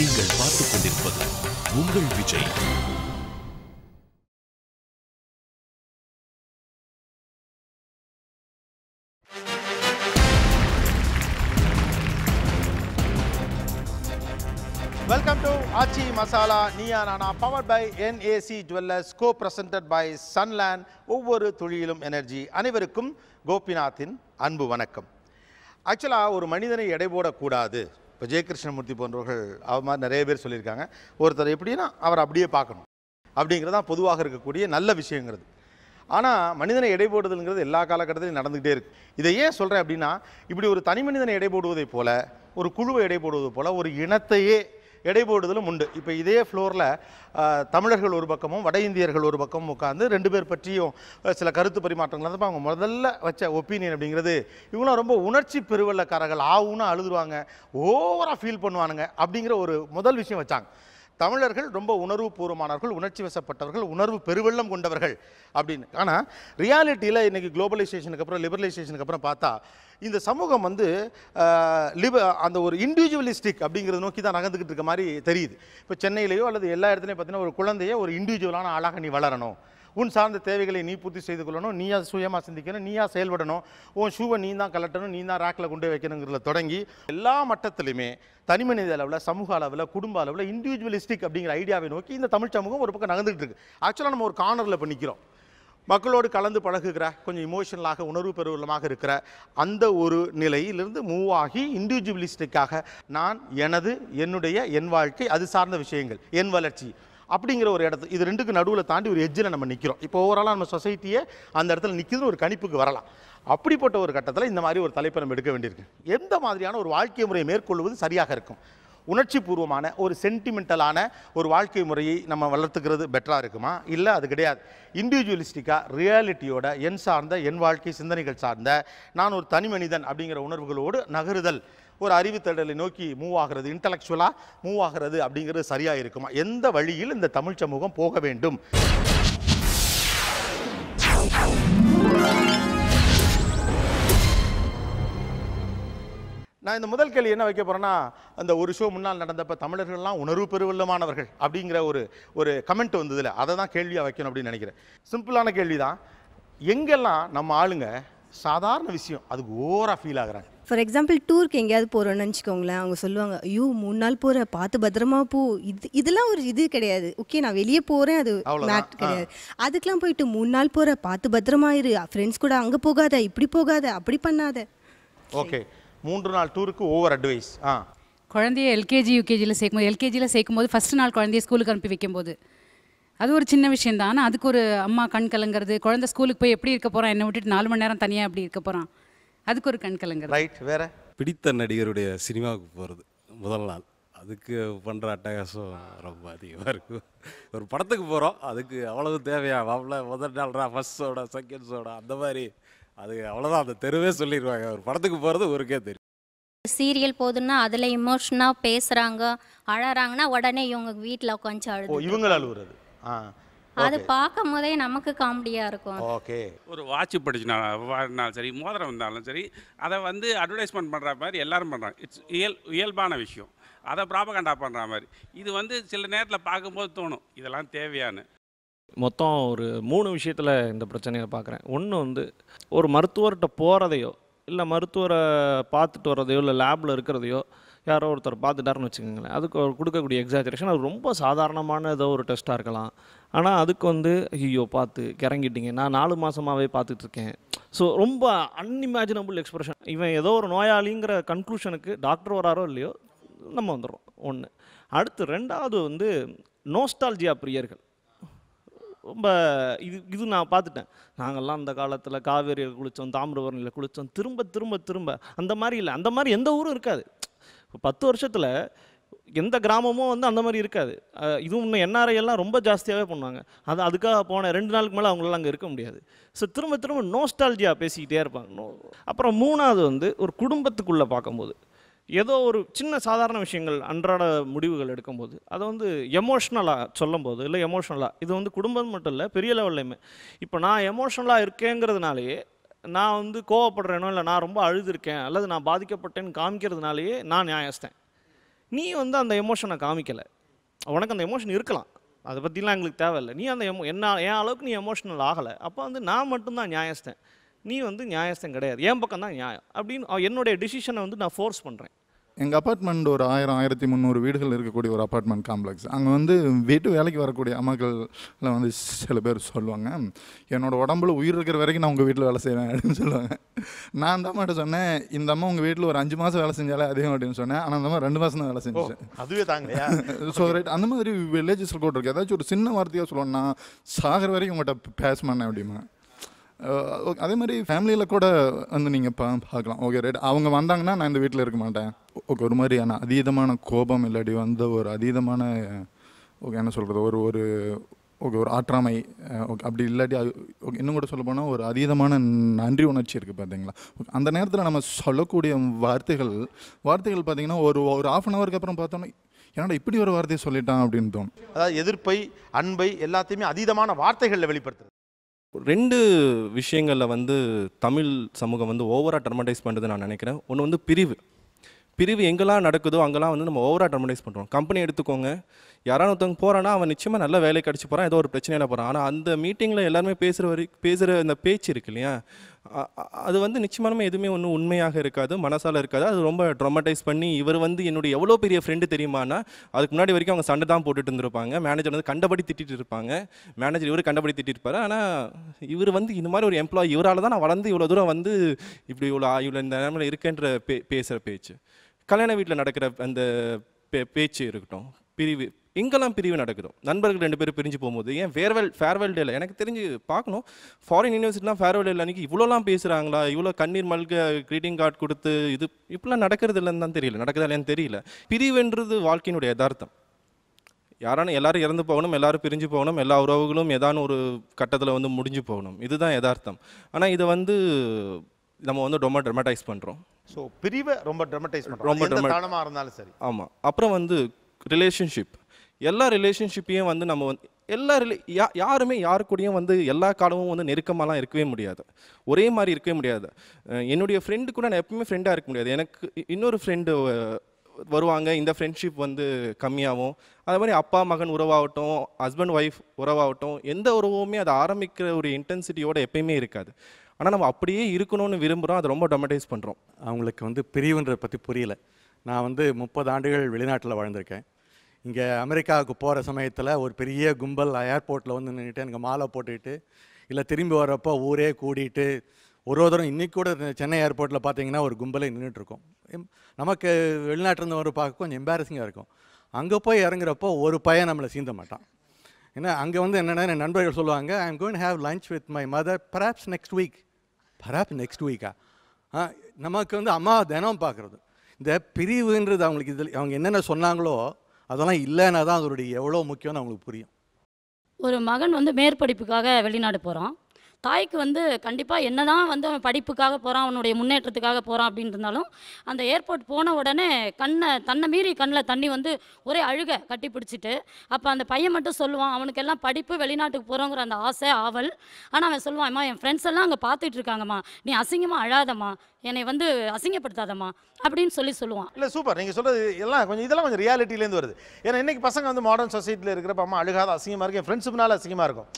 நீங்கள் பார்த்துக் கொண்டிருப்பது உங்கள் Vijay. Welcome to Achi Masala Niya Nana, powered by NAC Jewelers, co-presented by Sunland. ஒவ்வொரு துளியிலும் எனர்ஜி. அனைவருக்கும் கோபிநாத்தின் அன்பு வணக்கம். ஆக்சுவலாக ஒரு மனிதனை எடை போடக்கூடாது. இப்போ ஜெயகிருஷ்ணமூர்த்தி போன்றவர்கள் அவர் மாதிரி நிறைய பேர் சொல்லியிருக்காங்க. ஒருத்தர் எப்படின்னா அவர் அப்படியே பார்க்கணும் அப்படிங்கிறது தான் பொதுவாக இருக்கக்கூடிய நல்ல விஷயங்கிறது. ஆனால் மனிதனை எடை போடுதல்ங்கிறது எல்லா காலகட்டத்திலையும் நடந்துகிட்டே இருக்குது. இதை ஏன் சொல்கிறேன் அப்படின்னா, இப்படி ஒரு தனி மனிதனை எடை போடுவதை போல, ஒரு குழுவை எடை போடுவது போல, ஒரு இனத்தையே எடை போடுதலும் உண்டு. இப்போ இதே ஃப்ளோரில் தமிழர்கள் ஒரு பக்கமும் வட இந்தியர்கள் ஒரு பக்கமும் உட்காந்து ரெண்டு பேர் பற்றியும் சில கருத்து பரிமாற்றங்கள் தான் அவங்க முதல்ல வச்ச ஒப்பீனியன் அப்படிங்கிறது, இவங்களாம் ரொம்ப உணர்ச்சி பெருவெள்ளக்காரர்கள், ஆவுன்னு அழுதுருவாங்க, ஓவராக ஃபீல் பண்ணுவானுங்க அப்படிங்கிற ஒரு முதல் விஷயம் வச்சாங்க. தமிழர்கள் ரொம்ப உணர்வு பூர்வமானவர்கள், உணர்ச்சி வசப்பட்டவர்கள், உணர்வு பெருவெள்ளம் கொண்டவர்கள் அப்படின்னு. ஆனால் ரியாலிட்டியில் இன்றைக்கி குளோபலைசேஷனுக்கு அப்புறம் லிபரலைசேஷனுக்கு அப்புறம் பார்த்தா இந்த சமூகம் வந்து அந்த ஒரு இண்டிவிஜுவலிஸ்டிக் அப்படிங்கிறத நோக்கி தான் நகர்ந்துக்கிட்டு இருக்க மாதிரி தெரியுது. இப்போ சென்னையிலேயோ அல்லது எல்லா இடத்துலையும் பார்த்தீங்கன்னா ஒரு குழந்தைய ஒரு இண்டிவிஜுவலான ஆளாக நீ வளரணும், உன் சார்ந்த தேவைகளை நீ பூர்த்தி செய்து கொள்ளணும், நீயா சுயமாக சிந்திக்கணும், நீயா செயல்படணும், உன் ஷூவை நீ தான் கலட்டணும், நீ தான் ரேக்கில் கொண்டு வைக்கணுங்கிறத தொடங்கி எல்லா மட்டத்திலுமே தனி மனித அளவில், சமூக அளவில், குடும்ப அளவில் இண்டிவிஜுவலிஸ்டிக் அப்படிங்கிற ஐடியாவை நோக்கி இந்த தமிழ் சமூகம் ஒரு பக்கம் நகர்ந்துகிட்டு இருக்கு. ஆக்சுவலாக நம்ம ஒரு கார்னரில் இப்போ நிற்கிறோம். மக்களோடு கலந்து பழகுகிற, கொஞ்சம் இமோஷனலாக உணர்வு பெருவலமாக இருக்கிற அந்த ஒரு நிலையிலிருந்து மூவ் ஆகி இண்டிவிஜுவலிஸ்டிக்காக நான் என்னுடைய என் வாழ்க்கை, அது சார்ந்த விஷயங்கள், என் வளர்ச்சி அப்படிங்கிற ஒரு இடத்து, இது ரெண்டுக்கு நடுவில் தாண்டி ஒரு எட்ஜில் நம்ம நிற்கிறோம். இப்போ ஓவராலாக நம்ம சொசைட்டியை அந்த இடத்துல நிற்கிதுன்னு ஒரு கணிப்புக்கு வரலாம். அப்படிப்பட்ட ஒரு கட்டத்தில் இந்த மாதிரி ஒரு தலைப்பை நம்ம எடுக்க வேண்டியிருக்கு. எந்த மாதிரியான ஒரு வாழ்க்கை முறையை மேற்கொள்வது சரியாக இருக்கும்? உணர்ச்சி பூர்வமான ஒரு சென்டிமெண்டலான ஒரு வாழ்க்கை முறையை நம்ம வளர்த்துக்கிறது பெட்டராக இருக்குமா? இல்லை, அது கிடையாது. இண்டிவிஜுவலிஸ்டிக்காக ரியாலிட்டியோட, என் சார்ந்த, என் வாழ்க்கை சிந்தனைகள் சார்ந்த, நான் ஒரு தனி மனிதன் அப்படிங்கிற உணர்வுகளோடு நகருதல், ஒரு அறிவு தேடலை நோக்கி மூவ் ஆகிறது, இன்டலெக்சுவலாக மூவ் ஆகிறது அப்படிங்கிறது சரியாக இருக்குமா? எந்த வழியில் இந்த தமிழ் சமூகம் போக வேண்டும்? நான் இந்த முதல் கேள்வி என்ன வைக்க போகிறேன்னா, அந்த ஒரு ஷோ முன்னால் நடந்தப்போ தமிழர்கள்லாம் உணர்வு பெருவெள்ளமானவர்கள் அப்படிங்கிற ஒரு கமெண்ட் வந்ததில்ல, அதை தான் கேள்வியாக வைக்கணும் அப்படின்னு நினைக்கிறேன். சிம்பிளான கேள்வி தான். எங்கெல்லாம் நம்ம ஆளுங்க சாதாரண விஷயம் அதுக்கு ஓவராக ஃபீல் ஆகுறாங்க? ஃபார் எக்ஸாம்பிள் டூருக்கு எங்கேயாவது போகிறோன்னு வச்சுக்கோங்களேன், அவங்க சொல்லுவாங்க, ஐயோ 3 நாள் போகிற, பார்த்து பத்திரமா போ. இதெல்லாம் ஒரு இது கிடையாது. ஓகே, நான் வெளியே போகிறேன், அது மேட் கிடையாது. அதுக்கெலாம் போயிட்டு 3 நாள் போகிற, பார்த்து பத்திரமா இரு, ஃப்ரெண்ட்ஸ் கூட அங்கே போகாத, இப்படி போகாத, அப்படி பண்ணாத. ஓகே, 3 நாள் டூருக்கு ஓவர் அட்வைஸ். குழந்தைய எல்கேஜி யூகேஜியில் சேர்க்கும்போது ஃபஸ்ட்டு நாள் குழந்தைய ஸ்கூலுக்கு அனுப்பி வைக்கும்போது அது ஒரு சின்ன விஷயம் தான். ஆனால் அதுக்கு ஒரு அம்மா கண் கலங்கிறது, குழந்தை ஸ்கூலுக்கு போய் எப்படி இருக்க போகிறான், என்னை விட்டுட்டு 4 மணி நேரம் தனியாக எப்படி இருக்க போகிறான், அதுக்கு ஒரு கண் கலங்கிறது. ரைட். வேற பிடித்த நடிகருடைய சினிமாவுக்கு போகிறது முதல் நாள், அதுக்கு பண்ணுற அட்டகாசம் ரொம்ப அதிகமாக இருக்கும். ஒரு படத்துக்கு போகிறோம், அதுக்கு அவ்வளவு தேவையா? முதல் நாள்ரா, ஃபர்ஸ்ட் ஷோடா, செகண்ட் ஷோடா, அந்த மாதிரி அது அவ்வளோதான். அந்த தெருவே சொல்லிடுவாங்க. ஒரு படத்துக்கு போகிறது ஊருக்கே தெரியும். சீரியல் போதுன்னா அதில் இமோஷனாக பேசுகிறாங்க, அழறாங்கன்னா உடனே இவங்க வீட்டில் உட்காந்து அழுது இவங்க அழுகுறது. அது பார்க்கும் போதே நமக்கு காமெடியாக இருக்கும். ஓகே, ஒரு வாட்ச் படிச்சுனாலும் சரி, மோதிரம் இருந்தாலும் சரி, அதை வந்து அட்வர்டைஸ்மெண்ட் பண்ணுற மாதிரி எல்லாரும் பண்ணுறாங்க. இட்ஸ் இயல்பான விஷயம். அதை ப்ராபகண்டா பண்ணுற மாதிரி இது வந்து சில நேரத்தில் பார்க்கும்போது தோணும், இதெல்லாம் தேவையானு. மொத்தம் ஒரு 3 விஷயத்தில் இந்த பிரச்சனையை பார்க்குறேன். ஒன்று வந்து ஒரு மருத்துவர்கிட்ட போகிறதையோ, இல்லை மருத்துவரை பார்த்துட்டு வர்றதையோ, இல்லை லேபில் இருக்கிறதையோ யாரோ ஒருத்தர் பார்த்துட்டாருன்னு வச்சுக்கோங்களேன், அதுக்கு அவர் கொடுக்கக்கூடிய எக்ஸாஜரேஷன் அது ரொம்ப சாதாரணமான ஏதோ ஒரு டெஸ்ட்டாக இருக்கலாம். ஆனால் அதுக்கு வந்து ஐயோ பார்த்து கிறங்கிட்டீங்க, நான் 4 மாதமாகவே பார்த்துட்ருக்கேன். ஸோ ரொம்ப அன்இமேஜினபிள் எக்ஸ்பிரஷன். இவன் ஏதோ ஒரு நோயாளிங்கிற கன்க்ளூஷனுக்கு டாக்டர் வராரோ இல்லையோ நம்ம வந்துடுறோம். ஒன்று. அடுத்து 2வது வந்து நோஸ்டால்ஜியா பிரியர்கள். ரொம்ப இது நான் பார்த்துட்டேன். நாங்கள்லாம் அந்த காலத்தில் காவேரியில் குளித்தோம், தாமிரபரணியில் குளித்தோம், திரும்ப திரும்ப திரும்ப அந்த மாதிரி இல்லை. அந்த மாதிரி எந்த ஊரும் இருக்காது. இப்போ 10 வருஷத்தில் எந்த கிராமமும் வந்து அந்த மாதிரி இருக்காது. இதுவும் இன்னும் என்ஆர்ஐ எல்லாம் ரொம்ப ஜாஸ்தியாகவே பண்ணுவாங்க. அதுக்காக போன 2 நாளுக்கு மேலே அவங்களால அங்கே இருக்க முடியாது. ஸோ திரும்ப திரும்ப நோஸ்டால்ஜியா பேசிக்கிட்டே இருப்பாங்க. அப்புறம் 3வது வந்து ஒரு குடும்பத்துக்குள்ளே பார்க்கும்போது ஏதோ ஒரு சின்ன சாதாரண விஷயங்கள், அன்றாட முடிவுகள் எடுக்கும்போது அதை வந்து எமோஷ்னலாக சொல்லும்போது, இல்லை எமோஷ்னலாக இது வந்து குடும்பம் மட்டும் இல்லை, பெரிய லெவல்லையுமே. இப்போ நான் எமோஷ்னலாக இருக்கேங்கிறதுனாலேயே, நான் வந்து கோவப்படுறேனோ, இல்லை நான் ரொம்ப அழுதுருக்கேன் அல்லது நான் பாதிக்கப்பட்டேன்னு காமிக்கிறதுனாலேயே நான் நியாயஸ்தேன். நீ வந்து அந்த எமோஷனை காமிக்கலை. உனக்கு அந்த எமோஷன் இருக்கலாம், அதை பற்றிலாம் எங்களுக்கு தேவையில்லை. நீ அந்த என் அளவுக்கு நீ எமோஷனல் ஆகலை. அப்போ வந்து நான் மட்டும்தான் நியாயஸ்தன், நீ வந்து நியாயஸ்தன் கிடையாது, என் பக்கம் தான் நியாயம் அப்படின்னு என்னுடைய டிசிஷனை வந்து நான் ஃபோர்ஸ் பண்ணுறேன். எங்கள் அப்பார்ட்மெண்ட் ஒரு 1000-1300 வீடுகள் இருக்கக்கூடிய ஒரு அப்பார்ட்மெண்ட் காம்ப்ளெக்ஸ். அங்கே வந்து வீட்டு வேலைக்கு வரக்கூடிய அம்மாக்களில் வந்து சில பேர் சொல்லுவாங்க, என்னோடய உடம்புல உயிர் இருக்கிற வரைக்கும் நான் உங்கள் வீட்டில் வேலை செய்வேன் அப்படின்னு சொல்லுவாங்க. நான் அந்த அம்மாட்ட சொன்னேன், இந்த அம்மா உங்கள் வீட்டில் ஒரு 5 மாதம் வேலை செஞ்சாலே அதிகம் அப்படின்னு சொன்னேன். ஆனால் அந்த அம்மா 2 மாதம் தான் வேலை செஞ்சேன். அதுவே தாங்கலையா? ஸோ ரைட், அந்த மாதிரி வில்லேஜஸில் கூட இருக்குது. ஏதாச்சும் ஒரு சின்ன வார்த்தையாக சொல்லணும்னா சாகிற வரைக்கும் உங்கள்கிட்ட பேச மாட்டேன் அப்படிமா. அதே மாதிரி ஃபேமிலியில் கூட வந்து நீங்கள் பார்க்கலாம். ஓகே ரைட், அவங்க வந்தாங்கன்னா நான் இந்த வீட்டில் இருக்க மாட்டேன். ஓகே, ஒரு மாதிரியான அதீதமான கோபம் இல்லாட்டி வந்து ஒரு அதீதமான ஓகே என்ன சொல்கிறது, ஒரு ஒரு ஓகே ஒரு ஆற்றாமை, ஓகே அப்படி இல்லாட்டி ஓகே இன்னும் கூட சொல்ல போனால் ஒரு அதீதமான நன்றி உணர்ச்சி இருக்குது பார்த்தீங்களா. அந்த நேரத்தில் நம்ம சொல்லக்கூடிய வார்த்தைகள் பார்த்திங்கன்னா ஒரு 1/2 ஹவருக்கு அப்புறம் பார்த்தோன்னா என்னடா இப்படி ஒரு வார்த்தையை சொல்லிட்டான் அப்படின்னு தோணும். அதாவது எதிர்ப்பை, அன்பை எல்லாத்தையுமே அதீதமான வார்த்தைகளில் வெளிப்படுத்துறது. 2 விஷயங்களில் வந்து தமிழ் சமூகம் வந்து ஓவராக டர்மடைஸ் பண்ணுறது நான் நினைக்கிறேன். ஒன்று வந்து பிரிவு எங்கெல்லாம் நடக்குதோ அங்கெல்லாம் வந்து நம்ம ஓவராக டர்மடைஸ் பண்ணுறோம். கம்பெனி எடுத்துக்கோங்க, யாராவது ஒருத்தவங்க போகிறான்னா அவன் நிச்சயமாக நல்ல வேலை கிடச்சி போகிறான், ஏதோ ஒரு பிரச்சனையில் போகிறான். ஆனால் அந்த மீட்டிங்கில் எல்லாருமே பேசுகிற அந்த பேச்சு இருக்கு இல்லையா, அது வந்து நிச்சயமாக எதுவுமே ஒன்றும் உண்மையாக இருக்காது, மனசால் இருக்காது. அது ரொம்ப ட்ராமடைஸ் பண்ணி இவர் வந்து என்னுடைய எவ்வளோ பெரிய ஃப்ரெண்டு தெரியுமானா, அதுக்கு முன்னாடி வரைக்கும் அவங்க சண்டை தான் போட்டுட்டு இருந்திருப்பாங்க. மேனேஜர் வந்து கண்டபடி திட்டிட்டு இருப்பாங்க, மேனேஜர் இவர் கண்டபடி திட்டிருப்பாரு. ஆனால் இவர் வந்து இந்த மாதிரி ஒரு எம்ப்ளாயி, இவரால் தான் நான் வளர்ந்து இவ்வளோ தூரம் வந்து இப்படி இவ்வளோ இந்த நிலைமையில் இருக்கேன்ற பேசுகிற பேச்சு. கல்யாண வீட்டில் நடக்கிற அந்த பேச்சு இருக்கட்டும், பிரிவு எங்கெல்லாம் பிரிவு நடக்குதோ, நண்பர்கள் 2 பேரும் பிரிஞ்சு போகும்போது, ஏன் ஃபேர்வெல் டேல எனக்கு தெரிஞ்சு பார்க்கணும், ஃபாரின் யூனிவர்சிட்டிலாம் ஃபேர்வெல் டேல அன்றைக்கி இவ்வளோலாம் பேசுகிறாங்களா, இவ்வளோ கண்ணீர் மல்க க்ரீட்டிங் கார்டு கொடுத்து இது இப்படிலாம் நடக்கிறது இல்லைன்னு தான் தெரியல, நடக்குதா இல்லைன்னு தெரியல. பிரிவுன்றது வாழ்க்கையினுடைய யதார்த்தம். யாரான எல்லாரும் இறந்து போகணும், எல்லாரும் பிரிஞ்சு போகணும், எல்லா உறவுகளும் ஏதான ஒரு கட்டத்தில் வந்து முடிஞ்சு போகணும், இதுதான் யதார்த்தம். ஆனால் இதை வந்து நம்ம வந்து ரொம்ப ட்ரமடைஸ் பண்ணுறோம். ஸோ பிரிவை ரொம்ப ட்ரமடைஸ் பண்ணுறோம், ரொம்ப காரணமாக இருந்தாலும் சரி. ஆமாம். அப்புறம் வந்து ரிலேஷன்ஷிப், எல்லா ரிலேஷன்ஷிப்பையும் வந்து நம்ம வந்து யாருமே யாரு கூடயும் வந்து எல்லா காலமும் வந்து நெருக்கமாலாம் இருக்கவே முடியாது, ஒரே மாதிரி இருக்கவே முடியாது. என்னுடைய ஃப்ரெண்டு கூட நான் எப்பவுமே ஃப்ரெண்டாக இருக்க முடியாது. எனக்கு இன்னொரு ஃப்ரெண்டு வருவாங்க, இந்த ஃப்ரெண்ட்ஷிப் வந்து கம்மியாகும். அதே மாதிரி அப்பா மகன் உறவாகட்டும், ஹஸ்பண்ட் ஒய்ஃப் உறவாகட்டும், எந்த உறவுமே அதை ஆரம்பிக்கிற ஒரு இன்டென்சிட்டியோட எப்பயுமே இருக்காது. ஆனால் நம்ம அப்படியே இருக்கணும்னு விரும்புகிறோம், அதை ரொம்ப டொமடைஸ் பண்ணுறோம். அவங்களுக்கு வந்து பிரிவுன்றதை பற்றி புரியல. நான் வந்து 30 ஆண்டுகள் வெளிநாட்டில் வாழ்ந்திருக்கேன். இங்கே அமெரிக்காவுக்கு போகிற சமயத்தில் ஒரு பெரிய கும்பல் ஏர்போர்ட்டில் வந்து நின்றுட்டு எனக்கு மாலை போட்டுக்கிட்டு, இல்லை திரும்பி வர்றப்போ ஊரே கூடிட்டு ஒரு தரம் இன்றைக்கி கூட சென்னை ஏர்போர்ட்டில் பார்த்தீங்கன்னா ஒரு கும்பலே நின்றுட்டுருக்கோம். நமக்கு வெளிநாட்டிலேருந்து வர பார்க்க கொஞ்சம் எம்பாரசிங்காக இருக்கும். அங்கே போய் இறங்குறப்போ ஒரு பையன் நம்மளை சீந்த மாட்டான். ஏன்னா அங்கே வந்து என்னென்னா என் நண்பர்கள் சொல்லுவாங்க, I am going to have lunch with my mother perhaps next week. Perhaps next வீக்கா? நமக்கு வந்து அம்மா தினம் பார்க்குறது. இந்த பிரிவுன்றது அவங்களுக்கு இதில் அவங்க என்னென்ன சொன்னாங்களோ அதெல்லாம் இல்லைன்னா தான் அதோடைய எவ்வளோ முக்கியம்னு அவங்களுக்கு புரியும். ஒரு மகன் வந்து மேற்படிப்புக்காக வெளிநாடு போகிறான். தாய்க்கு வந்து கண்டிப்பாக என்ன தான் வந்து அவன் படிப்புக்காக போகிறான், அவனுடைய முன்னேற்றத்துக்காக போகிறான் அப்படின்னு இருந்தாலும் அந்த ஏர்போர்ட் போன உடனே தன்னை மீறி கண்ணில் தண்ணி வந்து ஒரே அழுக கட்டி பிடிச்சிட்டு, அப்போ அந்த பையன் மட்டும் சொல்லுவான், அவனுக்கெல்லாம் படிப்பு, வெளிநாட்டுக்கு போகிறோங்கிற அந்த ஆசை ஆவல். ஆனால் அவன் சொல்லுவான், அம்மா என் ஃப்ரெண்ட்ஸ் எல்லாம் அங்கே பார்த்துட்டு இருக்காங்கம்மா, நீ அசிங்கமாக அழாதம்மா, என்னை வந்து அசிங்கப்படுத்தாதம்மா அப்படின்னு சொல்லுவான். இல்லை சூப்பர், நீங்கள் சொல்கிறது எல்லாம் கொஞ்சம் இதெல்லாம் கொஞ்சம் ரியாலிட்டிலேருந்து வருது. ஏன்னா இன்றைக்கி பசங்க வந்து மாடர்ன் சொசைட்டியில் இருக்கிறப்ப அம்மா அழுகாத அசிங்கமாக இருக்கு, என் ஃப்ரெண்ட்ஸுனால அசிங்கமாக இருக்கும்,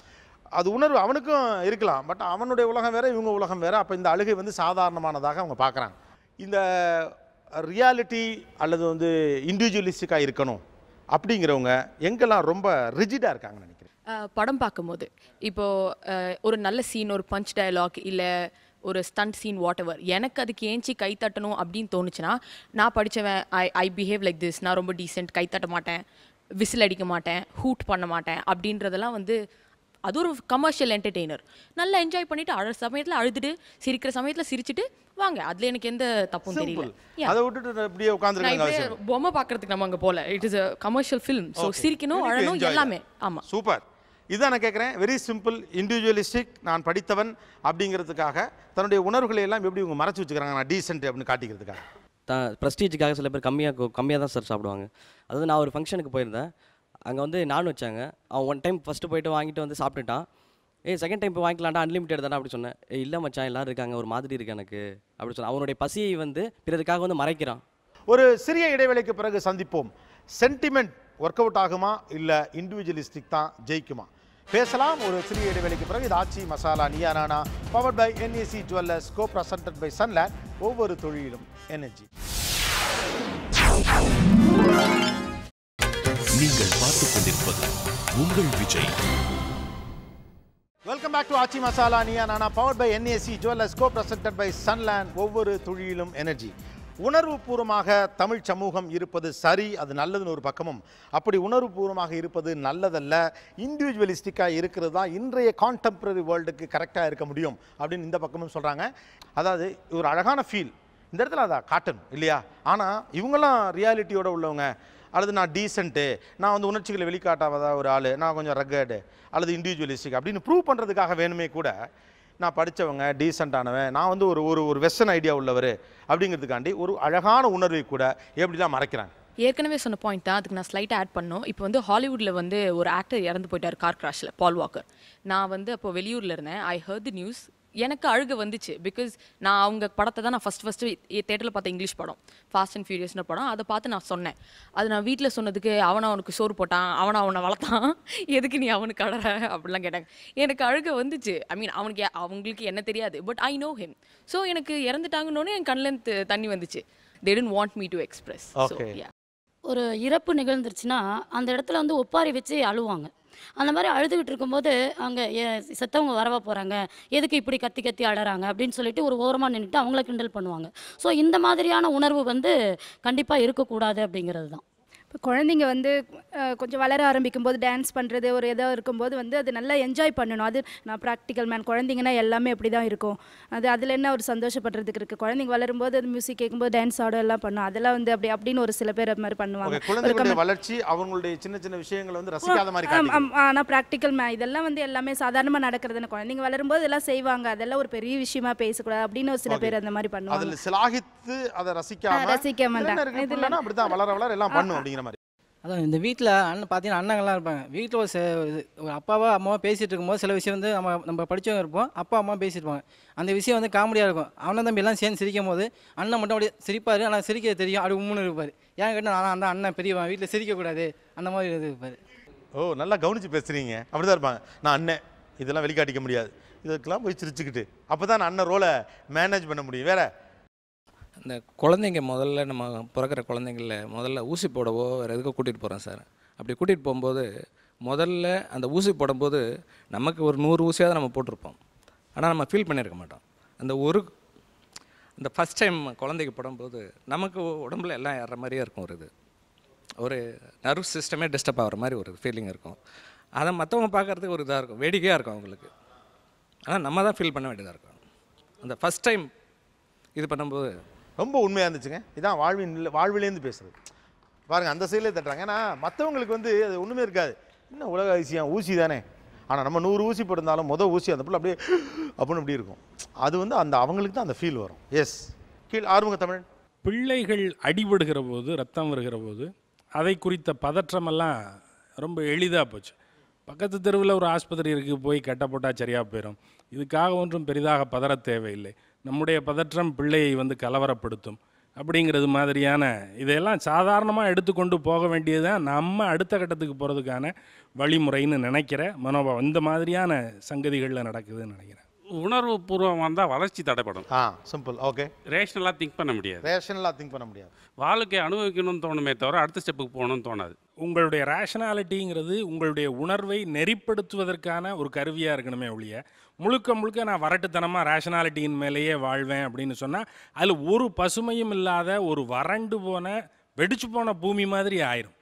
அது உணர்வு அவனுக்கும் இருக்கலாம். பட் அவனுடைய உலகம் வேறு, இவங்க உலகம் வேறு. அப்போ இந்த அழுகை வந்து சாதாரணமானதாக அவங்க பார்க்குறாங்க. இந்த ரியாலிட்டி அல்லது வந்து இண்டிவிஜுவலிஸ்டிக்காக இருக்கணும் அப்படிங்கிறவங்க எங்கெல்லாம் ரொம்ப ரிஜிடாக இருக்காங்கன்னு நினைக்கிறேன். படம் பார்க்கும்போது இப்போது ஒரு நல்ல சீன், ஒரு பஞ்ச் டயலாக், இல்லை ஒரு ஸ்டண்ட் சீன், வாட் எவர், எனக்கு அதுக்கு ஏஞ்சி கை தட்டணும் அப்படின்னு தோணுச்சுன்னா, நான் படித்தவன், ஐ பிஹேவ் லைக் திஸ், நான் ரொம்ப டீசென்ட், கை தட்ட மாட்டேன், விசில் அடிக்க மாட்டேன், ஹூட் பண்ண மாட்டேன் அப்படின்றதெல்லாம் வந்து அது ஒரு கமர்ஷியல் என்டர்டெய்னர். நல்லா என்ஜாய் பண்ணிட்டு அழகிற சமயத்தில் அழுதுட்டு, சிரிக்கிற சமயத்தில் சிரிச்சுட்டு வாங்க, அதில் எனக்கு எந்த தப்பும் தெரியல. அதை விட்டுட்டு அப்படியே உட்காந்துருக்காங்க, பொம்மை பார்க்கறதுக்கு நம்ம அங்கே போல. It is a commercial film. So சிரிக்கணும், அழணும், எல்லாமே. ஆமாம், சூப்பர். இதுதான் நான் கேட்குறேன். வெரி சிம்பிள், இண்டிவிஜுவலிஸ்டிக், நான் படித்தவன் அப்படிங்கிறதுக்காக தன்னுடைய உணர்வுகளை எல்லாம் எப்படி இவங்க மறைச்சி வச்சுக்கிறாங்க, நான் டீசென்ட் அப்படின்னு காட்டிக்கிறதுக்காக. ப்ரெஸ்டீஜுக்காக சில பேர் கம்மியாக தான் சார் சாப்பிடுவாங்க. அதாவது நான் ஒரு ஃபங்க்ஷனுக்கு போயிருந்தேன், அங்கே வந்து நான் வச்சாங்க, அவன் 1 டைம் ஃபஸ்ட்டு போய்ட்டு வாங்கிட்டு வந்து சாப்பிட்டுட்டான். செகண்ட் டைம் போய் வாங்கிக்கலாம்டா, அன்லிமிட்டட் தானே அப்படி சொன்னேன். இல்லை மச்சான், எல்லோரும் இருக்காங்க, ஒரு மாதிரி இருக்கு எனக்கு அப்படி சொன்னேன். அவனுடைய பசியை வந்து பிறருக்காக வந்து மறைக்கிறான். ஒரு சிறிய இடைவேளைக்கு பிறகு சந்திப்போம். சென்டிமெண்ட் ஒர்க் அவுட் ஆகுமா இல்லை இண்டிவிஜுவலிஸ்டிக் தான் ஜெயிக்குமா? பேசலாம் ஒரு சிறிய இடைவேளைக்கு பிறகு. இது ஆச்சி masala Neeya Naana, powered by NAC jewellers, co presented by Sunland, ஒவ்வொரு தொழிலும் எனர்ஜி. நீங்கள் பார்த்துக் கொண்டிருப்பது உங்கள் Vijay. Welcome back to Aachi masala Neeya Naana, powered by NAC jewellers, co presented by Sunland, ஒவ்வொரு தொழிலும் எனர்ஜி. உணர்வுபூர்வமாக தமிழ் சமூகம் இருப்பது சரி, அது நல்லதுன்னு ஒரு பக்கமும், அப்படி உணர்வுபூர்வமாக இருப்பது நல்லதல்ல, இண்டிவிஜுவலிஸ்டிக்காக இருக்கிறது தான் இன்றைய கான்டெம்பரரி வேர்ல்டுக்கு கரெக்டாக இருக்க முடியும் அப்படின்னு இந்த பக்கமும் சொல்கிறாங்க. அதாவது ஒரு அழகான ஃபீல் இந்த இடத்துல அதை காட்டணும் இல்லையா? ஆனால் இவங்கெல்லாம் ரியாலிட்டியோடு உள்ளவங்க, அல்லது நான் டீசென்ட்டு, நான் வந்து உணர்ச்சிகளை வெளிக்காட்டாத ஒரு ஆள், நான் கொஞ்சம் ரக்கடு அல்லது இண்டிவிஜுவலிஸ்டிக் அப்படின்னு ப்ரூவ் பண்ணுறதுக்காக வேணுமே கூட நான் படித்தவங்க, டீசெண்டானவன், நான் வந்து ஒரு ஒரு ஒரு வெஸ்டர்ன் ஐடியா உள்ளவர் அப்படிங்கிறதுக்காண்டி ஒரு அழகான உணர்வை கூட எப்படி தான் மறைக்கிறாங்க. ஏற்கனவே சொன்ன பாயிண்ட் தான், அதுக்கு நான் ஸ்லைட்டாக ஆட் பண்ணோம். இப்போ வந்து ஹாலிவுட்டில் வந்து ஒரு ஆக்டர் இறந்து போயிட்டார் கார் கிராஷில், பால் வாக்கர். நான் வந்து அப்போ வெளியூரில் இருந்தேன். I heard the news. எனக்கு அழுக வந்துச்சு. பிகாஸ் நான் அவங்க படத்தை தான் நான் ஃபஸ்ட்டு தேட்டரில் பார்த்த இங்கிலீஷ் படம், ஃபாஸ்ட் அண்ட் ஃபியூரியஸ்னு படம். அதை பார்த்து நான் சொன்னேன். அது நான் வீட்டில் சொன்னதுக்கு அவனுக்கு சோறு போட்டான், அவனை வளர்த்தான், எதுக்கு நீ அவனுக்கு அழற அப்படிலாம் கேட்டாங்க. எனக்கு அழுக வந்துச்சு. ஐ மீன் அவங்களுக்கு என்ன தெரியாது, but I know him. So எனக்கு இறந்துட்டாங்கன்னொன்னே என் கண்ணில் தண்ணி வந்துச்சு. they didn't want me to express. So yeah. ஒரு இறப்பு நிகழ்ந்துருச்சுன்னா அந்த இடத்துல வந்து ஒப்பாரி வச்சு அழுவாங்க. அந்த மாதிரி அழுதுகிட்டு இருக்கும்போது அங்கே செத்தவங்க வரவா போகிறாங்க, எதுக்கு இப்படி கத்தி கத்தி அழறாங்க அப்படின்னு சொல்லிட்டு ஒரு ஓரமாக நின்றுட்டு அவங்கள கிண்டல் பண்ணுவாங்க. ஸோ இந்த மாதிரியான உணர்வு வந்து கண்டிப்பாக இருக்கக்கூடாது அப்படிங்கிறது தான். இப்போ குழந்தைங்க வந்து கொஞ்சம் வளர ஆரம்பிக்கும் போது டான்ஸ் பண்ணுறது ஒரு ஏதோ இருக்கும்போது வந்து அது நல்லா என்ஜாய் பண்ணணும். அது நான் ப்ராக்டிக்கல் மேன், குழந்தைங்கன்னா எல்லாமே அப்படி தான் இருக்கும். அதில் என்ன ஒரு சந்தோஷப்படுறதுக்கு இருக்குது? குழந்தைங்க வளரும்போது அது மியூசிக் கேட்கும்போது டான்ஸ் ஆட எல்லாம் பண்ணும். அதெல்லாம் வந்து அப்படின்னு ஒரு சில பேர் அது மாதிரி பண்ணுவாங்க. குழந்தைகளுடைய வளர்ச்சி, அவங்களுடைய சின்ன சின்ன விஷயங்களை வந்து ரசிக்காத மாதிரி. ஆனால் ப்ராக்டிக்கல் மேன் இதெல்லாம் வந்து எல்லாமே சாதாரணமாக நடக்கிறதுன்னு, குழந்தைங்க வளரும்போது எல்லாம் செய்வாங்க, அதெல்லாம் ஒரு பெரிய விஷயமா பேசக்கூடாது அப்படின்னு ஒரு சில பேர் அந்த மாதிரி பண்ணுவாங்க. அதில் சிலாகித்து அதை ரசிக்க மாட்டாங்க. இதெல்லாம் அப்படி தான் வளர வளர எல்லாம் பண்ணும் அப்படிங்கிற மாதிரி. அதான் இந்த வீட்டில் பார்த்தீங்கன்னா அண்ணங்கள்லாம் இருப்பாங்க. வீட்டில் ஒரு அப்பாவோ அம்மாவோ பேசிகிட்டு இருக்கும்போது சில விஷயம் வந்து நம்ம படித்தவங்க இருப்போம், அப்பா அம்மா பேசியிருப்பாங்க. அந்த விஷயம் வந்து காமெடியாக இருக்கும். அண்ணன் தம்பி எல்லாம் சேர்ந்து சிரிக்கும் போது அண்ணன் மட்டும் அப்படியே சிரிப்பார், ஆனால் சிரிக்க தெரியும், அப்படி உம்முன்னு இருப்பார். ஏன் கேட்டால் நான் அந்த அண்ணன் பெரியவன், வீட்டில் சிரிக்கக்கூடாது அந்த மாதிரி இருப்பார். ஓ, நல்லா கவனித்து பேசுகிறீங்க. அப்படி தான் இருப்பாங்க. நான் அண்ணன் இதெல்லாம் வெளிக்காட்டிக்க முடியாது, இதுக்கெல்லாம் போய் சிரிச்சுக்கிட்டு அப்போ தான் நான் அண்ணன் ரோலை மேனேஜ் பண்ண முடியும். வேறு இந்த குழந்தைங்க முதல்ல நம்ம பிறக்கிற குழந்தைங்கள முதல்ல ஊசி போடவோ வேறு எதுக்கோ கூட்டிகிட்டு போகிறோம் சார். அப்படி கூட்டிகிட்டு போகும்போது முதல்ல அந்த ஊசி போடும்போது நமக்கு ஒரு 100 ஊசியாவது நம்ம போட்டிருப்போம். ஆனால் நம்ம ஃபீல் பண்ணியிருக்க மாட்டோம். அந்த ஃபஸ்ட் டைம் குழந்தைக்கு போடும்போது நமக்கு உடம்புல எல்லாம் ஏறுற மாதிரியே இருக்கும். ஒரு நர்வ் சிஸ்டமே டிஸ்டர்ப் ஆகிற மாதிரி ஒரு ஃபீலிங் இருக்கும். அதை மற்றவங்க பார்க்குறதுக்கு ஒரு இதாக இருக்கும், வேடிக்கையாக இருக்கும் அவங்களுக்கு. ஆனால் நம்ம தான் ஃபீல் பண்ண வேண்டியதாக இருக்கும். அந்த ஃபஸ்ட் டைம் இது பண்ணும்போது ரொம்ப உண்மையாக இருந்துச்சுங்க. இதான் வாழ்விலேருந்து பேசுகிறது பாருங்கள். அந்த சைட்லேயே தட்டுறாங்க. ஏன்னா மற்றவங்களுக்கு வந்து அது ஒன்றுமே இருக்காது, இன்னும் உலக அதிசயம் ஊசி தானே. ஆனால் நம்ம 100 ஊசி போட்டிருந்தாலும் ஊசி அந்த பிள்ளை அப்படியே அப்படின்னு இப்படி இருக்கும். அது வந்து அவங்களுக்கு தான் அந்த ஃபீல் வரும். எஸ், கீழ் ஆறுமுக தமிழ். பிள்ளைகள் அடிபடுகிற போது, ரத்தம் வருகிற போது அதை குறித்த பதற்றமெல்லாம் ரொம்ப எளிதாக போச்சு. பக்கத்து தெருவில் ஒரு ஆஸ்பத்திரி இருக்குது, போய் கட்ட போட்டால் சரியாக போயிடும். இதுக்காக ஒன்றும் பெரிதாக பதற தேவையில்லை. நம்முடைய பதற்றம் பிள்ளையை வந்து கலவரப்படுத்தும் அப்படிங்கிறது மாதிரியான இதையெல்லாம் சாதாரணமாக எடுத்துக்கொண்டு போக வேண்டியது தான் நம்ம அடுத்த கட்டத்துக்கு போகிறதுக்கான வழிமுறைன்னு நினைக்கிற மனோபாவம் இந்த மாதிரியான சங்கதிகளில் நடக்குதுன்னு நினைக்கிறேன். உணர்வு பூர்வமாக இருந்தால் வளர்ச்சி தடைப்படும். சிம்பிள். ஓகே. ரேஷனலாக திங்க் பண்ண முடியாது. வாழ்க்கை அனுபவிக்கணும்னு தோணுமே தவிர அடுத்த ஸ்டெப்புக்கு போகணும்னு தோணாது. உங்களுடைய ரேஷனாலிட்டிங்கிறது உங்களுடைய உணர்வை நெறிப்படுத்துவதற்கான ஒரு கருவியாக இருக்கணுமே ஒழிய முழுக்க நான் வரட்டுத்தனமாக ரேஷனாலிட்டியின் மேலேயே வாழ்வேன் அப்படின்னு சொன்னால் அதில் ஒரு பசுமையும் இல்லாத ஒரு வறண்டு போன வெடிச்சு போன பூமி மாதிரி ஆயிரும்.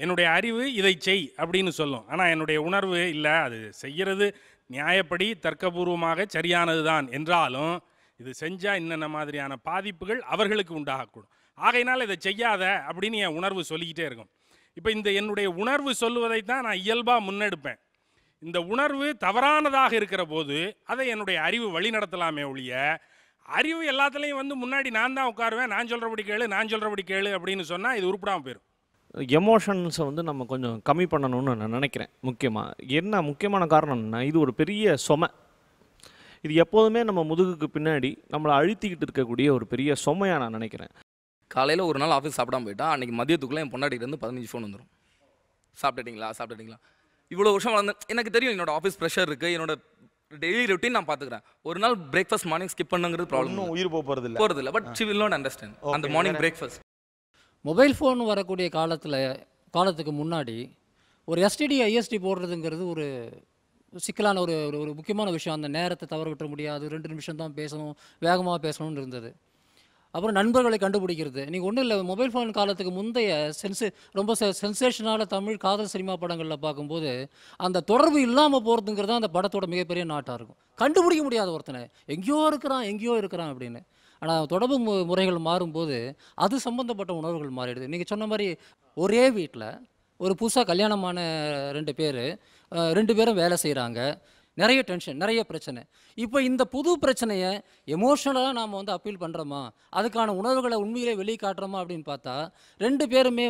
என்னுடைய அறிவு இதை செய் அப்படின்னு சொல்லும், ஆனால் என்னுடைய உணர்வு இல்லை, அது செய்கிறது நியாயப்படி தர்க்கபூர்வமாக சரியானது தான் என்றாலும் இது செஞ்சால் இன்னென்ன மாதிரியான பாதிப்புகள் அவர்களுக்கு உண்டாகக்கூடும். ஆகையினால் இதை செய்யாத அப்படின்னு என் உணர்வு சொல்லிக்கிட்டே இருக்கும். இப்போ இந்த என்னுடைய உணர்வு சொல்லுவதை தான் நான் இயல்பாக முன்னெடுப்பேன். இந்த உணர்வு தவறானதாக இருக்கிற போது அதை என்னுடைய அறிவு வழி நடத்தலாமே ஒழிய அறிவு எல்லாத்துலேயும் வந்து முன்னாடி நான் தான் உட்காருவேன், நான் சொல்கிறபடி கேளு அப்படின்னு சொன்னால் இது உருப்படாமல் போயிடும். எமோஷன்ஸை வந்து நம்ம கொஞ்சம் கம்மி பண்ணணும்னு நான் நினைக்கிறேன். முக்கியமான காரணம்னா இது ஒரு பெரிய சுமை. இது எப்போதுமே நம்ம முதுகுக்கு பின்னாடி நம்மளை அழுத்திக்கிட்டு இருக்கக்கூடிய ஒரு பெரிய சுமையாக நான் நினைக்கிறேன். காலையில் ஒரு நாள் ஆஃபீஸ் சாப்பிடாம போயிட்டா அன்றைக்கி மதியத்துக்குள்ளே என் பொண்டாட்டிகிட்டேருந்து 15 ஃபோன் வந்துடும். சாப்பிட்டுட்டிங்களா இவ்வளோ வருஷம் வளர்ந்து எனக்கு தெரியும் என்னோட ஆஃபீஸ் ப்ரெஷர் இருக்குது, என்னோட டெய்லி ரொட்டீன் நான் பார்த்துக்கிறேன். ஒரு நாள் பிரேக்ஃபாஸ்ட் மார்னிங் ஸ்கிப் பண்ணுங்கிறது ப்ராப்ளம் உயிர் போகிறதில்ல. But she will not understand அந்த மார்னிங் பிரேக்ஃபாஸ்ட். மொபைல் ஃபோன் வரக்கூடிய காலத்துக்கு முன்னாடி ஒரு எஸ்டிடி ஐஎஸ்டி போடுறதுங்கிறது ஒரு சிக்கலான ஒரு ஒரு முக்கியமான விஷயம். அந்த நேரத்தை தவற விட்டுற முடியாது, 2 நிமிஷம் தான் பேசணும், வேகமாக பேசணும்னு இருந்தது. அப்புறம் நண்பர்களை கண்டுபிடிக்கிறது. நீங்கள் ஒன்றும் இல்லை, மொபைல் ஃபோன் காலத்துக்கு முந்தைய ரொம்ப சென்சேஷனான தமிழ் காதல் சினிமா படங்களில் பார்க்கும்போது அந்த தொடர்பு இல்லாமல் போகிறதுங்கிறது தான் அந்த படத்தோட மிகப்பெரிய நாட்டாக இருக்கும். கண்டுபிடிக்க முடியாத ஒருத்தனை எங்கேயோ இருக்கிறான் அப்படின்னு. ஆனால் தொடர்பு முறைகள் மாறும்போது அது சம்மந்தப்பட்ட உணர்வுகள் மாறிடுது. நீங்கள் சொன்ன மாதிரி ஒரே வீட்டில் ஒரு புதுசாக கல்யாணமான 2 பேரும் வேலை செய்கிறாங்க, நிறைய டென்ஷன், நிறைய பிரச்சனை. இப்போ இந்த புது பிரச்சனையை எமோஷ்னலாக நாம் அப்பீல் பண்ணுறோமா, அதுக்கான உணர்வுகளை உண்மையிலே வெளியே காட்டுறோமா அப்படின்னு பார்த்தா 2 பேருமே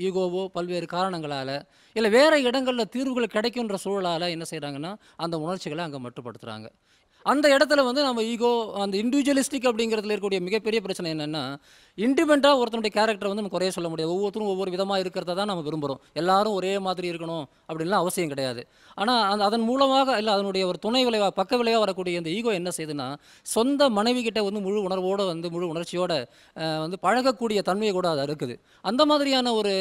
ஈகோவோ பல்வேறு காரணங்களால் இல்லை வேறு இடங்களில் தீர்வுகள் கிடைக்குன்ற சூழலால் என்ன செய்கிறாங்கன்னா அந்த உணர்ச்சிகளை அங்கே மட்டுப்படுத்துகிறாங்க. அந்த இடத்துல நம்ம ஈகோ, அந்த இண்டிவிஜுவலிஸ்டிக் அப்படிங்கிறதுல இருக்கக்கூடிய மிகப்பெரிய பிரச்சனை என்னென்னா, இண்டிபெண்ட்டாக ஒருத்தனுடைய கேரக்டரை நம்ம குறைய சொல்ல முடியாது. ஒவ்வொருத்தரும் ஒவ்வொரு விதமாக இருக்கிறத தான் நம்ம விரும்புகிறோம். எல்லாரும் ஒரே மாதிரி இருக்கணும் அப்படின்லாம் அவசியம் கிடையாது. ஆனால் அதன் மூலமாக இல்லை அதனுடைய ஒரு துணை விளைவாக பக்க விளைவாக வரக்கூடிய இந்த ஈகோ என்ன செய்யுதுன்னா, சொந்த மனைவி கிட்ட முழு உணர்வோடு முழு உணர்ச்சியோடு பழகக்கூடிய தன்மையை கூட அது இருக்குது. அந்த மாதிரியான ஒரு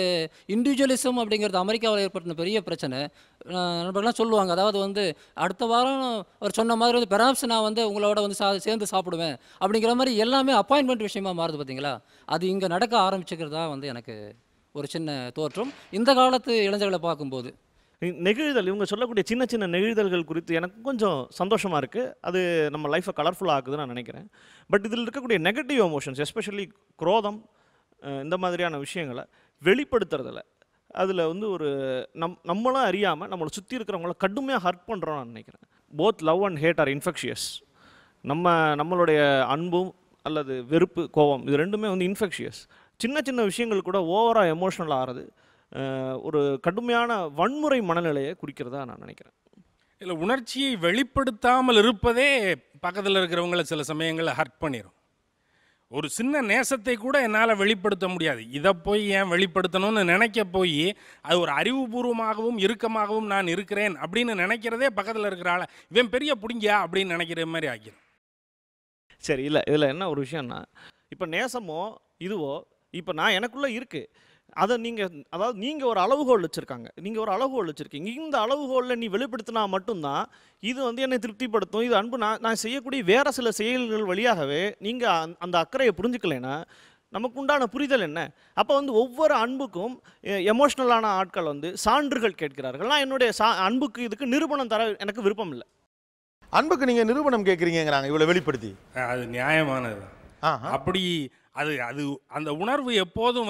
இண்டிவிஜுவலிசம் அப்படிங்கிறது அமெரிக்காவில் ஏற்பட்ட பெரிய பிரச்சனை. நண்பர்கள்லாம் சொல்லுவாங்க, அதாவது அடுத்த வாரம் அவர் சொன்ன மாதிரி பெராப்ஸ் நான் உங்களோட சேர்ந்து சாப்பிடுவேன் அப்படிங்கிற மாதிரி எல்லாமே அப்பாயின்மெண்ட் விஷயமா மாறுது. பார்த்தீங்களா, அது இங்கே நடக்க ஆரம்பிச்சுக்கிறதா எனக்கு ஒரு சின்ன தோற்றம் இந்த காலத்து இளைஞர்களை பார்க்கும்போது. நெகிழ்தல், இவங்க சொல்லக்கூடிய சின்ன சின்ன நெகிழ்தல்கள் குறித்து எனக்கு கொஞ்சம் சந்தோஷமாக இருக்குது. அது நம்ம லைஃப்பை கலர்ஃபுல்லாக ஆக்குதுன்னு நான் நினைக்கிறேன். பட் இதில் இருக்கக்கூடிய நெகட்டிவ் எமோஷன்ஸ், எஸ்பெஷலி குரோதம், இந்த மாதிரியான விஷயங்களை வெளிப்படுத்துறதில்ல. அதில் ஒரு நம்மளும் அறியாமல் நம்மளை சுற்றி இருக்கிறவங்கள கடுமையாக ஹர்ட் பண்ணுறோன்னு நான் நினைக்கிறேன். Both love and hate are infectious. நம்மளுடைய அன்பும் அல்லது வெறுப்பு, கோபம், இது ரெண்டுமே இன்ஃபெக்ஷியஸ். சின்ன சின்ன விஷயங்கள் கூட ஓவராக எமோஷனல் ஆகிறது ஒரு கடுமையான வன்முறை மனநிலையை குறிக்கிறதா நான் நினைக்கிறேன். இல்லை, உணர்ச்சியை வெளிப்படுத்தாமல் இருப்பதே பக்கத்தில் இருக்கிறவங்கள சில சமயங்களில் ஹர்ட் பண்ணிடும். ஒரு சின்ன நேசத்தை கூட என்னால் வெளிப்படுத்த முடியாது, இதை போய் ஏன் வெளிப்படுத்தணும்னு நினைக்க போய் அது ஒரு அறிவுபூர்வமாகவும் இறுக்கமாகவும் நான் இருக்கிறேன் அப்படின்னு நினைக்கிறதே பக்கத்தில் இருக்கிறாள் இவன் பெரிய பிடிங்கியா அப்படின்னு நினைக்கிற மாதிரி ஆகிடும். சரி, இல்லை இதில் என்ன ஒரு விஷயம்னா, இப்போ நேசமோ இதுவோ இப்போ நான் எனக்குள்ளே இருக்குது, அதை நீங்கள் ஒரு அளவுகோல் வச்சுருக்காங்க, நீங்கள் ஒரு அளவுகோல் வச்சுருக்கீங்க. இந்த அளவுகோலில் நீ வெளிப்படுத்தினா மட்டும்தான் இது என்னை திருப்திப்படுத்தும், இது அன்பு. நான் செய்யக்கூடிய வேறு சில செயல்கள் வழியாகவே நீங்கள் அந்த அக்கறையை புரிஞ்சுக்கலைன்னா நமக்கு உண்டான புரிதல் என்ன? அப்போ ஒவ்வொரு அன்புக்கும் எமோஷ்னலான ஆட்கள் சான்றுகள் கேட்கிறார்கள். நான் என்னுடைய அன்புக்கு இதுக்கு நிரூபணம் தர எனக்கு விருப்பம் இல்லை. அன்புக்கு நீங்கள் நிரூபணம் கேட்குறீங்கிறாங்க இவ்வளோ வெளிப்படுத்தி. அது நியாயமானது. அப்படி அது அந்த உணர்வு எப்போதும்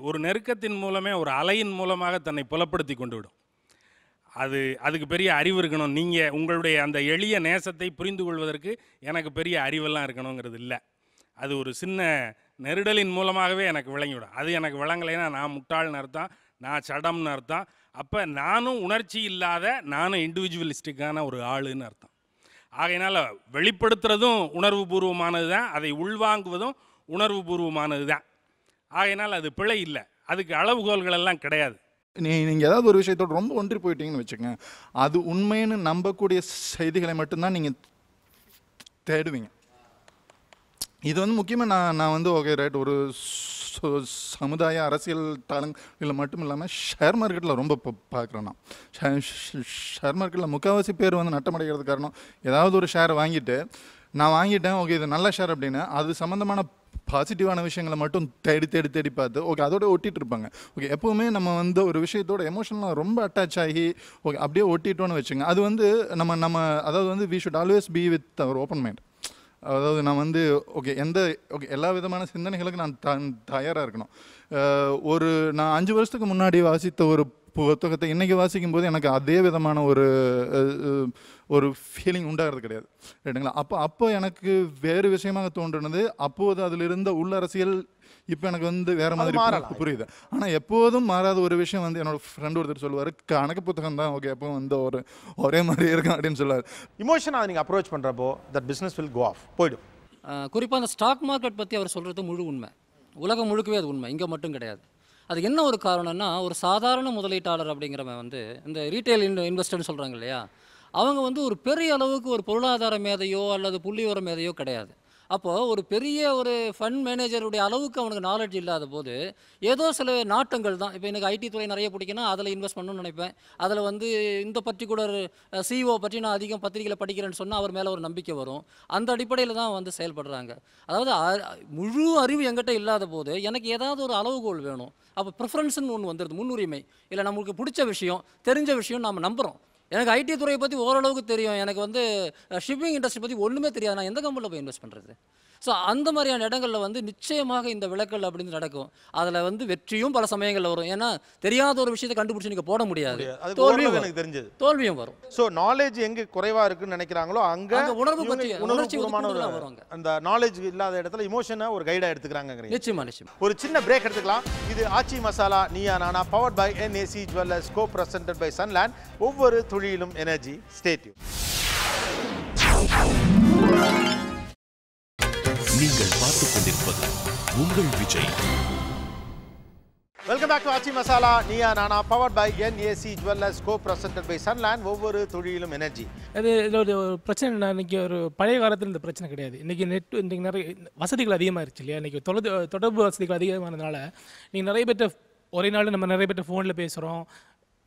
ஒரு நெருக்கத்தின் மூலமே ஒரு அலையின் மூலமாக தன்னை புலப்படுத்தி கொண்டு விடும். அதுக்கு பெரிய அறிவு இருக்கணும். நீங்கள் உங்களுடைய அந்த எளிய நேசத்தை புரிந்து கொள்வதற்கு எனக்கு பெரிய அறிவெல்லாம் இருக்கணுங்கிறது இல்லை. அது ஒரு சின்ன நெருடலின் மூலமாகவே எனக்கு விளங்கிவிடும். அது எனக்கு விளங்கலைன்னா நான் முட்டாள்னு அர்த்தம், நான் சடம்னு அர்த்தம். அப்போ நானும் உணர்ச்சி இல்லாத, நானும் இண்டிவிஜுவலிஸ்டிக்கான ஒரு ஆளுன்னு அர்த்தம். ஆகையினால் வெளிப்படுத்துறதும் உணர்வு பூர்வமானது தான், அதை உள்வாங்குவதும் உணர்வு பூர்வமானது தான். ஆகையினால் அது பிழை இல்லை, அதுக்கு அளவுகோல்கள் எல்லாம் கிடையாது. நீங்கள் ஏதாவது ஒரு விஷயத்தோடு ரொம்ப ஒன்றி போயிட்டீங்கன்னு வச்சுக்கோங்க, அது உண்மைன்னு நம்பக்கூடிய செய்திகளை மட்டும்தான் நீங்கள் தேடுவீங்க. இது முக்கியமாக நான் ஓகே ரைட், ஒரு சமுதாய அரசியல் தளங்களில் மட்டும் இல்லாமல் ஷேர் மார்க்கெட்டில் ரொம்ப பார்க்குறேன். நான் ஷேர் மார்க்கெட்டில் முக்கால்வாசி பேர் நட்டமடைகிறது காரணம், ஏதாவது ஒரு ஷேரை நான் வாங்கிட்டேன் ஓகே இது நல்ல ஷேர் அப்படின்னு அது சம்மந்தமான பாசிட்டிவான விஷயங்களை மட்டும் தேடி பார்த்து ஓகே அதோட ஒட்டிகிட்டு இருப்பாங்க. ஓகே எப்போவுமே நம்ம ஒரு விஷயத்தோட எமோஷனலாக ரொம்ப அட்டாச் ஆகி ஓகே அப்படியே ஒட்டிட்டோன்னு வச்சுங்க, அது நம்ம அதாவது we should always be with our open mind. அதாவது நான் ஓகே எல்லா விதமான சிந்தனைகளுக்கு நான் தயாராக இருக்கணும். நான் 5 வருஷத்துக்கு முன்னாடி வாசித்த ஒரு புத்தகத்தை இன்றைக்கி வாசிக்கும் போது எனக்கு அதே விதமான ஒரு ஃபீலிங் உண்டாகிறது கிடையாது, ரைட்டுங்களா? அப்போ எனக்கு வேறு விஷயமாக தோன்றினது. அப்போது அதில் இருந்த உள்ளரசியல் இப்போ எனக்கு வேறு மாதிரி புரியுது. ஆனால் எப்போதும் மாறாத ஒரு விஷயம் என்னோட ஃப்ரெண்ட் ஒருத்தர் சொல்லுவார், கணக்கு புத்தகம் தான் ஓகே எப்போ ஒரே மாதிரி இருக்கும் அப்படின்னு சொல்லுவார். இமோஷனாக நீங்கள் அப்ரோச் பண்ணுறப்போ that business will go off போய்டும். குறிப்பாக அந்த ஸ்டாக் மார்க்கெட் பற்றி அவர் சொல்கிறது முழு உண்மை. உலகம் முழுக்கவே அது உண்மை, இங்கே மட்டும் கிடையாது. அது என்ன ஒரு காரணம்னா, ஒரு சாதாரண முதலீட்டாளர் அப்படிங்கிறவன் வந்து இந்த ரீட்டைல் இன்வெஸ்டர்னு சொல்கிறாங்க இல்லையா, அவங்க வந்து ஒரு பெரிய அளவுக்கு ஒரு பொருளாதார மேதையோ அல்லது புள்ளிவர மேதையோ கிடையாது. அப்போது ஒரு பெரிய ஒரு ஃபண்ட் மேனேஜருடைய அளவுக்கு அவனுக்கு நாலேஜ் இல்லாத போது ஏதோ சில நாட்டங்கள் தான். இப்போ எனக்கு ஐடி துறை நிறைய பிடிக்குன்னா அதில் இன்வெஸ்ட் பண்ணணும்னு நினைப்பேன். அதில் வந்து இந்த பர்டிகுலர் சிஓ பற்றி நான் அதிகம் பத்திரிகையில் படிக்கிறேன்னு சொன்னால் அவர் மேலே ஒரு நம்பிக்கை வரும். அந்த அடிப்படையில் தான் வந்து செயல்படுறாங்க. அதாவது முழு அறிவு என்கிட்ட இல்லாத போது எனக்கு ஏதாவது ஒரு அளவுகோல் வேணும். அப்போ ப்ரிஃபரன்ஸ்னு ஒன்று வந்துடுது, முன்னுரிமை. இல்லை நம்மளுக்கு பிடிச்ச விஷயம், தெரிஞ்ச விஷயம் நாம் நம்புகிறோம். எனக்கு ஐடி துறையை பற்றி ஓரளவுக்கு தெரியும், எனக்கு வந்து ஷிப்பிங் இண்டஸ்ட்ரி பற்றி ஒன்றுமே தெரியாது, நான் எந்த கம்பெனியில் போய் இன்வெஸ்ட் பண்ணுறது? ஸோ அந்த மாதிரியான இடங்களில் வந்து நிச்சயமாக இந்த விலக்கல் அப்படின்னு நடக்கும். அதில் வந்து வெற்றியும் பல சமயங்களில் வரும். ஏன்னா தெரியாத ஒரு விஷயத்தை கண்டுபிடிச்சி நீங்கள் போட முடியாது, தோல்வியும் எனக்கு தெரிஞ்சது, தோல்வியும் வரும். ஸோ நாலேஜ் எங்கே குறைவாக இருக்குன்னு நினைக்கிறாங்களோ அங்கே உணர்வு பற்றி அந்த நாலேஜ் இல்லாத இடத்துல இமோஷனை ஒரு கைடாக எடுத்துக்கிறாங்க. நிச்சயமா நிச்சயமா. ஒரு சின்ன பிரேக் எடுத்துக்கலாம். இது ஆச்சி masala Neeya Naana powered by NAC Jewellers co presented by Sunland. ஒவ்வொரு துளியிலும் எனர்ஜி. Stay tune. நீங்கள் பார்த்துக் கொண்டிருப்பது உங்கள் Vijay. Welcome back to Aachi masala Neeya Naana powered by NAC Jewellers co presented by Sunland. ஒவ்வொரு துளியிலும் எனர்ஜி. அது இதோட ஒரு பிரச்சனை, இன்னைக்கு ஒரு பழைய காலத்தில் இந்த பிரச்சனை கிடையாது. இன்றைக்கி இன்றைக்கி நிறைய வசதிகள் அதிகமாகிருச்சு இல்லையா. இன்றைக்கி தொடர்பு வசதிகள் அதிகமானதுனால நீங்கள் நிறைய பேர்ட்ட ஒரே நாள் நம்ம நிறைய பேர்ட்ட ஃபோனில் பேசுகிறோம்,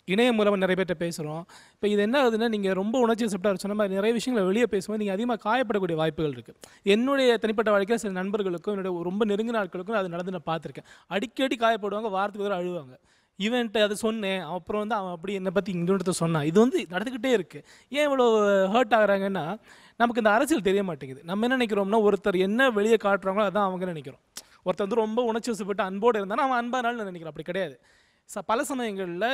இணையம் மூலமாக நிறைய பேர்ட்ட பேசுகிறோம். இப்போ இது என்ன ஆகுதுன்னா, நீங்கள் ரொம்ப உணர்ச்சி வசப்பட்டாக சொன்ன மாதிரி நிறைய விஷயங்களை வெளியே பேசும்போது நீங்கள் அதிகமாக காயப்படக்கூடிய வாய்ப்புகள் இருக்குது. என்னுடைய தனிப்பட்ட வாழ்க்கையில் சில நண்பர்களுக்கும் என்னுடைய ரொம்ப நெருங்கின ஆட்களுக்கும் அது நடந்து நான் பார்த்துருக்கேன். அடிக்கடி காயப்படுவாங்க, வாரத்துக்கு ஒரு அழுவாங்க. ஈவெண்ட்டு அதை சொன்னேன், அப்புறம் வந்து அவன் அப்படி என்னை பற்றி இங்கே சொன்னான். இது வந்து நடந்துக்கிட்டே இருக்குது. ஏன் இவ்வளோ ஹர்ட் ஆகுறாங்கன்னா, நமக்கு இந்த அரசியல் தெரிய மாட்டேங்குது. நம்ம என்ன நினைக்கிறோம்னா, ஒருத்தர் என்ன வெளியே காட்டுறாங்களோ அதான் அவங்க நினைக்கிறோம். ஒருத்தர் வந்து ரொம்ப உணர்ச்சி வசப்பட்டு அன்போடு இருந்தாலும் அவன் அன்பானாலும் நினைக்கிறோம். அப்படி கிடையாது. பல சமயங்களில்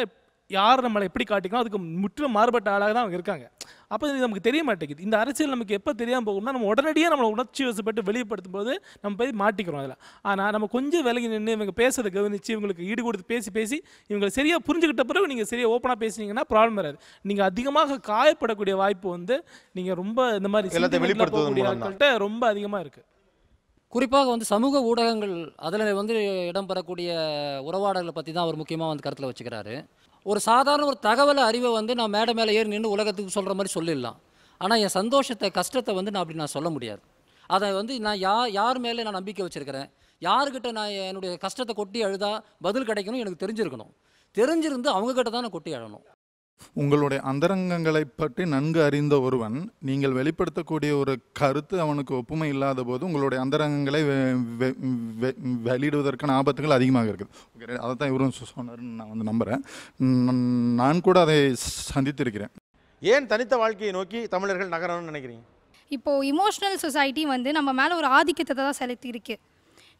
யார் நம்மளை எப்படி காட்டிக்கணும் அதுக்கு முற்றிலும் மாறுபட்ட ஆளாக தான் அவங்க இருக்காங்க. அப்போ இது நமக்கு தெரிய மாட்டேங்குது. இந்த அரசியல் நமக்கு எப்போ தெரியாமல் போகும்னா, நம்ம உடனடியாக நம்மளை உணர்ச்சி வசப்பட்டு வெளிப்படுத்தும் போது நம்ம போய் மாட்டிக்கிறோம் அதில். ஆனால் நம்ம கொஞ்சம் விலகி நின்று இவங்க பேசுறதை கவனித்து இவங்களுக்கு ஈடு கொடுத்து பேசி இவங்களை சரியாக புரிஞ்சுக்கிட்ட பிறகு நீங்கள் சரியாக ஓப்பனாக பேசுனீங்கன்னா ப்ராப்ளம் வராது. நீங்கள் அதிகமாக காயப்படக்கூடிய வாய்ப்பு வந்து நீங்கள் ரொம்ப இந்த மாதிரி வெளிப்படுத்தக்கூடிய ஆட்கள்கிட்ட ரொம்ப அதிகமாக இருக்குது. குறிப்பாக வந்து சமூக ஊடகங்கள் அதில் வந்து இடம்பெறக்கூடிய உறவாடல்களை பற்றி தான் அவர் முக்கியமாக வந்து கருத்தில் வச்சுக்கிறாரு. ஒரு சாதாரண ஒரு தகவலை அறிவை வந்து நான் மேடை மேலே ஏறி நின்று உலகத்துக்கு சொல்கிற மாதிரி சொல்லிடலாம். ஆனால் என் சந்தோஷத்தை கஷ்டத்தை வந்து நான் அப்படி சொல்ல முடியாது. அதை வந்து நான் யார் மேலே நான் நம்பிக்கை வச்சுருக்கிறேன், யாருக்கிட்ட நான் என்னுடைய கஷ்டத்தை கொட்டி அழுதா பதில் கிடைக்கணும் எனக்கு தெரிஞ்சிருக்கணும். தெரிஞ்சிருந்து அவங்கக்கிட்ட தான் நான் கொட்டி அழணும். உங்களுடைய அந்தரங்கங்களை பற்றி நன்கு அறிந்த ஒருவன் நீங்கள் வெளிப்படுத்தக்கூடிய ஒரு கருத்து அவனுக்கு ஒப்புமை இல்லாத போது உங்களுடைய அந்தரங்கங்களை வெளியிடுவதற்கான ஆபத்துகள் அதிகமாக இருக்குது. ஓகே, அதை தான் இவரும் சொன்னார்னு நான் வந்து நம்புகிறேன். நான் கூட அதை சந்தித்திருக்கிறேன். ஏன் தனித்த வாழ்க்கையை நோக்கி தமிழர்கள் நகரணும்னு நினைக்கிறீங்க? இப்போது இமோஷ்னல் சொசைட்டி வந்து நம்ம மேலே ஒரு ஆதிக்கத்தை தான் செலுத்தியிருக்கு.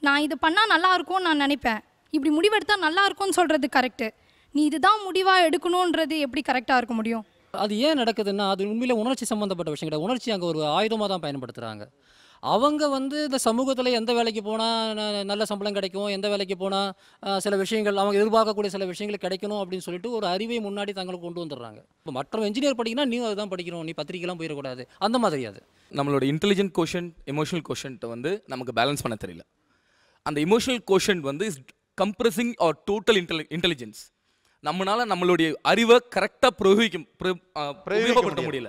நான் இது பண்ணால் நல்லா இருக்கும்னு நான் நினைப்பேன், இப்படி முடிவெடுத்தால் நல்லா இருக்கும்னு சொல்கிறது கரெக்டு. நீ இதுதான் முடிவாக எடுக்கணுன்றது எப்படி கரெக்டாக இருக்க முடியும்? அது ஏன் நடக்குதுன்னா, அது உண்மையிலே உணர்ச்சி சம்மந்தப்பட்ட விஷயம் கிடையாது. உணர்ச்சி அங்கே ஒரு ஆயுதமாக தான் பயன்படுத்துகிறாங்க. அவங்க வந்து இந்த சமூகத்தில் எந்த வேலைக்கு போனால் நல்ல சம்பளம் கிடைக்கும், எந்த வேலைக்கு போனால் சில விஷயங்கள் அவங்க எதிர்பார்க்கக்கூடிய சில விஷயங்கள் கிடைக்கணும் அப்படின்னு சொல்லிட்டு ஒரு அறிவை முன்னாடி தங்களுக்கு கொண்டு வந்துடுறாங்க. இப்போ மற்ற என்ஜினியர் படிக்கணும், நீ அதுதான் படிக்கணும், நீ பத்திரிக்கைலாம் போயிடக்கூடாது, அந்த மாதிரி. அது நம்மளோட இன்டெலிஜென்ட் கோஷன்ட் எமோஷனல் கோஷன்ட்டை வந்து நமக்கு பேலன்ஸ் பண்ண தெரியல. அந்த எமோஷனல் கோஷன்ட் வந்து இஸ் கம்ப்ரெசிங் ஆர் டோட்டல் இன்டெலிஜென்ஸ். நம்மளால நம்மளுடைய அறிவை கரெக்டாக பிரயோகப்படுத்த முடியல.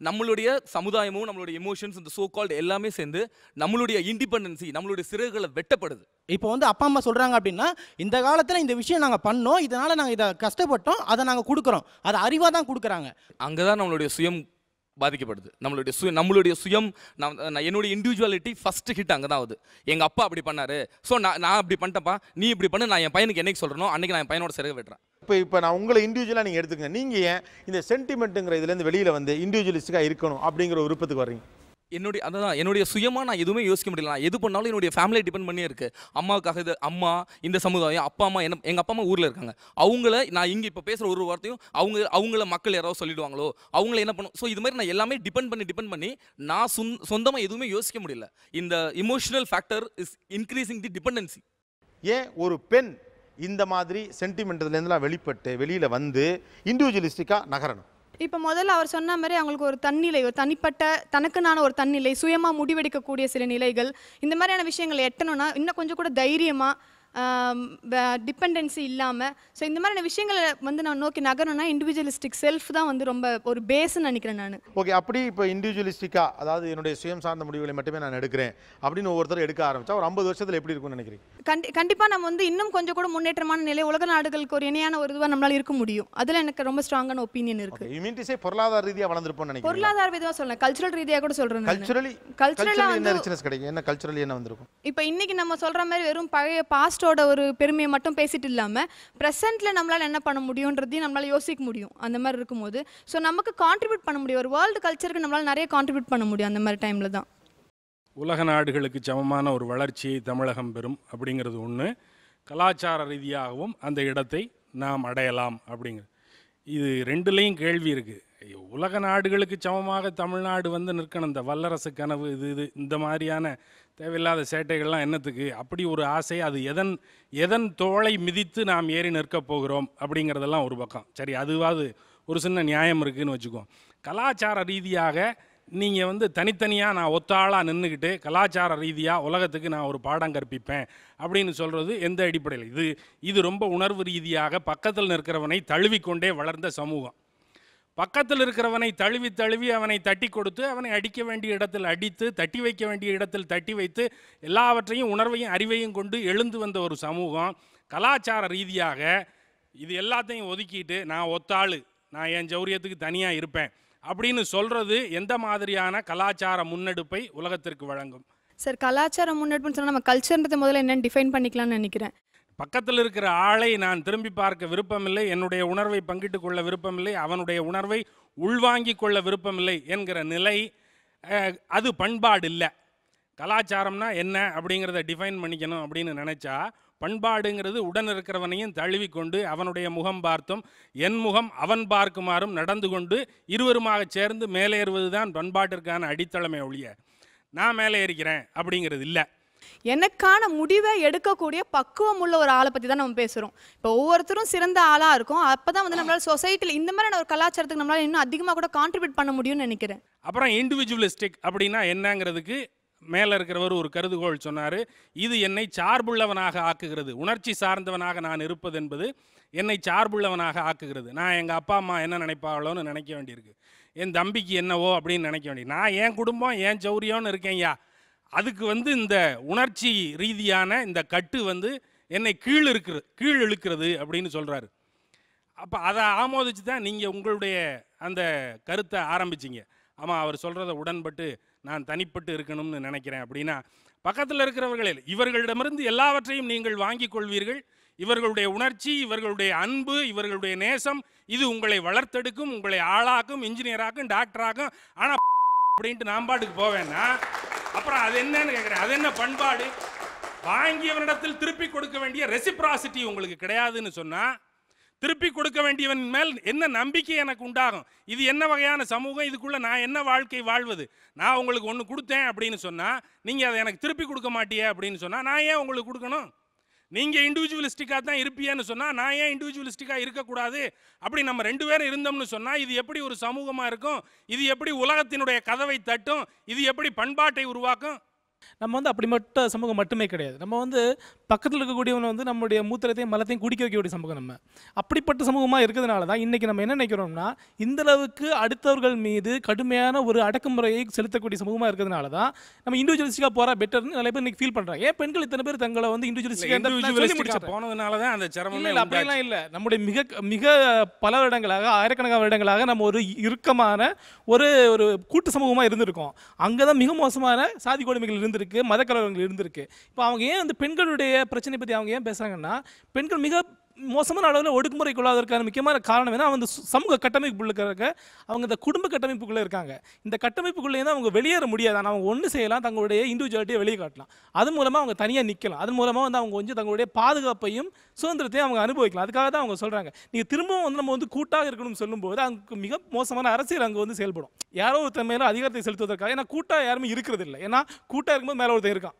நம்மளுடைய சமுதாயமும் நம்மளுடைய எமோஷன்ஸ் இந்த சோ கால்டு எல்லாமே சேர்ந்து நம்மளுடைய இண்டிபெண்டன்சி, நம்மளுடைய சிறகுகளை வெட்டப்படுது. இப்போ வந்து அப்பா அம்மா சொல்கிறாங்க அப்படின்னா, இந்த காலத்தில் இந்த விஷயம் நாங்கள் பண்ணோம், இதனால் நாங்கள் இதை கஷ்டப்பட்டோம், அதை நாங்கள் கொடுக்குறோம், அதை அறிவாக தான் கொடுக்குறாங்க. அங்கே தான் நம்மளுடைய சுயம் பாதிக்கப்படுது. நம்மளுடைய சுயம், என்னுடைய இண்டிவிஜுவாலிட்டி ஃபர்ஸ்ட் ஹிட் அங்கே தான் ஆகுது. எங்கள் அப்பா அப்படி பண்ணாரு, ஸோ நான் அப்படி பண்ணிட்டப்பா, நீ இப்படி பண்ணு, நான் என் பையனுக்கு என்னைக்கு சொல்கிறனோ அன்றைக்கி நான் என் பையனோட சிறகு வெட்டுறேன். இப்போ நான் உங்களை இண்டிவிஜுவலாக நீங்கள் எடுத்துக்கங்க. நீங்கள் ஏன் இந்த சென்டிமெண்ட்டுங்கிற இதுலேருந்து வெளியில் வந்து இண்டிவிஜுவலிஸ்டிக்காக இருக்கணும் அப்படிங்கிற ஒரு விருப்பத்துக்கு வர்றீங்க? என்னுடைய சுயமாக நான் எதுவுமே யோசிக்க முடியல. நான் எது பண்ணாலும் என்னுடைய ஃபேமிலியை டிபெண்ட் பண்ணியே இருக்குது. அம்மாவுக்காக இது அம்மா, இந்த சமுதாயம், அப்பா அம்மா, எங்கள் அப்பா அம்மா ஊரில் இருக்காங்க. அவங்கள நான் இங்கே இப்போ பேசுகிற ஒரு வார்த்தையும் அவங்கள மக்கள் யாராவது சொல்லிடுவாங்களோ, அவங்கள என்ன பண்ணும். ஸோ இது மாதிரி நான் எல்லாமே டிபெண்ட் பண்ணி நான் சொந்தமாக எதுவுமே யோசிக்க முடியல. இந்த emotional factor is increasing the dependency. ஏன் ஒரு பெண் இந்த மாதிரி சென்டிமெண்ட்லேருந்துலாம் வெளியில் வந்து இண்டிவிஜுவலிஸ்டிக்காக நகரணும்? இப்போ முதல்ல அவர் சொன்ன மாதிரி அவங்களுக்கு ஒரு தன்னிலை, ஒரு தனிப்பட்ட தனக்குனான ஒரு தன்னிலை, சுயமாக முடிவெடுக்கக்கூடிய சில நிலைகள், இந்த மாதிரியான விஷயங்களை எட்டணும்னா இன்னும் கொஞ்சம் கூட தைரியமாக டிபெண்டன்சி இல்லாமல், ஸோ இந்த மாதிரியான விஷயங்களை வந்து நான் நோக்கி நகரணும்னா இண்டிவிஜுவலிஸ்டிக் செல்ஃப் தான் வந்து ரொம்ப ஒரு பேஸ்ன்னு நினைக்கிறேன் நான். ஓகே, அப்படி இப்போ இண்டிவிஜுவலிஸ்டிக்காக, அதாவது என்னுடைய சுயம் சார்ந்த முடிவுகளை மட்டுமே நான் எடுக்கிறேன் அப்படின்னு ஒவ்வொருத்தரும் எடுக்க ஆரம்பிச்சா ஒரு 50 வருஷத்தில் எப்படி இருக்கும்னு நினைக்கிறீங்க? கண்டிப்பாக நம்ம வந்து இன்னும் கொஞ்சம் கூட முன்னேற்றமான நிலை உலக நாடுகளுக்கு ஒரு இணையான ஒரு இதுவாக நம்மளால் இருக்க முடியும். அதில் எனக்கு ரொம்ப ஸ்ட்ராங்கான ஒப்பீனியன் இருக்குது. யூனிட்டிஸே பொருளாதார ரீதியாக வளர்ந்துருப்போம்னு நினைக்கிறேன். பொருளாதார ரீதியாக சொல்லலாம், கல்ச்சுரல் ரீதியாக கூட சொல்கிறேன். கல்ச்சுரலாக என்ன ரிச்னஸ் கிடைக்கும்? என்ன கல்ச்சுரலி என்ன வந்திருக்கும்? இப்போ இன்னைக்கு நம்ம சொல்கிற மாதிரி வெறும் பழைய பாஸ்டோட ஒரு பெருமையை மட்டும் பேசிட்டு இல்லாமல் ப்ரெசென்ட்டில் நம்மளால் என்ன பண்ண முடியுன்றதையும் நம்மளால் யோசிக்க முடியும். அந்த மாதிரி இருக்கும்போது ஸோ நமக்கு கான்ட்ரிபியூட் பண்ண முடியும். ஒரு வேர்ல்டு கல்ச்சருக்கு நம்மளால் நிறைய கான்ட்ரிபியூட் பண்ண முடியும் அந்த மாதிரி டைமில் தான். உலக நாடுகளுக்கு சமமான ஒரு வளர்ச்சியை தமிழகம் பெறும் அப்படிங்கிறது ஒன்று. கலாச்சார ரீதியாகவும் அந்த இடத்தை நாம் அடையலாம் அப்படிங்கிறது. இது ரெண்டுலேயும் கேள்வி இருக்குது. உலக நாடுகளுக்கு சமமாக தமிழ்நாடு வந்து நிற்கணும், இந்த வல்லரசு கனவு இது இந்த மாதிரியான தேவையில்லாத சேட்டைகள்லாம் என்னத்துக்கு? அப்படி ஒரு ஆசை, அது எதன் தோளை மிதித்து நாம் ஏறி நிற்கப் போகிறோம் அப்படிங்கிறதெல்லாம் ஒரு பக்கம். சரி, அதுவாது ஒரு சின்ன நியாயம் இருக்குதுன்னு வச்சுக்குவோம். கலாச்சார ரீதியாக நீங்கள் வந்து தனித்தனியாக நான் ஒத்தாளாக நின்றுக்கிட்டு கலாச்சார ரீதியாக உலகத்துக்கு நான் ஒரு பாடம் கற்பிப்பேன் அப்படின்னு சொல்கிறது எந்த அடிப்படையில்? இது ரொம்ப உணர்வு ரீதியாக பக்கத்தில் நிற்கிறவனை தழுவிக்கொண்டே வளர்ந்த சமூகம். பக்கத்தில் இருக்கிறவனை தழுவி தழுவி அவனை தட்டி கொடுத்து, அவனை அடிக்க வேண்டிய இடத்தில் அடித்து, தட்டி வைக்க வேண்டிய இடத்தில் தட்டி வைத்து, எல்லாவற்றையும் உணர்வையும் அறிவையும் கொண்டு எழுந்து வந்த ஒரு சமூகம் கலாச்சார ரீதியாக இது எல்லாத்தையும் ஒதுக்கிட்டு நான் ஒத்தாள், நான் என் ஜௌரியத்துக்கு தனியாக இருப்பேன் அப்படின்னு சொல்கிறது எந்த மாதிரியான கலாச்சார முன்னெடுப்பை உலகத்திற்கு வழங்கும்? சார், கலாச்சார முன்னெடுப்புன்னு சொன்னால் நம்ம கல்ச்சர்ன்றதை முதல்ல என்னென்னு டிஃபைன் பண்ணிக்கலாம்னு நினைக்கிறேன். பக்கத்தில் இருக்கிற ஆளை நான் திரும்பி பார்க்க விருப்பமில்லை, என்னுடைய உணர்வை பங்கிட்டு கொள்ள விருப்பமில்லை, அவனுடைய உணர்வை உள்வாங்கிக் கொள்ள விருப்பமில்லை என்கிற நிலை, அது பண்பாடு இல்லை. கலாச்சாரம்னா என்ன அப்படிங்கிறத டிஃபைன் பண்ணிக்கணும் அப்படின்னு நினச்சா, பண்பாடுங்கிறது உடன் இருக்கிறவனையும் தழுவிக்கொண்டு அவனுடைய முகம் பார்த்தும் என் முகம் அவன் பார்க்குமாறும் நடந்து கொண்டு இருவருமாக சேர்ந்து மேலேறுவது தான் பண்பாட்டிற்கான அடித்தளமே ஒழிய நான் மேலே ஏறிக்கிறேன் அப்படிங்கிறது இல்லை. எனக்கான முடிவை எடுக்கக்கூடிய பக்குவம் உள்ள ஒரு ஆளை பற்றி தான் நம்ம பேசுகிறோம். இப்போ ஒவ்வொருத்தரும் சிறந்த ஆளாக இருக்கும், அப்போ தான் வந்து நம்மளால் சொசைட்டியில் இந்த மாதிரியான ஒரு கலாச்சாரத்துக்கு நம்மளால் இன்னும் அதிகமாக கூட கான்ட்ரிபியூட் பண்ண முடியும்னு நினைக்கிறேன். அப்புறம் இண்டிவிஜுவலிஸ்டிக் அப்படின்னா என்னங்கிறதுக்கு மேலே இருக்கிறவர் ஒரு கருதுகோள் சொன்னார். இது என்னை சார்புள்ளவனாக ஆக்குகிறது, உணர்ச்சி சார்ந்தவனாக நான் இருப்பது என்பது என்னை சார்புள்ளவனாக ஆக்குகிறது. நான் எங்கள் அப்பா அம்மா என்ன நினைப்பாங்களோன்னு நினைக்க வேண்டியிருக்கு, என் தம்பிக்கு என்னவோ அப்படின்னு நினைக்க வேண்டியது. நான் என் குடும்பம் என் சௌரியம்னு இருக்கேன்யா, அதுக்கு வந்து இந்த உணர்ச்சி ரீதியான இந்த கட்டு வந்து என்னை கீழ் இழுக்கிறது அப்படின்னு சொல்கிறாரு. அப்போ அதை ஆமோதிச்சு தான் நீங்கள் உங்களுடைய அந்த கருத்தை ஆரம்பிச்சிங்க. ஆமாம், அவர் சொல்கிறத உடன்பட்டு நான் தனிப்பட்டு இருக்கணும்னு நினைக்கிறேன் அப்படின்னா, பக்கத்தில் இருக்கிறவர்களில் இவர்களிடமிருந்து எல்லாவற்றையும் நீங்கள் வாங்கி கொள்வீர்கள். இவர்களுடைய உணர்ச்சி, இவர்களுடைய அன்பு, இவர்களுடைய நேசம், இது உங்களை வளர்த்தெடுக்கும், உங்களை ஆளாக்கும், இன்ஜினியராக்கும், டாக்டராக்கும். ஆனால் அப்படின்ட்டு நான் பாட்டுக்கு போவேன்னா அப்புறம் அது என்னன்னு கேட்குறேன். அது என்ன பண்பாடு? வாங்கியவனிடத்தில் திருப்பி கொடுக்க வேண்டிய ரெசிப்ராசிட்டி உங்களுக்கு கிடையாதுன்னு சொன்னால், திருப்பி கொடுக்க வேண்டியவன் மேல் என்ன நம்பிக்கை எனக்கு உண்டாகும்? இது என்ன வகையான சமூகம்? இதுக்குள்ளே நான் என்ன வாழ்க்கை வாழ்வது? நான் உங்களுக்கு ஒன்று கொடுத்தேன் அப்படின்னு சொன்னால் நீங்கள் அதை எனக்கு திருப்பி கொடுக்க மாட்டியே அப்படின்னு சொன்னால் நான் ஏன் உங்களுக்கு கொடுக்கணும்? நீங்கள் இண்டிவிஜுவலிஸ்டிக்காக தான் இருப்பியன்னு சொன்னால் நான் ஏன் இண்டிவிஜுவலிஸ்டிக்காக இருக்கக்கூடாது? அப்படி நம்ம ரெண்டு பேரும் இருந்தோம்னு சொன்னால் இது எப்படி ஒரு சமூகமாக இருக்கும்? இது எப்படி உலகத்தினுடைய கதவை தட்டும்? இது எப்படி பண்பாட்டை உருவாக்கும்? நம்ம வந்து அப்படி மட்டும் சமூகம் மட்டுமே கிடையாது. நம்ம வந்து பக்கத்தில் இருக்கக்கூடியவனை வந்து நம்முடைய மூத்திரத்தையும் மலத்தையும் குடிக்க வைக்கக்கூடிய சமூகம். நம்ம அப்படிப்பட்ட சமூகமாக இருக்கிறதுனால தான் இன்றைக்கி நம்ம என்ன நினைக்கிறோம்னா, இந்தளவுக்கு அடுத்தவர்கள் மீது கடுமையான ஒரு அடக்குமுறையை செலுத்தக்கூடிய சமூகமாக இருக்கிறதுனால தான் நம்ம இண்டிவிஜுவலிஸ்டிக்காக போகிறா பெட்டர்னு நிறைய பேர் இன்றைக்கி ஃபீல் பண்ணுறாங்க. ஏன் பெண்கள் இத்தனை பேர் தங்களை வந்து இண்டிவிஜுவலிஸ்டிக்காக போனதுனால தான் அந்த சிரமம் இல்லை. அப்படிலாம் இல்லை. நம்முடைய மிக மிக பல வருடங்களாக, ஆயிரக்கணக்கான வருடங்களாக நம்ம ஒரு இறுக்கமான ஒரு கூட்டு சமூகமாக இருந்திருக்கோம். அங்கே தான் மிக மோசமான சாதி கொடுமைகள் இருந்திருக்கு, மத கலவரங்கள் இருந்திருக்கு. இப்போ அவங்க ஏன் வந்து பெண்களுடைய பிரச்சனை பற்றி அவங்க ஏன் பேசுகிறாங்கன்னா, பெண்கள் மிக மோசமான அளவில் ஒடுக்குமுறைக்குள்ளாதற்கான முக்கியமான காரணம் என்ன? அவங்க சமூக கட்டமைப்புக்குள்ள இருக்காங்க, அவங்க இந்த குடும்ப கட்டமைப்புக்குள்ளே இருக்காங்க. இந்த கட்டமைப்புக்குள்ளேருந்து அவங்க வெளியேற முடியாது. ஆனால் அவங்க ஒன்று செய்யலாம், தங்களுடைய இண்டிவிஜுவாலிட்டியை வெளியே காட்டலாம். அது மூலமாக அவங்க தனியாக நிற்கலாம். அது மூலமாக வந்து அவங்க கொஞ்சம் தங்களுடைய பாதுகாப்பையும் சுதந்திரத்தையும் அவங்க அனுபவிக்கலாம். அதுக்காக தான் அவங்க சொல்கிறாங்க. நீங்கள் திரும்பவும் வந்து நம்ம வந்து கூட்டாக இருக்கணும்னு சொல்லும்போது அங்கே மிக மோசமான அரசியல் அங்கே வந்து செயல்படும். யாரோ ஒருத்தர் மேலே அதிகாரத்தை செலுத்துவதற்காக. ஏன்னா கூட்டாக யாருமே இருக்கிறது இல்லை. ஏன்னா கூட்டாக இருக்கும்போது மேலே ஒருத்தர் இருக்கான்,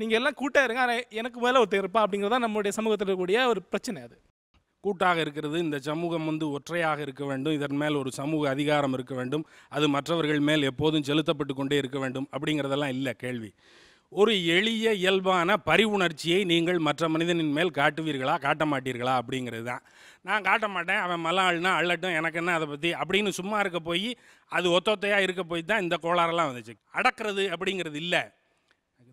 நீங்கள் எல்லாம் கூட்டாக இருங்க, ஆனால் எனக்கு மேலே ஒருத்தர் இருப்பா அப்படிங்கிறதா நம்மளுடைய சமூகத்தில் இருக்கக்கூடிய ஒரு பிரச்சனை. அது கூட்டாக இருக்கிறது, இந்த சமூகம் வந்து ஒற்றையாக இருக்க வேண்டும், இதன் மேல் ஒரு சமூக அதிகாரம் இருக்க வேண்டும், அது மற்றவர்கள் மேல் எப்போதும் செலுத்தப்பட்டு கொண்டே இருக்க வேண்டும் அப்படிங்கிறதெல்லாம் இல்லை கேள்வி. ஒரு எளிய இயல்பான பரிவுணர்ச்சியை நீங்கள் மற்ற மனிதனின் மேல் காட்டுவீர்களா காட்ட மாட்டீர்களா அப்படிங்கிறது தான். நான் காட்ட மாட்டேன், அவன் மலம் அழுனா அள்ளட்டும், எனக்கு என்ன அதை பற்றி அப்படின்னு சும்மா இருக்க போய் அது ஒத்தொத்தையாக இருக்க போய் தான் இந்த கோளாறெல்லாம் வந்துச்சு. அடக்கிறது அப்படிங்கிறது இல்லை,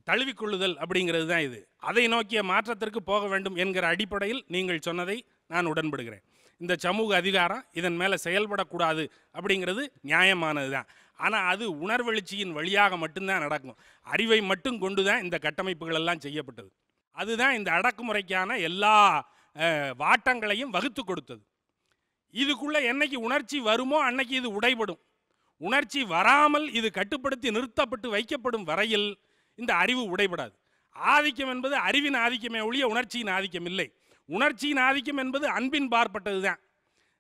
தழுவிக்கொள்ளுதல் அப்படிங்கிறது தான் இது. அதை நோக்கிய மாற்றத்திற்கு போக வேண்டும் என்கிற அடிப்படையில் நீங்கள் சொன்னதை நான் உடன்படுகிறேன். இந்த சமூக அதிகாரம் இதன் மேலே செயல்படக்கூடாது அப்படிங்கிறது நியாயமானது தான். ஆனால் அது உணர்வெழுச்சியின் வழியாக மட்டும்தான் நடக்கும். அறிவை மட்டும் கொண்டு தான் இந்த கட்டமைப்புகள் எல்லாம் செய்யப்பட்டது. அதுதான் இந்த அடக்குமுறைக்கான எல்லா வாட்டங்களையும் வகுத்து கொடுத்தது. இதுக்குள்ளே என்னைக்கு உணர்ச்சி வருமோ அன்னைக்கு இது உடைபடும். உணர்ச்சி வராமல் இது கட்டுப்படுத்தி நிறுத்தப்பட்டு வைக்கப்படும் வரையில் இந்த அறிவு உடைபடாது. ஆதிக்கம் என்பது அறிவின் ஆதிக்கமே ஒழிய உணர்ச்சியின் ஆதிக்கம் இல்லை. உணர்ச்சியின் ஆதிக்கம் என்பது அன்பின் பார்ப்பட்டது தான்.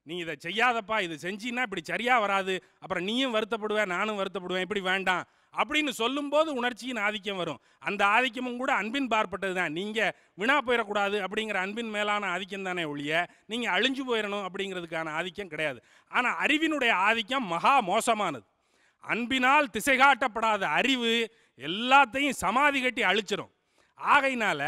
நீ இதை செய்யாதப்பா, இது செஞ்சின்னா இப்படி சரியாக வராது, அப்புறம் நீயும் வருத்தப்படுவேன் நானும் வருத்தப்படுவேன், இப்படி வேண்டாம் அப்படின்னு சொல்லும்போது உணர்ச்சியின் ஆதிக்கம் வரும். அந்த ஆதிக்கமும் கூட அன்பின் பார்ப்பட்டது தான். நீங்கள் வினா போயிடக்கூடாது அப்படிங்கிற அன்பின் மேலான ஆதிக்கம் தானே ஒழிய நீங்கள் அழிஞ்சு போயிடணும் அப்படிங்கிறதுக்கான ஆதிக்கம் கிடையாது. ஆனால் அறிவினுடைய ஆதிக்கம் மகா மோசமானது. அன்பினால் திசை காட்டப்படாத அறிவு எல்லாத்தையும் சமாதி கட்டி அழிச்சிடும். ஆகையினால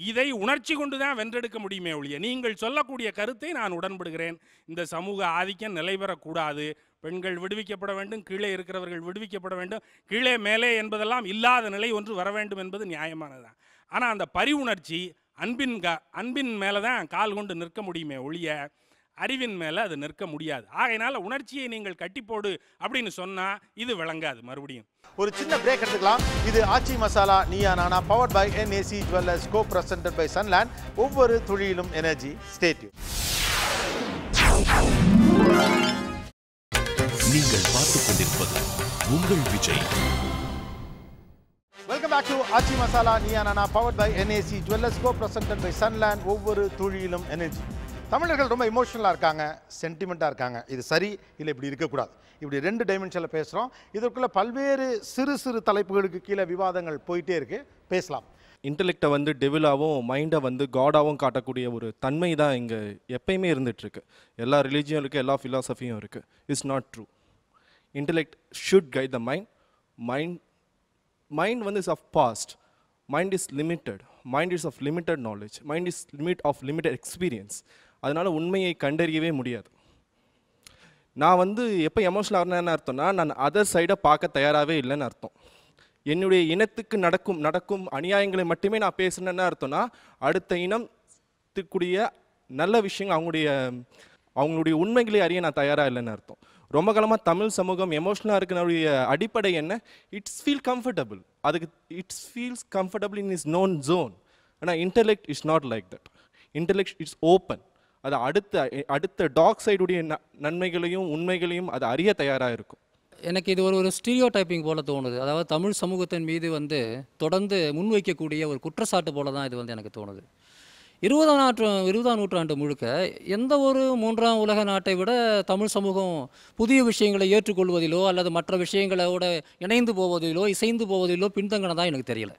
இதை உணர்ச்சி கொண்டு தான் வென்றெடுக்க முடியுமே ஒழிய நீங்கள் சொல்லக்கூடிய கருத்தை நான் உடன்படுகிறேன். இந்த சமூக ஆதிக்கம் நிலை பெறக்கூடாது, பெண்கள் விடுவிக்கப்பட வேண்டும், கீழே இருக்கிறவர்கள் விடுவிக்கப்பட வேண்டும், கீழே மேலே என்பதெல்லாம் இல்லாத நிலை ஒன்று வர வேண்டும் என்பது நியாயமானதுதான். ஆனால் அந்த பரிவுணர்ச்சி அன்பின் மேலே தான் கால் கொண்டு நிற்க முடியுமே ஒழிய அறிவின் மேலே அது நிற்க முடியாது. ஆகையினால உணர்ச்சியை நீங்கள் கட்டி போடு அப்படின்னு சொன்னால் இது விளங்காது. மறுபடியும் ஒரு சின்ன பிரேக் எடுத்துக்கலாம். இது ஆச்சி masala Neeya Naana, powered by NAC jewellers, co presented by Sunland. ஒவ்வொரு துளியிலும் எனர்ஜி. Stay tune. நீங்கள் பார்த்துக் கொண்டிருப்பது உங்கள் Vijay. Welcome back to Aachi masala Neeya Naana, powered by NAC jewellers, co presented by Sunland. ஒவ்வொரு துளியிலும் எனர்ஜி. தமிழர்கள் ரொம்ப இமோஷனலாக இருக்காங்க, சென்டிமெண்ட்டாக இருக்காங்க. இது சரி இல்லை, இப்படி இருக்கக்கூடாது. இப்படி 2 டைமென்ஷனில் பேசுகிறோம். இதற்குள்ள பல்வேறு சிறு சிறு தலைப்புகளுக்கு கீழே விவாதங்கள் போயிட்டே இருக்கு. பேசலாம். இன்டெலெக்டை வந்து டெவிலாகவும் மைண்டை வந்து காடாகவும் காட்டக்கூடிய ஒரு தன்மை தான் இங்கே எப்பயுமே இருந்துகிட்ருக்கு. எல்லா ரிலீஜியும் இருக்குது, எல்லா ஃபிலாசபியும் இருக்குது. It's not true. Intellect should guide the mind வந்து is of past. Mind is limited. Mind is of limited knowledge. Mind is limited experience. அதனால் உண்மையை கண்டறியவே முடியாது. நான் வந்து எப்போ எமோஷனல் ஆகிறேன்னு அர்த்தம்னா, நான் அதர் சைடை பார்க்க தயாராகவே இல்லைன்னு அர்த்தம். என்னுடைய இனத்துக்கு நடக்கும் அநியாயங்களை மட்டுமே நான் பேசுனேன்னு அர்த்தம்னா, அடுத்த இனத்துக்குரிய நல்ல விஷயங்கள் அவங்களுடைய உண்மைகளை அறிய நான் தயாராக இல்லைன்னு அர்த்தம். ரொம்ப காலமாக தமிழ் சமூகம் எமோஷனலாக இருக்கிற அடிப்படை என்ன? It's feel comfortable. அதுக்கு it's feels comfortable in is known zone. ஆனால் intellect is not like that. Intellect it's open. அது அடுத்த டாக் சைடுடைய நன்மைகளையும் உண்மைகளையும் அது அறிய தயாராக இருக்கும். எனக்கு இது ஒரு ஸ்டீரியோ டைப்பிங் போல தோணுது. அதாவது தமிழ் சமூகத்தின் மீது வந்து தொடர்ந்து முன்வைக்கக்கூடிய ஒரு குற்றச்சாட்டு போல தான் இது வந்து எனக்கு தோணுது. 20ஆம் நூற்றாண்டு முழுக்க எந்த ஒரு 3ஆம் உலக நாட்டை விட தமிழ் சமூகம் புதிய விஷயங்களை ஏற்றுக்கொள்வதிலோ அல்லது மற்ற விஷயங்களோட இணைந்து போவதிலோ இசைந்து போவதிலோ பின்தங்கினதாக எனக்கு தெரியல.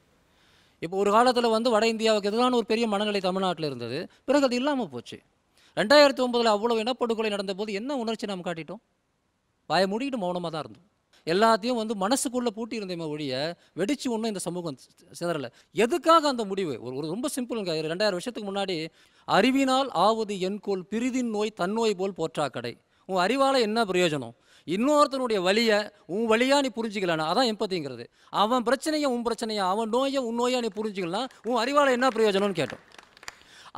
இப்போ ஒரு காலத்தில் வந்து வட இந்தியாவுக்கு எதிரான ஒரு பெரிய மனநிலை தமிழ்நாட்டில் இருந்தது. பிறகு அது இல்லாமல் போச்சு. 2009 அவ்வளோ இனப்படுகொலை நடந்தபோது என்ன உணர்ச்சி நாம் காட்டிட்டோம்? வாயை மூடிக்கிட்டு மௌனமாக தான் இருந்தோம். எல்லாத்தையும் வந்து மனசுக்குள்ளே பூட்டி இருந்தேமே ஒழிய வெடிச்சு ஒன்றும் இந்த சமூகம் சிதறலை. எதுக்காக அந்த முடிவு? ஒரு ரொம்ப சிம்பிளுங்க. 2000 வருஷத்துக்கு முன்னாடி அறிவினால் ஆவது என்கோல் பிரிதின் நோய் தன்னோய் போல் போற்றா கடை. உன் அறிவால் என்ன பிரயோஜனம்? இன்னொருத்தனுடைய வழியை உன் வழியாக நீ புரிஞ்சிக்கலனா அதான் எம்பத்திங்கிறது. அவன் பிரச்சனையை உன் பிரச்சனையா, அவன் நோயை உன் நோயாக நீ புரிஞ்சிக்கலாம், உன் அறிவால் என்ன பிரயோஜனம்னு கேட்டோம்.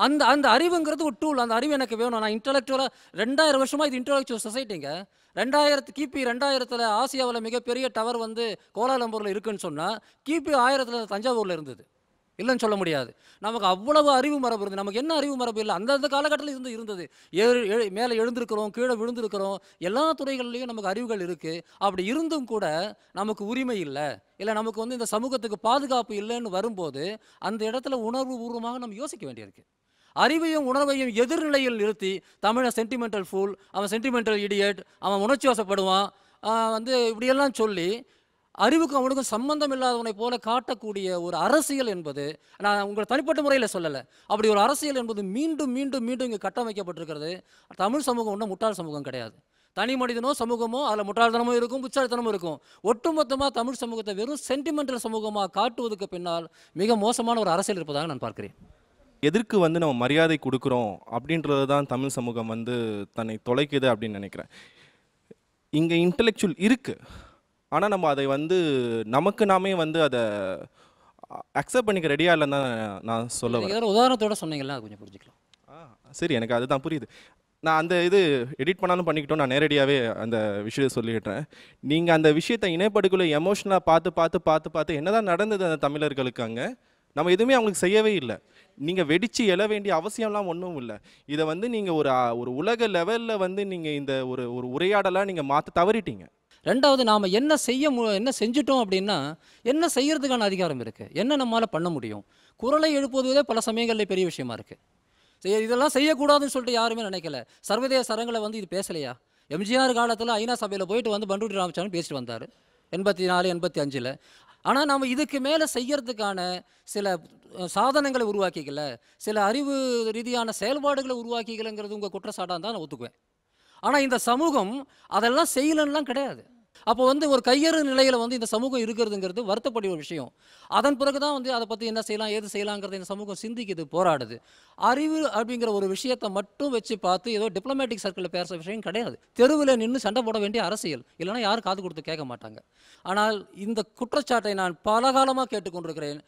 அந்த அறிவுங்கிறது ஒரு டூல். அந்த அறிவு எனக்கு வேணும். நான் இன்டெலெக்சுவலாக 2000 வருஷமாக இது இன்டெலெக்சுவல் சொசைட்டிங்க. கிபி 2000 ஆசியாவில் மிகப்பெரிய டவர் வந்து கோலாலம்பூரில் இருக்குன்னு சொன்னால் கிபி 1000 தஞ்சாவூரில் இருந்தது. இல்லைன்னு சொல்ல முடியாது. நமக்கு அவ்வளவு அறிவு மரபு இருந்தது. நமக்கு என்ன அறிவு மரபு இல்லை? அந்தந்த காலகட்டத்தில் இருந்தது. மேலே எழுந்திருக்கிறோம், கீழே விழுந்திருக்கிறோம், எல்லா துறைகள்லையும் நமக்கு அறிவுகள் இருக்குது. அப்படி இருந்தும் கூட நமக்கு உரிமை இல்லை நமக்கு வந்து இந்த சமூகத்துக்கு பாதுகாப்பு இல்லைன்னு வரும்போது அந்த இடத்துல உணர்வு பூர்வமாக நம்ம யோசிக்க வேண்டியிருக்கு. அறிவையும் உணர்வையும் எதிர்நிலையில் நிறுத்தி தமிழை சென்டிமெண்டல் ஃபூல், அவன் சென்டிமெண்டல் இடியட், அவன் உணர்ச்சி வசப்படுவான் வந்து இப்படியெல்லாம் சொல்லி அறிவுக்கும் அவனுக்கும் சம்பந்தம் இல்லாதவனை போல காட்டக்கூடிய ஒரு அரசியல் என்பது, நான் உங்களை தனிப்பட்ட முறையில் சொல்லலை, அப்படி ஒரு அரசியல் என்பது மீண்டும் மீண்டும் மீண்டும் இங்கே கட்டமைக்கப்பட்டிருக்கிறது. தமிழ் சமூகம் ஒன்றும் முட்டாள் சமூகம் கிடையாது. தனி மனிதனோ சமூகமோ அதில் முட்டாள்தனமும் இருக்கும், புச்சாலித்தனமும் இருக்கும். ஒட்டுமொத்தமாக தமிழ் சமூகத்தை வெறும் சென்டிமெண்டல் சமூகமாக காட்டுவதற்கு பின்னால் மிக மோசமான ஒரு அரசியல் இருப்பதாக நான் பார்க்கிறேன். எதற்கு வந்து நம்ம மரியாதை கொடுக்குறோம் அப்படின்றது தான் தமிழ் சமூகம் வந்து தன்னை தொலைக்குது அப்படின்னு நினைக்கிறேன். இங்கே இன்டெலெக்சுவல் இருக்குது, ஆனால் நம்ம அதை வந்து நமக்கு நாமே வந்து அதை அக்செப்ட் பண்ணிக்க ரெடியாக இல்லைன்னு தான் நான் சொல்ல வரேன். உதாரணத்தோட சொன்னீங்களா கொஞ்சம் புரிஞ்சுக்கலாம். சரி, எனக்கு அதுதான் புரியுது. நான் அந்த இது எடிட் பண்ணாலும் பண்ணிக்கிட்டோம், நான் நேரடியாகவே அந்த விஷயத்தை சொல்லிடுறேன். நீங்கள் அந்த விஷயத்தை இணைப்படுக்குள்ளே எமோஷனலாக பார்த்து பார்த்து பார்த்து பார்த்து என்ன தான் நடந்தது அந்த தமிழர்களுக்கு அங்கே, நம்ம எதுவுமே அவங்களுக்கு செய்யவே இல்லை. நீங்கள் வெடித்து எழ வேண்டிய அவசியம்லாம் ஒன்றும் இல்லை. இதை வந்து நீங்கள் ஒரு உலக லெவலில் வந்து நீங்கள் இந்த ஒரு உரையாடலாக நீங்கள் மாற்ற தவறிட்டீங்க. ரெண்டாவது, நாம் என்ன செஞ்சிட்டோம் அப்படின்னா, என்ன செய்யறதுக்கான அதிகாரம் இருக்குது, என்ன நம்மளால் பண்ண முடியும். குரலை எழுப்புவதே பல சமயங்களில் பெரிய விஷயமா இருக்குது. இதெல்லாம் செய்யக்கூடாதுன்னு சொல்லிட்டு யாருமே நினைக்கல. சர்வதேச அரங்களை வந்து இது பேசலையா? எம்ஜிஆர் காலத்தில் ஐநா சபையில் போயிட்டு வந்து பண்டூரி ராமசாமி பேசிட்டு வந்தார் 84, 85. ஆனால் நம்ம இதுக்கு மேலே செய்யறதுக்கான சில சாதனங்களை உருவாக்கிக்கல, சில அறிவு ரீதியான செயல்பாடுகளை உருவாக்கிக்கலங்கிறது உங்கள் குற்றச்சாட்டாக தான் நான் ஒத்துக்குவேன். ஆனால் இந்த சமூகம் அதெல்லாம் செய்யலன்னெலாம் கிடையாது. அப்போ வந்து ஒரு கையறு நிலையில் வந்து இந்த சமூகம் இருக்கிறதுங்கிறது வருத்தப்படிய ஒரு விஷயம். அதன் பிறகு தான் வந்து அதை பற்றி என்ன செய்யலாம் ஏது செய்யலாங்கிறத இந்த சமூகம் சிந்திக்குது, போராடுது. அறிவு அப்படிங்கிற ஒரு விஷயத்தை மட்டும் வச்சு பார்த்து ஏதோ டிப்ளமேட்டிக் சர்க்கிளில் பேசுகிற விஷயம் கிடையாது. தெருவில் நின்று சண்டை போட வேண்டிய அரசியல், இல்லைனா யாரும் காது கொடுத்து கேட்க மாட்டாங்க. ஆனால் இந்த குற்றச்சாட்டை நான் பல காலமாக கேட்டுக்கொண்டிருக்கிறேன்.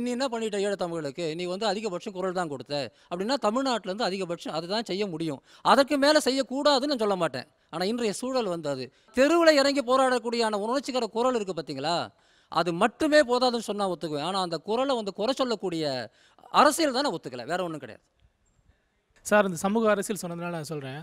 நீ என்ன பண்ணிட்ட ஈழ தமிழுக்கு, நீ வந்து அதிகபட்சம் குரல் தான் கொடுத்த அப்படின்னா தமிழ்நாட்டிலேருந்து அதிகபட்சம் அதுதான் செய்ய முடியும், அதற்கு மேலே செய்யக்கூடாதுன்னு நான் சொல்ல மாட்டேன். ஆனால் இன்றைய சூழல் வந்து அது தெருவில் இறங்கி போராடக்கூடிய உணர்ச்சிகர குரல் இருக்குது பார்த்தீங்களா, அது மட்டுமே போதாதுன்னு சொன்னால் ஒத்துக்குவேன். ஆனால் அந்த குரலை வந்து குறை சொல்லக்கூடிய அரசியல் தான் நான் ஒத்துக்கலை, வேற ஒன்றும் கிடையாது. சார், இந்த சமூக அரசியல் சொன்னதுனால நான் சொல்கிறேன்,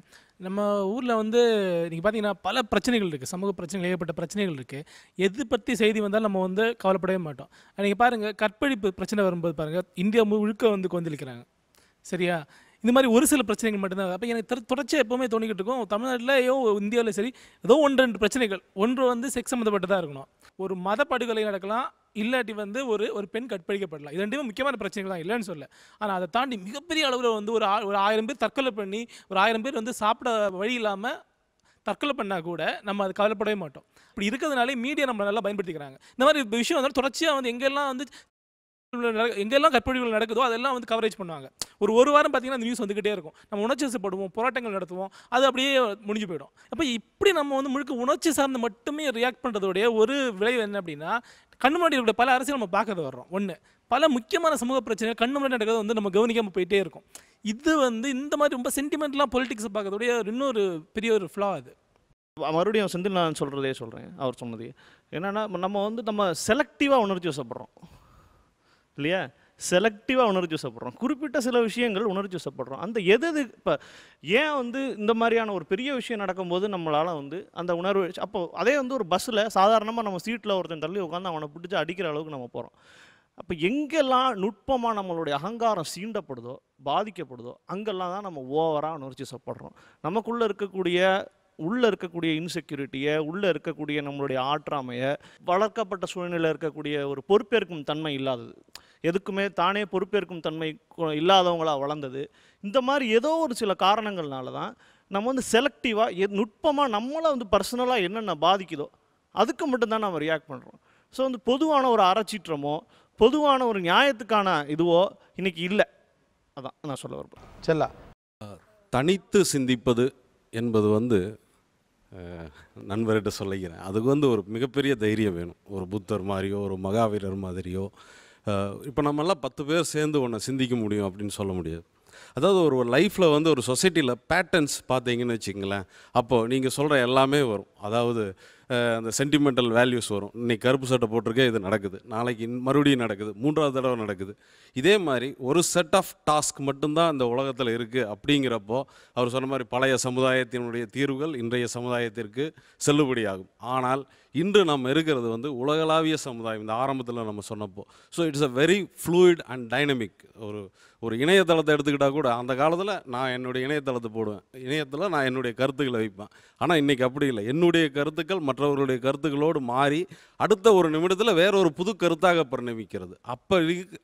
நம்ம ஊரில் வந்து நீங்கள் பார்த்தீங்கன்னா பல பிரச்சனைகள் இருக்குது, சமூக பிரச்சனைகள், ஏகப்பட்ட பிரச்சனைகள் இருக்குது. எது பற்றி செய்தி வந்தாலும் நம்ம வந்து கவலைப்படவே மாட்டோம். நீங்கள் பாருங்கள், கற்பழிப்பு பிரச்சனை வரும்போது பாருங்கள், இந்தியா முழுக்க வந்து கொந்தளிக்கிறாங்க. சரியா? இந்த மாதிரி ஒரு சில பிரச்சனைகள் மட்டும்தான். அப்போ எனக்கு தொடர்ச்சியாக எப்போவுமே தோணிக்கிட்டு இருக்கும், தமிழ்நாட்டிலையோ இந்தியாவிலையும் சரி ஏதோ 1-2 பிரச்சனைகள். ஒன்று வந்து செக்ஸ் சம்மந்தப்பட்டதாக இருக்கணும், ஒரு மத படுகொலை நடக்கலாம், இல்லாட்டி வந்து ஒரு பெண் கற்பழிக்கப்படலாம். இது ரெண்டுமே முக்கியமான பிரச்சனைகள் தான், இல்லைன்னு சொல்ல. ஆனால் அதை தாண்டி மிகப்பெரிய அளவில் வந்து ஒரு 1000 பேர் தற்கொலை பண்ணி, ஒரு 1000 பேர் வந்து சாப்பிட வழி இல்லாமல் தற்கொலை பண்ணால் கூட நம்ம அது கவலைப்படவே மாட்டோம். இப்படி இருக்கிறதுனாலே மீடியா நம்ம நல்லா பயன்படுத்திக்கிறாங்க. இந்த மாதிரி விஷயம் வந்து தொடர்ச்சியாக வந்து எங்கெல்லாம் கற்பழிப்புகள் நடக்குதோ அதெல்லாம் வந்து கவரேஜ் பண்ணுவாங்க. ஒரு வாரம் பார்த்தீங்கன்னா அந்த நியூஸ் வந்துக்கிட்டே இருக்கும். நம்ம உணர்ச்சி வசப்படுவோம், போராட்டங்கள் நடத்துவோம், அது அப்படியே முடிஞ்சு போயிடும். அப்போ இப்படி நம்ம வந்து முழுக்க உணர்ச்சி சார்ந்து மட்டுமே ரியாக்ட் பண்ணுறதோடைய ஒரு விளைவு என்ன அப்படின்னா, கண்ணு முன்னாடி இருக்கிற பல அரசியல் நம்ம பார்க்கறது வர்றோம். ஒன்று, பல முக்கியமான சமூக பிரச்சனைகள் கண்ணு முன்னாடி நடக்கிறது வந்து நம்ம கவனிக்காமல் போயிட்டே இருக்கும். இது வந்து இந்த மாதிரி ரொம்ப சென்டிமெண்ட்லாம் பொலிட்டிக்ஸை பார்க்கறதுடைய இன்னொரு பெரிய ஒரு ஃப்ளா அது. மறுபடியும் செந்தில் நான் சொல்கிறதே சொல்கிறேன், அவர் சொன்னதே என்னென்னா, நம்ம செலக்டிவாக உணர்ச்சி வசப்படுறோம் இல்லையா? செலக்டிவாக உணர்ச்சி வசப்படுறோம், குறிப்பிட்ட சில விஷயங்கள் உணர்ச்சி வசப்படுறோம். அந்த எது இப்போ ஏன் வந்து இந்த மாதிரியான ஒரு பெரிய விஷயம் நடக்கும்போது நம்மளால் வந்து அந்த உணர்வு, அப்போது அதே வந்து ஒரு பஸ்ஸில் சாதாரணமாக நம்ம சீட்டில் ஒருத்தன் தள்ளி உட்காந்து அவனை பிடிச்சி அடிக்கிற அளவுக்கு நம்ம போகிறோம். அப்போ எங்கெல்லாம் நுட்பமாக நம்மளுடைய அகங்காரம் சீண்டப்படுதோ, பாதிக்கப்படுதோ, அங்கெல்லாம் தான் நம்ம ஓவராக உணர்ச்சி வசப்படுறோம். நமக்குள்ளே இருக்கக்கூடிய இன்செக்யூரிட்டியை, உள்ளே இருக்கக்கூடிய நம்மளுடைய ஆற்றாமையை, வளர்க்கப்பட்ட சூழ்நிலையில் இருக்கக்கூடிய ஒரு பொறுப்பேற்கும் தன்மை இல்லாதது, எதுக்குமே தானே பொறுப்பேற்கும் தன்மை இல்லாதவங்களாக வளர்ந்தது, இந்த மாதிரி ஏதோ ஒரு சில காரணங்கள்னால தான் நம்ம வந்து செலக்டிவாக நுட்பமாக நம்மளை வந்து பர்சனலாக என்னென்ன பாதிக்குதோ அதுக்கு மட்டும்தான் நம்ம ரியாக்ட் பண்ணுறோம். ஸோ வந்து பொதுவான ஒரு அறச்சீற்றமோ பொதுவான ஒரு நியாயத்துக்கான இதுவோ இன்னைக்கு இல்லை. அதான் நான் சொல்ல வரேன். செல்லா, தனித்து சிந்திப்பது என்பது வந்து நண்பர்கிட்ட சொல்லிக்கிறேன், அதுக்கு வந்து ஒரு மிகப்பெரிய தைரியம் வேணும். ஒரு புத்தர் மாதிரியோ ஒரு மகாவீரர் மாதிரியோ இப்போ நம்மெல்லாம் 10 பேர் சேர்ந்து ஒன்று சிந்திக்க முடியும் அப்படின்னு சொல்ல முடியாது. அதாவது ஒரு லைஃப்பில் வந்து ஒரு சொசைட்டியில் பேட்டர்ன்ஸ் பார்த்தீங்கன்னு வச்சுங்களேன், அப்போது நீங்கள் சொல்கிற எல்லாமே வரும். அதாவது அந்த சென்டிமெண்டல் வேல்யூஸ் வரும். இன்றைக்கி கருப்பு சட்டை போட்டிருக்கே இது நடக்குது, நாளைக்கு மறுபடியும் நடக்குது, 3வது தடவை நடக்குது. இதே மாதிரி ஒரு செட் ஆஃப் டாஸ்க் மட்டும்தான் இந்த உலகத்தில் இருக்குது. அப்படிங்கிறப்போ அவர் சொன்ன மாதிரி பழைய சமுதாயத்தினுடைய தீர்வுகள் இன்றைய சமுதாயத்திற்கு செல்லுபடியாகும். ஆனால் இன்று நம்ம இருக்கிறது வந்து உலகளாவிய சமுதாயம், இந்த ஆரம்பத்தில் நம்ம சொன்னப்போ. So it's a very fluid and dynamic. ஒரு இணையதளத்தை எடுத்துக்கிட்டால் கூட அந்த காலத்தில் நான் என்னுடைய இணையதளத்தை போடுவேன், இணையத்தில் நான் என்னுடைய கருத்துக்களை வைப்பேன். ஆனால் இன்றைக்கி அப்படி இல்லை, என்னுடைய கருத்துக்கள் மற்ற மற்றவர்களுடைய கருத்துக்களோடு மாறி அடுத்த ஒரு நிமிடத்தில் வேற ஒரு புது கருத்தாக பரிணமிக்கிறது.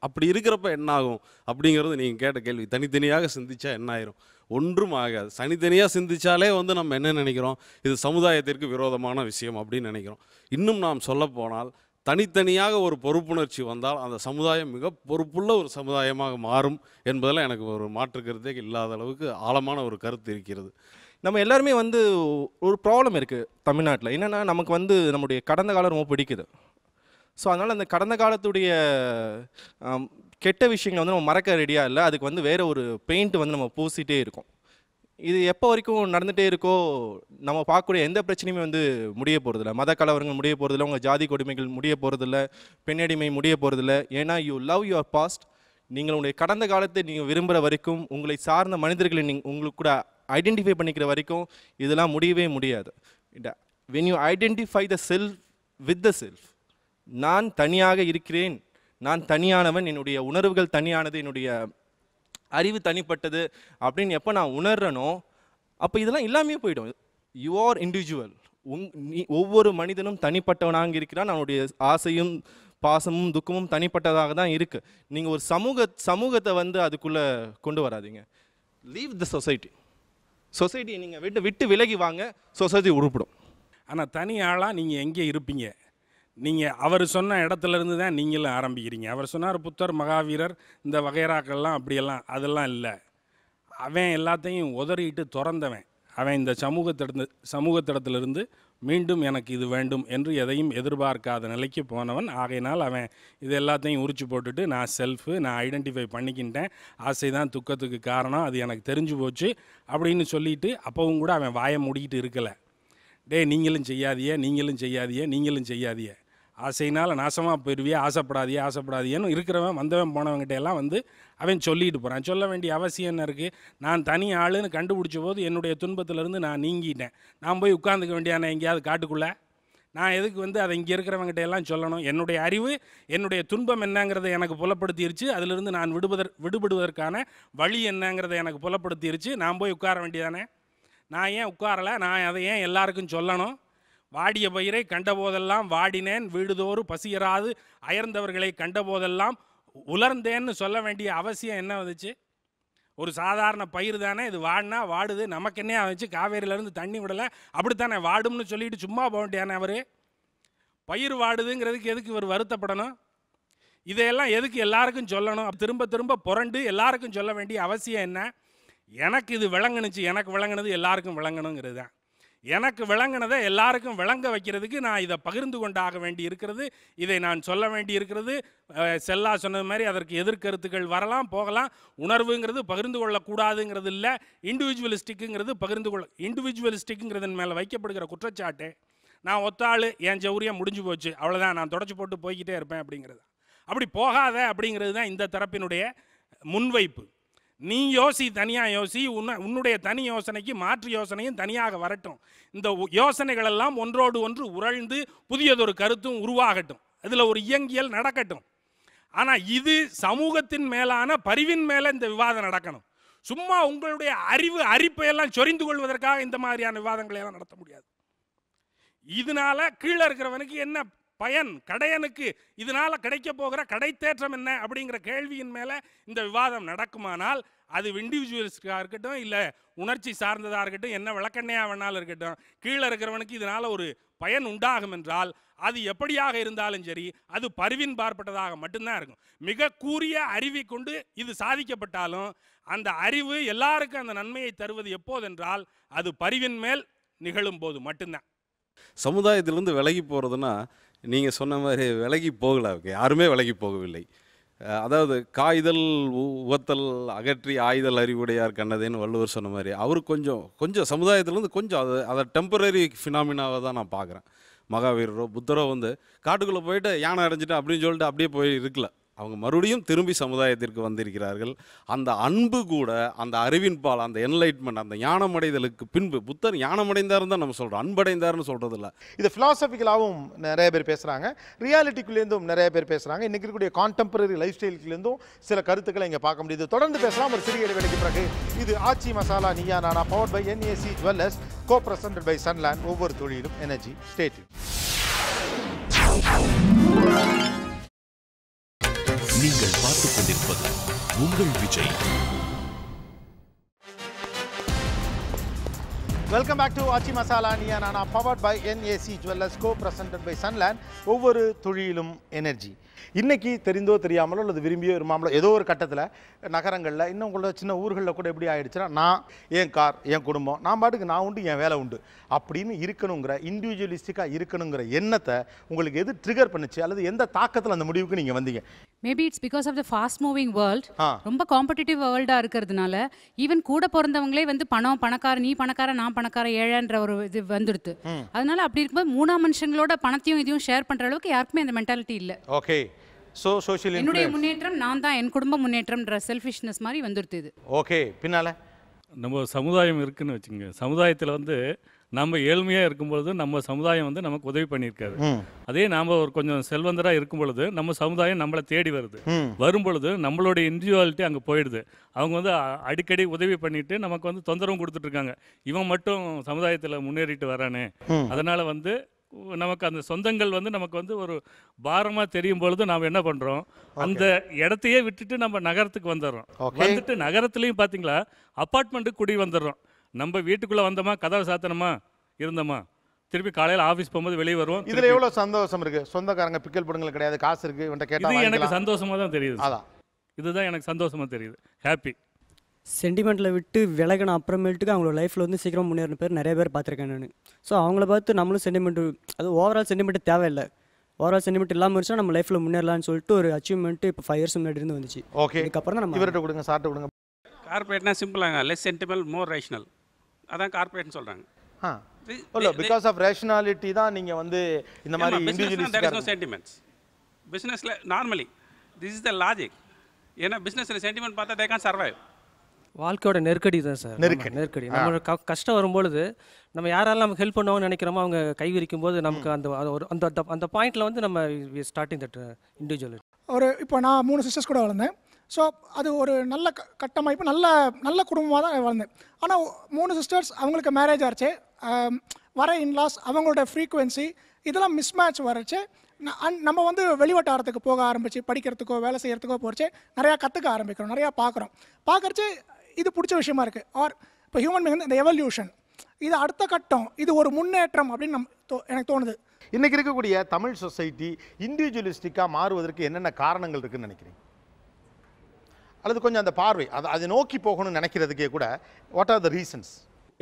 அப்படி இருக்கிறப்ப என்ன ஆகும் அப்படிங்கிறது நீங்கள் கேட்ட கேள்வி. தனித்தனியாக சிந்திச்சா என்ன ஆயிரும்? ஒன்றும் ஆகாது. தனித்தனியாக சிந்திச்சாலே நம்ம என்ன நினைக்கிறோம்? இது சமுதாயத்திற்கு விரோதமான விஷயம் அப்படின்னு நினைக்கிறோம். இன்னும் நாம் சொல்ல போனால் தனித்தனியாக ஒரு பொறுப்புணர்ச்சி வந்தால் அந்த சமுதாயம் மிக பொறுப்புள்ள ஒரு சமுதாயமாக மாறும் என்பதில் எனக்கு ஒரு மாற்று கருத்தே இல்லாத அளவுக்கு ஆழமான ஒரு கருத்து இருக்கிறது. நம்ம எல்லாருமே ஒரு ப்ராப்ளம் இருக்குது தமிழ்நாட்டில். என்னென்னா நமக்கு நம்முடைய கடந்த காலம் ரொம்ப பிடிக்குது. ஸோ அதனால் அந்த கடந்த காலத்துடைய கெட்ட விஷயங்களை நம்ம மறக்க ரெடியாக இல்லை. அதுக்கு வேறு ஒரு பெயிண்ட் நம்ம பூசிகிட்டே இருக்கோம். இது எப்போ வரைக்கும் நடந்துகிட்டே இருக்கோ நம்ம பார்க்கக்கூடிய எந்த பிரச்சனையுமே முடிய போகிறதில்ல. மத கலவரங்கள் முடிய போகிறதில்ல, உங்கள் ஜாதி கொடுமைகள் முடிய போகிறதில்ல, பெண்ணடிமை முடிய போகிறதில்ல. ஏன்னா யூ லவ் யுவர் பாஸ்ட். நீங்கள் உங்களுடைய கடந்த காலத்தை நீங்கள் விரும்புகிற வரைக்கும், உங்களை சார்ந்த மனிதர்களை உங்களுக்கு கூட ஐடென்டிஃபை பண்ணிக்கிற வரைக்கும் இதெல்லாம் முடியவே முடியாது. when you identify the self with the self, நான் தனியாக இருக்கிறேன், நான் தனியானவன், என்னுடைய உணர்வுகள் தனியானது, என்னுடைய அறிவு தனிப்பட்டது அப்படின்னு எப்போ நான் உணர்றனோ அப்போ இதெல்லாம் எல்லாமே போயிடும். You are individual. ஒவ்வொரு மனிதனும் தனிப்பட்டவனாக இருக்கிறான். அவனுடைய ஆசையும் பாசமும் துக்கமும் தனிப்பட்டதாக தான் இருக்குது. நீங்கள் ஒரு சமூகத்தை அதுக்குள்ளே கொண்டு வராதீங்க. லீவ் த சொசைட்டியை நீங்கள் விட்டு விலகி வாங்க, சொசைட்டி உருப்படும். ஆனால் தனி ஆளாக நீங்கள் எங்கே இருப்பீங்க? நீங்கள் அவர் சொன்ன இடத்துலேருந்து தான் நீங்களும் ஆரம்பிக்கிறீங்க. அவர் சொன்னார் புத்தர், மகாவீரர், இந்த வகைராக்கள்லாம் அப்படியெல்லாம் அதெல்லாம் இல்லை. அவன் எல்லாத்தையும் உதறிட்டு திறந்தவன். அவன் இந்த சமூகத்திடத்திலிருந்து மீண்டும் எனக்கு இது வேண்டும் என்று எதையும் எதிர்பார்க்காத நிலைக்கு போனவன். ஆகையினால் அவன் இது எல்லாத்தையும் உரிச்சு போட்டுட்டு நான் செல்ஃபு, நான் ஐடென்டிஃபை பண்ணிக்கிட்டேன், ஆசை தான் துக்கத்துக்கு காரணம், அது எனக்கு தெரிஞ்சு போச்சு அப்படின்னு சொல்லிட்டு அப்பவும் கூட அவன் வாயை மூடிக்கிட்டு இருக்கலை. நீங்களும் செய்யாதியே, நீங்களும் செய்யாதியே, நீங்களும் செய்யாதியே, ஆசையினால் நாசமாக போயிடுவியே, ஆசைப்படாதியேன்னு இருக்கிறவன் வந்தவன் போனவங்கிட்ட எல்லாம் அவன் சொல்லிட்டு போகிறான். சொல்ல வேண்டிய அவசியம் என்ன இருக்குது? நான் தனி ஆளுன்னு கண்டுபிடிச்ச போது என்னுடைய துன்பத்திலேருந்து நான் நீங்கிட்டேன். நான் போய் உட்காந்துக்க வேண்டியான எங்கேயாவது காட்டுக்குள்ளே நான் எதுக்கு அதை இங்கே இருக்கிறவங்கிட்ட எல்லாம் சொல்லணும்? என்னுடைய அறிவு என்னுடைய துன்பம் என்னங்கிறத எனக்கு புலப்படுத்திருச்சு. அதிலிருந்து நான் விடுபடுவதற்கான வழி என்னங்கிறத எனக்கு புலப்படுத்திருச்சு. நான் போய் உட்கார வேண்டியதானே? நான் ஏன் உட்காரலை? நான் அதை ஏன் எல்லாருக்கும் சொல்லணும்? வாடிய பயிரை கண்டபோதெல்லாம் வாடினேன், வீடுதோறு பசியராது அயர்ந்தவர்களை கண்டபோதெல்லாம் உலர்ந்தேன்னு சொல்ல வேண்டிய அவசியம் என்ன வந்துச்சு? ஒரு சாதாரண பயிர் தானே, இது வாடினா வாடுது, நமக்கு என்ன வந்துச்சு? காவேரியிலேருந்து தண்ணி விடலை, அப்படித்தானே வாடும்னு சொல்லிட்டு சும்மா போக வேண்டியானே அவர்? பயிர் வாடுதுங்கிறதுக்கு எதுக்கு இவர் வருத்தப்படணும்? இதையெல்லாம் எதுக்கு எல்லாருக்கும் சொல்லணும்? திரும்ப திரும்ப புரண்டு எல்லாருக்கும் சொல்ல வேண்டிய அவசியம் என்ன? எனக்கு இது விளங்குனுச்சு, எனக்கு விளங்குனது எல்லாருக்கும் விளங்கணுங்கிறது தான். எனக்கு விளங்கினதை எல்லாருக்கும் விளங்க வைக்கிறதுக்கு நான் இதை பகிர்ந்து கொண்டாக வேண்டி இருக்கிறது. இதை நான் சொல்ல வேண்டி இருக்கிறது. செல்லா சொன்னது மாதிரி அதற்கு எதிர்கருத்துக்கள் வரலாம் போகலாம். உணர்வுங்கிறது பகிர்ந்து கொள்ளக்கூடாதுங்கிறது இல்லை, இண்டிவிஜுவலிஸ்டிக்குங்கிறது இண்டிவிஜுவலிஸ்டிக்குங்கிறதன் மேலே வைக்கப்படுகிற குற்றச்சாட்டு நான் ஒத்தாள், என் ஜௌரியம் முடிஞ்சு போச்சு, அவ்வளோதான், நான் தொடச்சி போட்டு போய்கிட்டே இருப்பேன் அப்படிங்கிறது. அப்படி போகாத அப்படிங்கிறது தான் இந்த தரப்பினுடைய முன்வைப்பு. நீ தனியாக யோசி, உன்னுடைய தனி யோசனைக்கு மாற்று யோசனையும் தனியாக வரட்டும். இந்த யோசனைகளெல்லாம் ஒன்றோடு ஒன்று உரழ்ந்து புதியதொரு கருத்தும் உருவாகட்டும், அதில் ஒரு இயங்கியல் நடக்கட்டும். ஆனால் இது சமூகத்தின் மேலான பரிவின் மேலே இந்த விவாதம் நடக்கணும். சும்மா உங்களுடைய அரிப்பையெல்லாம் சொரிந்து கொள்வதற்காக இந்த மாதிரியான விவாதங்களை எல்லாம் நடத்த முடியாது. இதனால கீழே இருக்கிறவனுக்கு என்ன பயன், கடையனுக்கு இதனால கிடைக்க போகிற கடைத்தேற்றம் என்ன அப்படிங்கிற கேள்வியின் மேலே இந்த விவாதம் நடக்குமானால் அது இண்டிவிஜுவலிஸ்டாக இருக்கட்டும், இல்லை உணர்ச்சி சார்ந்ததாக இருக்கட்டும், என்ன விளக்கண்ணையாக வேணாலும் இருக்கட்டும், கீழே இருக்கிறவனுக்கு இதனால் ஒரு பயன் உண்டாகும் என்றால் அது எப்படியாக இருந்தாலும் சரி அது பரிவின் பார்ப்பட்டதாக மட்டும்தான் இருக்கும். மிக கூரிய அறிவை கொண்டு இது சாதிக்கப்பட்டாலும் அந்த அறிவு எல்லாருக்கும் அந்த நன்மையை தருவது எப்போதென்றால் அது பரிவின் மேல் நிகழும் போது மட்டும்தான். சமுதாயத்திலிருந்து விலகி போகிறதுனா நீங்கள் சொன்ன மாதிரி விலகி போகல, யாருமே விலகி போகவில்லை. அதாவது காய்தல் உவத்தல் அகற்றி ஆய்தல் அறிவுடையார் கண்ணதேன்னு வள்ளுவர் சொன்ன மாதிரி அவர் கொஞ்சம் சமுதாயத்திலேருந்து கொஞ்சம் அதை டெம்பரரி ஃபினாமினாவை தான் நான் பார்க்குறேன். மகாவீரரோ புத்தரோ காட்டுக்குள்ளே போயிட்டு யானை அடைஞ்சிட்டு அப்படின்னு சொல்லிட்டு அப்படியே போய் இருக்கல. அவங்க மறுபடியும் திரும்பி சமுதாயத்திற்கு வந்திருக்கிறார்கள். அந்த அன்பு கூட அந்த அறிவின் பால், அந்த என்லைட்மெண்ட், அந்த ஞானமடைதலுக்கு பின்பு புத்தர் ஞானமடைந்தாருன்னு தான் நம்ம சொல்கிறோம், அன்படைந்தாருன்னு சொல்கிறது இல்லை. இது ஃபிலாசபிக்கலாகவும் நிறைய பேர் பேசுகிறாங்க, ரியாலிட்டிக்குள்ளேருந்தும் நிறைய பேர் பேசுகிறாங்க, இன்றைக்கி இருக்கக்கூடிய கான்டெம்பரரி லைஃப் ஸ்டைலுக்குலேருந்தும் சில கருத்துக்களை இங்கே பார்க்க முடியுது. தொடர்ந்து பேசலாம் ஒரு சிறிய இடைவெளிக்கு பிறகு. இது ஆச்சி masala Neeya Naana, powered by NAC jewellers, co-presented by Sunland. ஒவ்வொரு தொழிலும் எனர்ஜி. Stay tune. நீங்கள் பார்த்துக் கொண்டிருப்பது உங்கள் Vijay. Welcome back to Aachi masala Neeya Naana, powered by NAC jewellers, co-presented by Sunland. ஒவ்வொரு தொழிலும் எனர்ஜி. இன்றைக்கி தெரிந்தோ தெரியாமலோ அல்லது விரும்பியோ விரும்பாமலோ ஏதோ ஒரு கட்டத்தில் நகரங்களில், இன்னும் உங்களோட சின்ன ஊர்களில் கூட எப்படி ஆகிடுச்சுன்னா, நான் என் கார், என் குடும்பம், நான் பாட்டுக்கு நான் உண்டு, என் வேலை உண்டு அப்படின்னு இருக்கணுங்கிற, இண்டிவிஜுவலிஸ்டிக்காக இருக்கணுங்கிற எண்ணத்தை உங்களுக்கு எது ட்ரிகர் பண்ணுச்சு, அல்லது எந்த தாக்கத்தில் அந்த முடிவுக்கு நீங்கள் வந்தீங்க? Maybe it's because of the fast moving world. ரொம்ப காம்படிட்டிவ் வேர்ல்டாக இருக்கிறதுனால ஈவன் கூட பிறந்தவங்களே வந்து பணக்கார, நீ பணக்கார, நான் பணக்கார, ஏழைன்ற ஒரு இது வந்துடுது. அதனால அப்படி இருக்கும்போது மூணாம் மனுஷங்களோட பணத்தையும் இதையும் ஷேர் பண்ணுற அளவுக்கு யாருக்குமே அந்த மென்டாலிட்டி இல்லை. ஓகே, ஸோ சோஷியல் என்னுடைய முன்னேற்றம் நான் தான், என் குடும்ப முன்னேற்றம்ன்ற செல்ஃபிஷ்னஸ் மாதிரி வந்துடுது இது. ஓகே, பின்னால் நம்ம சமுதாயம் இருக்குன்னு வச்சுங்க. சமுதாயத்தில் வந்து நம்ம ஏழ்மையாக இருக்கும்பொழுது நம்ம சமுதாயம் வந்து நமக்கு உதவி பண்ணியிருக்காரு. அதே நாம் ஒரு கொஞ்சம் செல்வந்தராக இருக்கும் பொழுது நம்ம சமுதாயம் நம்மளை தேடி வருது. வரும் பொழுது நம்மளோட இண்டிவிஜுவாலிட்டி அங்கே போயிடுது. அவங்க வந்து அடிக்கடி உதவி பண்ணிட்டு நமக்கு வந்து தொந்தரவும் கொடுத்துட்ருக்காங்க. இவன் மட்டும் சமுதாயத்தில் முன்னேறிட்டு வரானே, அதனால் வந்து நமக்கு அந்த சொந்தங்கள் வந்து நமக்கு வந்து ஒரு பாரமாக தெரியும் பொழுது நாம் என்ன பண்ணுறோம், அந்த இடத்தையே விட்டுட்டு நம்ம நகரத்துக்கு வந்துடுறோம். வந்துட்டு நகரத்துலேயும் பார்த்தீங்களா அப்பார்ட்மெண்ட்டுக்கு குடி வந்துடுறோம். நம்ம வீட்டுக்குள்ளே வந்தோமா, கதவை சாத்தனமா, இருந்தோமா, திருப்பி காலையில் ஆஃபீஸ் போகும்போது வெளியே வருவோம். இதில் எவ்வளோ சந்தோஷம் இருக்குது. சொந்தக்காரங்க பிக்கல் படங்கள் கிடையாது, காசு இருக்குது, இவன்ட்ட கேட்டால் இது எனக்கு சந்தோஷமாக தான் தெரியுது. அதான் இதுதான் எனக்கு சந்தோஷமாக தெரியுது. ஹாப்பி. சென்டிமெண்ட்டில் விட்டு விலகின அப்புறமேட்டுக்கு அவங்களோட லைஃப்பில் வந்து சீக்கிரம் முன்னேறின பேர் நிறைய பேர் பார்த்துருக்கேன் நான். ஸோ அவங்கள பார்த்து நம்மளும் சென்டிமெண்ட், அது ஓவரால் சென்டிமெண்ட் தேவையில்லை. ஓவரால் சென்டிமெண்ட் இல்லாமல் இருந்துச்சுன்னா நம்ம லைஃப்பில் முன்னேறலான்னு சொல்லிட்டு ஒரு அச்சீவ்மெண்ட் இப்போ 5 years முன்னாடி இருந்து வந்துச்சு. ஓகே, இதுக்கப்புறம் தான் நம்ம இவர்கிட்ட கொடுங்க, சார்ட்ட கொடுங்க. கார்பரேட்னா சிம்பிளாங்க, லெஸ் சென்டிமெண்ட் மோர் ரேஷனல், அதான் கார்பரேட்னு சொல்கிறாங்க. இல்லை, பிகாஸ் ஆஃப் ரேஷனாலிட்டி தான் நீங்கள் வந்து இந்த மாதிரி இண்டிவிஜுவலிஸ்டிக்காக சென்டிமெண்ட்ஸ் பிஸ்னஸில் normally this is the logic. ஏன்னா பிஸ்னஸில் சென்டிமெண்ட் பார்த்தா தே கேன் சர்வைவ். வாழ்க்கையோட நெருக்கடி தான் சார். நெருக்கடி நம்ம கஷ்டம் வரும்பொழுது நம்ம யாரெல்லாம் நமக்கு ஹெல்ப் பண்ணுவாங்கன்னு நினைக்கிறோமோ அவங்க கை விரிக்கும் போது நமக்கு அந்த அந்த பாயிண்டில் வந்து நம்ம ஸ்டார்டிங் தட் இண்டிவிஜுவல். இப்போ நான் 3 சிஸ்டர்ஸ் கூட வளர்ந்தேன். ஸோ அது ஒரு நல்ல கட்டமைப்பு, நல்ல குடும்பமாக தான் வளர்ந்தேன். ஆனால் 3 சிஸ்டர்ஸ் அவங்களுக்கு மேரேஜ் ஆச்சு, வர இன்லாஸ், அவங்களோட ஃப்ரீக்குவென்சி இதெல்லாம் மிஸ்மேட்ச் வரச்சு. நம்ம வந்து வெளிவட்டாரத்துக்கு போக ஆரம்பிச்சு படிக்கிறதுக்கோ வேலை செய்கிறதுக்கோ போச்சு, நிறையா கற்றுக்க ஆரம்பிக்கிறோம், நிறையா பார்க்குறச்சு இது பிடிச்ச விஷயமா இருக்குது. ஆர் இப்போ ஹியூமன் பீயிங் வந்து இந்த எவல்யூஷன், இது அடுத்த கட்டம், இது ஒரு முன்னேற்றம் அப்படின்னு எனக்கு தோணுது. இன்றைக்கி இருக்கக்கூடிய தமிழ் சொசைட்டி இண்டிவிஜுவலிஸ்டிக்காக மாறுவதற்கு என்னென்ன காரணங்கள் இருக்குதுன்னு நினைக்கிறீங்க? அல்லது கொஞ்சம் அந்த பார்வை அதை நோக்கி போகணும்னு நினைக்கிறதுக்கே கூட what are the reasons?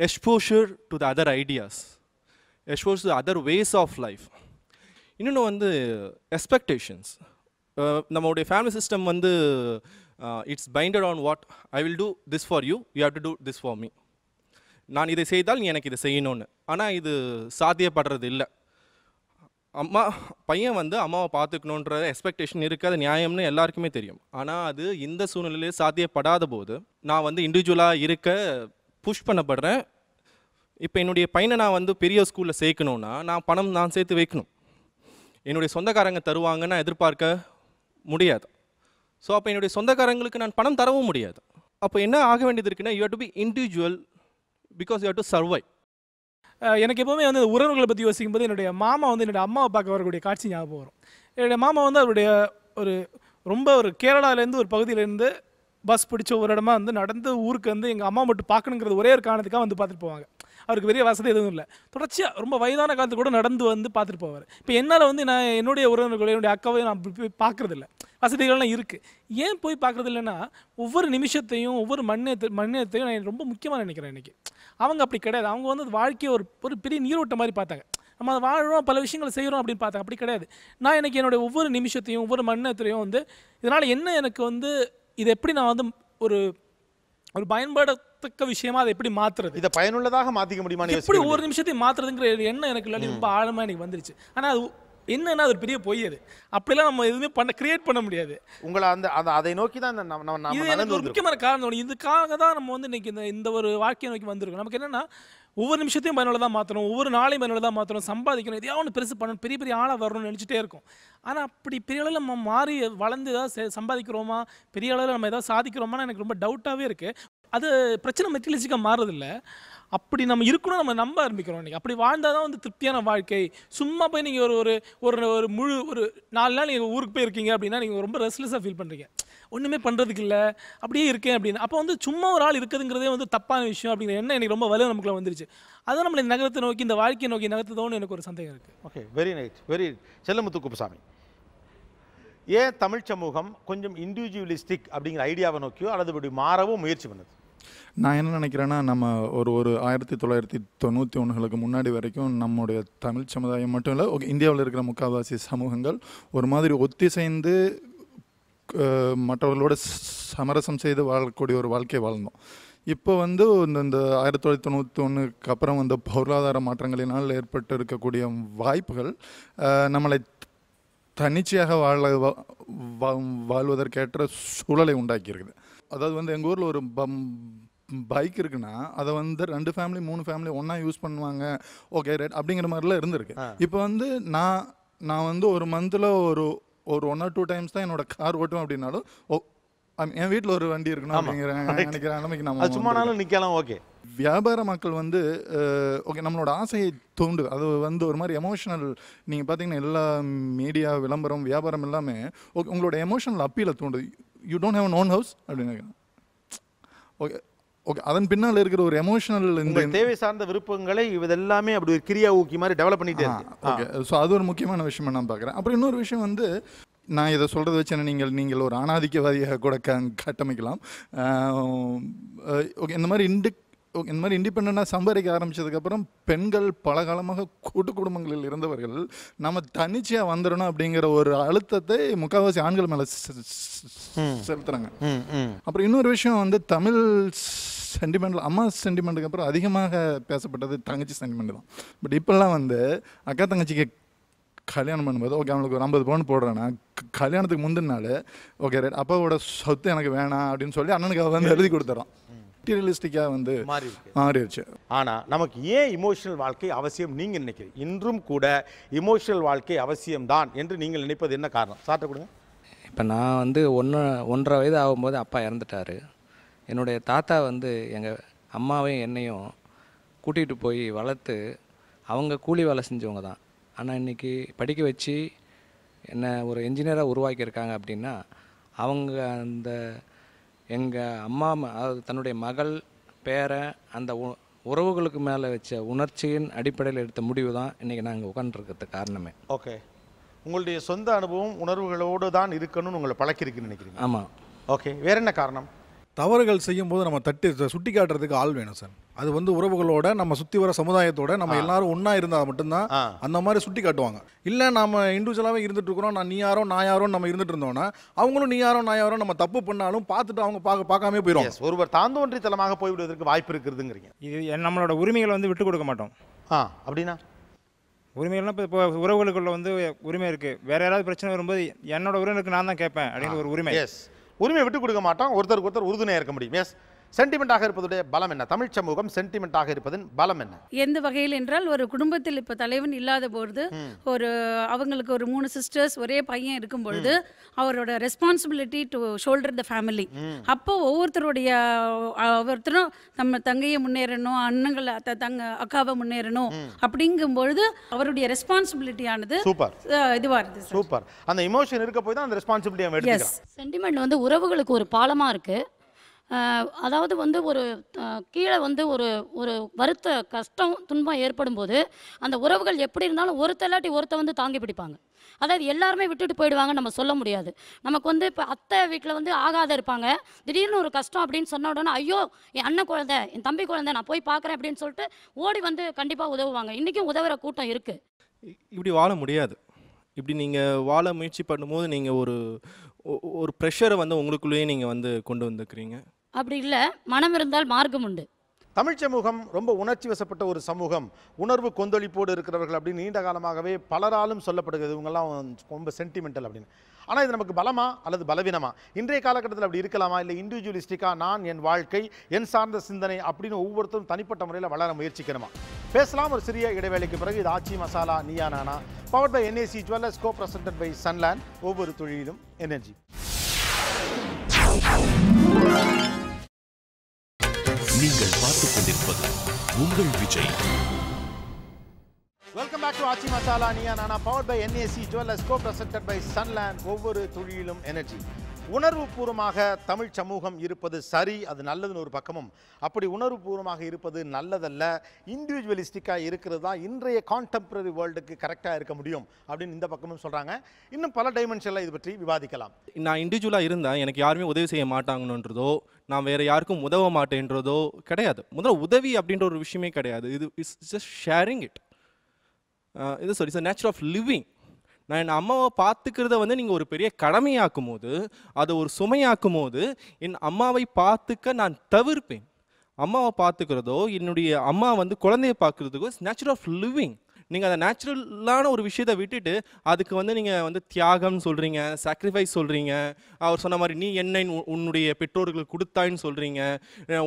Exposure to the other ideas, exposure to other ways of life. இன்னொன்று வந்து எக்ஸ்பெக்டேஷன்ஸ். நம்மளுடைய ஃபேமிலி சிஸ்டம் வந்து it's binded on what I will do this for you, you have to do this for me. நான் இதை செய்தால் நீ எனக்கு இதை செய்யணும்னு. ஆனால் இது சாத்தியப்படுறது இல்லை. பையன் வந்து அம்மாவை பார்த்துக்கணுன்ற எக்ஸ்பெக்டேஷன் இருக்குது, அது நியாயம்னு எல்லாருக்குமே தெரியும். ஆனால் அது இந்த சூழ்நிலையிலே சாத்தியப்படாத போது நான் வந்து இண்டிவிஜுவலாக இருக்க புஷ் பண்ணப்படுறேன். இப்போ என்னுடைய பையனை நான் வந்து பெரிய ஸ்கூலில் சேர்க்கணுன்னா நான் பணம் நான் சேர்த்து வைக்கணும். என்னுடைய சொந்தக்காரங்க தருவாங்கன்னு எதிர்பார்க்க முடியாது. ஸோ அப்போ என்னுடைய சொந்தக்காரங்களுக்கு நான் பணம் தரவும் முடியாது. அப்போ என்ன ஆக வேண்டியது இருக்குன்னா, you have to be individual because you have to survive. எனக்கு எப்போவுமே வந்து உறவுகளை பற்றி யோசிக்கும்போது என்னுடைய மாமா வந்து என்னுடைய அம்மாவை பார்க்க வரக்கூடிய காட்சி ஞாபகம் வரும். என்னுடைய மாமா வந்து அவருடைய ஒரு கேரளாவிலேருந்து ஒரு பகுதியிலேருந்து பஸ் பிடிச்ச ஒரு இடமா வந்து நடந்து ஊருக்கு வந்து எங்கள் அம்மா மட்டும் பார்க்கணுங்கிறது ஒரே ஒரு காரணத்துக்காக வந்து பார்த்துட்டு போவாங்க. அவருக்கு பெரிய வசதி எதுவும் இல்லை, தொடர்ச்சியாக ரொம்ப வயதான காலத்து கூட நடந்து வந்து பார்த்துட்டு போவார். இப்போ என்னால் வந்து நான் என்னுடைய உறவினர்களை, என்னுடைய அக்காவையும் நான் போய் பார்க்குறதில்ல. வசதிகள்லாம் இருக்குது, ஏன் போய் பார்க்குறது இல்லைன்னா ஒவ்வொரு நிமிஷத்தையும் ஒவ்வொரு மண்ணையத்தையும் நான் ரொம்ப முக்கியமாக நினைக்கிறேன். இன்றைக்கி அவங்க அப்படி கிடையாது. அவங்க வந்து வாழ்க்கையை ஒரு பெரிய நீரோட்டம் மாதிரி பார்த்தாங்க. நம்ம அதை வாழ்கிறோம், பல விஷயங்களை செய்கிறோம் அப்படின்னு பார்த்தாங்க. அப்படி கிடையாது. நான் எனக்கு என்னுடைய ஒவ்வொரு நிமிஷத்தையும் ஒவ்வொரு மண்ணையத்தையும் வந்து இதனால் என்ன எனக்கு வந்து இதை எப்படி நான் வந்து ஒரு பயன்படத்தக்க விஷயமா அதை எப்படி மாற்றுறது, இதை பயனுள்ளதாக மாற்றிக்க முடியுமா, எப்படி ஒவ்வொரு நிமிஷத்தையும் மாற்றுறதுங்கிற எண்ணம் எனக்கு இல்லாட்டி ரொம்ப ஆழமாக எனக்கு வந்துருச்சு. ஆனால் அது என்னன்னா அது பெரிய பொய். அது அப்படிலாம் நம்ம எதுவுமே கிரியேட் பண்ண முடியாது. உங்களை அதை நோக்கி தான் இது எனக்கு ஒரு முக்கியமான காரணம். இதுக்காக தான் நம்ம வந்து இன்னைக்கு இந்த ஒரு வாழ்க்கையை நோக்கி வந்திருக்கோம். நமக்கு என்னன்னா ஒவ்வொரு நிமிஷத்தையும் பயனுள்ளதாக மாற்றணும், ஒவ்வொரு நாளையும் பயனுள்ளதாக மாற்றணும், சம்பாதிக்கணும், எதையாவது ஒன்று பெருசு பண்ணணும், பெரிய பெரிய ஆளாக வரணும்னு நினச்சிட்டே இருக்கும். ஆனால் அப்படி பெரிய அளவில் நம்ம மாறி வளர்ந்து ஏதாவது சம்பாதிக்கிறோமா, பெரிய அளவில் நம்ம ஏதாவது சாதிக்கிறோமான்னு எனக்கு ரொம்ப டவுட்டாகவே இருக்குது. அது பிரச்சனை மெட்டீரியலிஸ்டிக்காக மாறுறதில்ல. அப்படி நம்ம இருக்கணும், நம்ம நம்ப ஆரம்பிக்கிறோம். இன்றைக்கி அப்படி வாழ்ந்தால் தான் வந்து திருப்தியான வாழ்க்கை. சும்மா போய் நீங்கள் ஒரு முழு 4 நாள் நீங்கள் ஊருக்கு போய் இருக்கீங்க அப்படின்னா நீங்கள் ரொம்ப ரெஸ்ட்லெஸ்ஸாக ஃபீல் பண்ணுறீங்க. ஒன்றுமே பண்ணுறதுக்கு இல்லை, அப்படியே இருக்கேன் அப்படின்னு. அப்போ வந்து சும்மா ஒரு ஆள் இருக்குதுங்கிறதே வந்து தப்பான விஷயம் அப்படிங்கிற எண்ணம் எனக்கு ரொம்ப வலு நமக்குள்ள வந்துருச்சு. அதான் நம்மளை நகரத்தை நோக்கி, இந்த வாழ்க்கையை நோக்கி நகர்த்ததோன்னு எனக்கு ஒரு சந்தேகம் இருக்குது. Okay, very nice, very. Chellamuthu Kuppusamy, ஏன் தமிழ் சமூகம் கொஞ்சம் இண்டிவிஜுவலிஸ்டிக் அப்படிங்கிற ஐடியாவை நோக்கியோ அல்லது இப்படி மாறவும் முயற்சி பண்ணுது? நான் என்ன நினைக்கிறேன்னா, நம்ம ஒரு 1991களுக்கு முன்னாடி வரைக்கும் நம்முடைய தமிழ் சமுதாயம் மட்டும் இல்லை, இந்தியாவில் இருக்கிற முக்கால்வாசி சமூகங்கள் ஒரு மாதிரி ஒத்திசைந்து மற்றவர்களோட சமரசம் செய்து வாழக்கூடிய ஒரு வாழ்க்கை வாழ்ந்தோம். இப்போ வந்து இந்த 1991க்கு அப்புறம் வந்து பொருளாதார மாற்றங்களினால் ஏற்பட்டு இருக்கக்கூடிய வாய்ப்புகள் நம்மளை தன்னிச்சையாக வாழ்வதற்கேற்ற சூழலை உண்டாக்கியிருக்குது. அதாவது வந்து எங்கள் ஊரில் ஒரு பைக் இருக்குன்னா அதை வந்து 2 ஃபேமிலி 3 ஃபேமிலி ஒன்றா யூஸ் பண்ணுவாங்க, ஓகே ரைட் அப்படிங்கிற மாதிரிலாம் இருந்திருக்கு. இப்போ வந்து நான் வந்து ஒரு மந்தில் ஒரு 1 or 2 டைம்ஸ் தான் என்னோட கார் ஓட்டும் அப்படின்னாலும் என் வீட்டில் ஒரு வண்டி இருக்கணும் அப்படிங்கிற நினைக்கிற நிலைமைக்கு நம்ம சும்மானாலும் நிற்கலாம். ஓகே, வியாபார மக்கள் வந்து ஓகே நம்மளோட ஆசையை தூண்டு. அது வந்து ஒரு மாதிரி எமோஷனல். நீங்கள் பார்த்தீங்கன்னா எல்லா மீடியா, விளம்பரம், வியாபாரம் எல்லாமே ஓகே உங்களோட எமோஷனல் அப்பீலை தூண்டுது. You don't have own house அப்படின்னு. ஓகே ஓகே அதன் பின்னால் இருக்கிற ஒரு எமோஷனல் இந்த தேவை சார்ந்த விருப்பங்களை இதெல்லாமே அப்படி ஒரு கிரியா ஊக்கி மாதிரி டெவலப் பண்ணிட்டே இருக்கு. ஓகே, ஸோ அது ஒரு முக்கியமான விஷயமா நான் பார்க்குறேன். அப்புறம் இன்னொரு விஷயம் வந்து நான் இதை சொல்கிறத வச்சு நீங்கள் ஒரு ஆணாதிக்கவாதியாக கூட கட்டமைக்கலாம். ஓகே இந்த மாதிரி இண்டிபெண்டாக சம்பாதிக்க ஆரம்பித்ததுக்கப்புறம் பெண்கள் பல காலமாக கூட்டு குடும்பங்களில் இருந்தவர்கள் நம்ம தன்னிச்சையாக வந்துடணும் அப்படிங்கிற ஒரு அழுத்தத்தை முக்கால்வாசி ஆண்கள் மேலே செலுத்துகிறாங்க. அப்புறம் இன்னொரு விஷயம் வந்து தமிழ் சென்டிமெண்டில் அம்மா சென்டிமெண்ட்டுக்கு அப்புறம் அதிகமாக பேசப்பட்டது தங்கச்சி சென்டிமெண்ட் தான். பட் இப்போல்லாம் வந்து அக்கா தங்கச்சிக்கு கல்யாணம் பண்ணும்போது ஓகே அவங்களுக்கு ஒரு 50 பவுன் போடுறேன்னா கல்யாணத்துக்கு முந்தின நாள் ஓகே ரைட் அப்பாவோட சொத்து எனக்கு வேணாம் அப்படின்னு சொல்லி அண்ணனுக்கு வந்து எழுதி கொடுத்துறோம். மெட்டீரியலிஸ்டிக்காக வந்து மாறிடுச்சு. ஆனால் நமக்கு ஏன் இமோஷனல் வாழ்க்கை அவசியம் நீங்கள் நினைக்கிறீங்க? இன்றும் கூட இமோஷனல் வாழ்க்கை அவசியம்தான் என்று நீங்கள் நினைப்பது என்ன காரணம்? சாப்பிட்ட கொடுங்க. இப்போ நான் வந்து 1.5 வயது ஆகும்போது அப்பா இறந்துட்டார். என்னுடைய தாத்தா வந்து எங்கள் அம்மாவையும் என்னையும் கூட்டிகிட்டு போய் வளர்த்து அவங்க கூலி வேலை செஞ்சவங்க தான். ஆனால் இன்றைக்கி படிக்க வச்சு என்னை ஒரு என்ஜினியராக உருவாக்கியிருக்காங்க அப்படின்னா அவங்க அந்த எங்கள் அம்மா அதாவது தன்னுடைய மகள் பேரை அந்த உறவுகளுக்கு மேலே வச்ச உணர்ச்சியின் அடிப்படையில் எடுத்த முடிவு தான் இன்றைக்கி நாங்கள் உட்காந்துருக்கிறதுக்கு காரணமே. ஓகே, உங்களுடைய சொந்த அனுபவம் உணர்வுகளோடு தான் இருக்கணும்னு உங்களை பழக்கிருக்குன்னு நினைக்கிறீங்க? ஆமாம். ஓகே, வேற என்ன காரணம்? தவறுகள் செய்யும்போது நம்ம சுட்டி காட்டுறதுக்கு ஆள் வேணும் சார். அது வந்து உறவுகளோட நம்ம சுற்றி வர சமுதாயத்தோட நம்ம எல்லாரும் ஒன்றா இருந்தால் மட்டும்தான் அந்த மாதிரி சுட்டி காட்டுவாங்க. இல்லை நம்ம இண்டிவிஜுவலாகவே இருந்துட்டு இருக்கிறோம், நீ யாரோ நான் யாரோ நம்ம இருந்துட்டு இருந்தோம்னா அவங்களும் நீ யாரோ நான் யாரோ நம்ம தப்பு பண்ணாலும் பார்த்துட்டு அவங்க பார்க்காம போயிடுவாங்க. ஒருவர் தாந்தோன்றித்தனமாக போய்விடுவதற்கு வாய்ப்பு இருக்கிறதுங்கிறீங்க. இது நம்மளோட உரிமைகளை வந்து விட்டு கொடுக்க மாட்டோம். அப்படின்னா உரிமைகள்னா இப்போ உறவுகளுக்குள்ள வந்து உரிமை இருக்குது. வேற யாராவது பிரச்சனை வரும்போது என்னோட உறவுக்கு நான் தான் கேட்பேன் அப்படின்னு ஒரு உரிமை. உரிமை விட்டு கொடுக்க மாட்டோம், ஒருத்தருக்கு ஒருத்தர் உறுதுணையாக இருக்க முடியும். எஸ், சென்டிமெண்ட்டாக இருப்பதுடைய பலம் என்ன? தமிழ் சமூகம் சென்டிமெண்ட்டாக இருப்பதன் பலம் என்ன? எந்த வகையில் என்றால் ஒரு குடும்பத்தில் இப்போ தலைவன் இல்லாத பொழுது ஒரு அவங்களுக்கு ஒரு 3 சிஸ்டர்ஸ் ஒரே பையன் இருக்கும் பொழுது அவரோட responsibility to shoulder the family. அப்போ ஒவ்வொருத்தரும் நம்ம தங்கையை முன்னேறணும், அண்ணங்களை அக்காவை முன்னேறணும் அப்படிங்கும் பொழுது அவருடைய ரெஸ்பான்சிபிலிட்டியானது இதுவாக இருக்குது. சூப்பர். அந்த இமோஷன் இருக்க போய் தான் அந்த ரெஸ்பான்சிபிலிட்டி அவன் எடுத்துக்கிறான். சென்டிமெண்ட் வந்து உறவுகளுக்கு ஒரு பாலமாக இருக்குது. அதாவது வந்து ஒரு கீழே வந்து ஒரு வருத்த கஷ்டம் துன்பம் ஏற்படும் போது அந்த உறவுகள் எப்படி இருந்தாலும் ஒருத்தர் வந்து தாங்கி பிடிப்பாங்க. அதாவது எல்லாருமே விட்டுட்டு போயிடுவாங்க நம்ம சொல்ல முடியாது. நமக்கு வந்து இப்போ அத்தை வீட்டில் வந்து ஆகாத இருப்பாங்க, திடீர்னு ஒரு கஷ்டம் அப்படின்னு சொன்ன உடனே ஐயோ என் அண்ணன் குழந்தை என் தம்பி குழந்தை நான் போய் பார்க்குறேன் அப்படின்னு சொல்லிட்டு ஓடி வந்து கண்டிப்பாக உதவுவாங்க. இன்றைக்கும் உதவுற கூட்டம் இருக்குது. இப்படி வாழ முடியாது. இப்படி நீங்கள் வாழ முயற்சி பண்ணும்போது நீங்கள் ஒரு ப்ரெஷரை வந்து உங்களுக்குள்ளேயே நீங்கள் வந்து கொண்டு வந்துக்கிறீங்க. அப்படி இல்லை, மனம் இருந்தால் மார்க்கம் உண்டு. தமிழ் சமூகம் ரொம்ப உணர்ச்சி வசப்பட்ட ஒரு சமூகம், உணர்வு கொந்தளிப்போடு இருக்கிறவர்கள் அப்படின்னு நீண்ட காலமாகவே பலராலும் சொல்லப்படுகிறது. இவங்கெல்லாம் ரொம்ப சென்டிமெண்டல் அப்படின்னு. ஆனால் இது நமக்கு பலமா அல்லது பலவீனமா? இன்றைய காலகட்டத்தில் அப்படி இருக்கலாமா? இல்லை இண்டிவிஜுவலிஸ்டிக்காக நான், என் வாழ்க்கை, என் சார்ந்த சிந்தனை அப்படின்னு ஒவ்வொருத்தரும் தனிப்பட்ட முறையில் வளர முயற்சிக்கணுமா? பேசலாம் ஒரு சிறிய இடைவேளைக்கு பிறகு. இது ஆச்சி masala Neeya Naana, powered by NAC jewellers, co presented by Sunland. ஒவ்வொரு தொழிலும் எனர்ஜி. நீங்கள் பார்த்துக் கொண்டிருப்பது உங்கள் Vijay. Welcome back to Aachi masala Neeya Naana, powered by NAC jewellers, co presented by Sunland. ஒவ்வொரு தொழிலும் எனர்ஜி. உணர்வுபூர்வமாக தமிழ் சமூகம் இருப்பது சரி, அது நல்லதுன்னு ஒரு பக்கமும், அப்படி உணர்வுபூர்வமாக இருப்பது நல்லதல்ல, இண்டிவிஜுவலிஸ்டிக்காக இருக்கிறது தான் இன்றைய கான்டெம்பரரி வேர்ல்டுக்கு கரெக்டாக இருக்க முடியும் அப்படின்னு இந்த பக்கமும் சொல்கிறாங்க. இன்னும் பல டைமென்ஷனில் இது பற்றி விவாதிக்கலாம். நான் இண்டிவிஜுவலாக இருந்தால் எனக்கு யாருமே உதவி செய்ய மாட்டாங்கன்றதோ, நான் வேறு யாருக்கும் உதவ மாட்டேன்றதோ கிடையாது. முதல்ல உதவி அப்படின்ற ஒரு விஷயமே கிடையாது. இது இஸ் ஜஸ்ட் ஷேரிங் இட். இது sorry, it's nature of living. நான் என் அம்மாவை பார்த்துக்கிறத வந்து நீங்கள் ஒரு பெரிய கடமையாக்கும் போது, அதை ஒரு சுமையாக்கும் போது, என் அம்மாவை பார்த்துக்க நான் தவிர்ப்பேன். அம்மாவை பார்த்துக்கிறதோ, என்னுடைய அம்மா வந்து குழந்தைய பார்க்குறதுக்கோ இட்ஸ் நேச்சர் ஆஃப் லிவிங். நீங்கள் அதை நேச்சுரலான ஒரு விஷயத்தை விட்டுட்டு அதுக்கு வந்து நீங்கள் வந்து தியாகம்னு சொல்கிறீங்க, சாக்ரிஃபைஸ் சொல்கிறீங்க. அவர் சொன்ன மாதிரி நீ என்னை உன்னுடைய பெற்றோர்களுக்கு கொடுத்தாயின்னு சொல்கிறீங்க.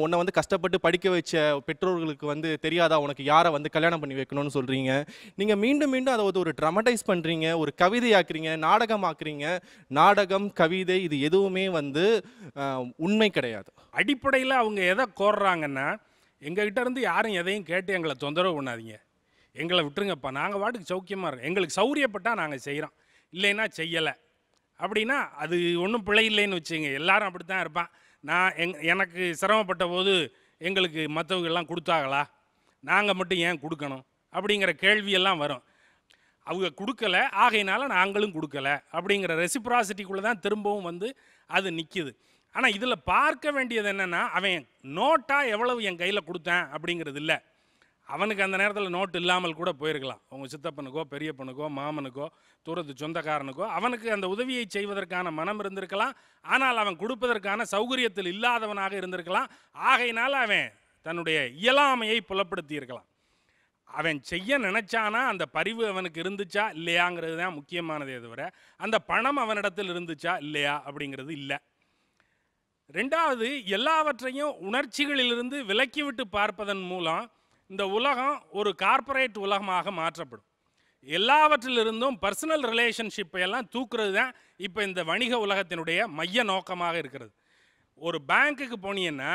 உன்னை வந்து கஷ்டப்பட்டு படிக்க வச்ச பெற்றோர்களுக்கு வந்து தெரியாதா உனக்கு யாரை வந்து கல்யாணம் பண்ணி வைக்கணும்னு சொல்கிறீங்க. நீங்கள் மீண்டும் மீண்டும் அதை ஒரு ட்ராமடைஸ் பண்ணுறீங்க, ஒரு கவிதையாக்குறீங்க, நாடகமாக்குறீங்க. நாடகம், கவிதை இது எதுவுமே வந்து உண்மை கிடையாது. அடிப்படையில் அவங்க எதை கோர்றாங்கன்னா, எங்ககிட்ட இருந்து யாரும் எதையும் கேட்டு எங்களை தொந்தரவு பண்ணாதீங்க, எங்களை விட்டுருங்கப்பா, நாங்கள் வாட்டுக்கு சௌக்கியமாக இருக்கோம், எங்களுக்கு சௌரியப்பட்டால் நாங்கள் செய்கிறோம், இல்லைன்னா செய்யலை அப்படின்னா அது ஒன்றும் பிழை இல்லைன்னு வச்சுங்க. எல்லாரும் அப்படி தான் இருப்பான். நான் எனக்கு சிரமப்பட்ட போது எங்களுக்கு மற்றவங்கெல்லாம் கொடுத்தாங்களா, நாங்கள் மட்டும் ஏன் கொடுக்கணும் அப்படிங்கிற கேள்வியெல்லாம் வரும். அவங்க கொடுக்கலை, ஆகையினால நாங்களும் கொடுக்கலை அப்படிங்கிற ரெசிப்ராசிட்டிக்குள்ளே தான் திரும்பவும் வந்து அது நிற்கிது. ஆனால் இதில் பார்க்க வேண்டியது என்னென்னா, அவன் நோட்டாக எவ்வளவு என் கையில் கொடுத்தேன் அப்படிங்கிறது இல்லை. அவனுக்கு அந்த நேரத்தில் நோட்டு இல்லாமல் கூட போயிருக்கலாம். உங்கள் சித்தப்பனுக்கோ, பெரியப்பனுக்கோ, மாமனுக்கோ, தூரத்து சொந்தக்காரனுக்கோ அவனுக்கு அந்த உதவியை செய்வதற்கான மனம் இருந்திருக்கலாம். ஆனால் அவன் கொடுப்பதற்கான சௌகரியத்தில் இல்லாதவனாக இருந்திருக்கலாம். ஆகையினால் அவன் தன்னுடைய இயலாமையை புலப்படுத்தி இருக்கலாம். அவன் செய்ய நினைச்சானா அந்த பரிவு அவனுக்கு இருந்துச்சா இல்லையாங்கிறது தான் முக்கியமானதே தவிர அந்த பணம் அவனிடத்தில் இருந்துச்சா இல்லையா அப்படிங்கிறது இல்லை. ரெண்டாவது, எல்லாவற்றையும் உணர்ச்சிகளிலிருந்து விலக்கிவிட்டு பார்ப்பதன் மூலம் இந்த உலகம் ஒரு கார்ப்பரேட் உலகமாக மாற்றப்படும். எல்லாவற்றிலிருந்தும் பர்சனல் ரிலேஷன்ஷிப்பை எல்லாம் தூக்குறது தான் இப்போ இந்த வணிக உலகத்தினுடைய மைய நோக்கமாக இருக்கிறது. ஒரு பேங்க்குக்கு போனீங்கன்னா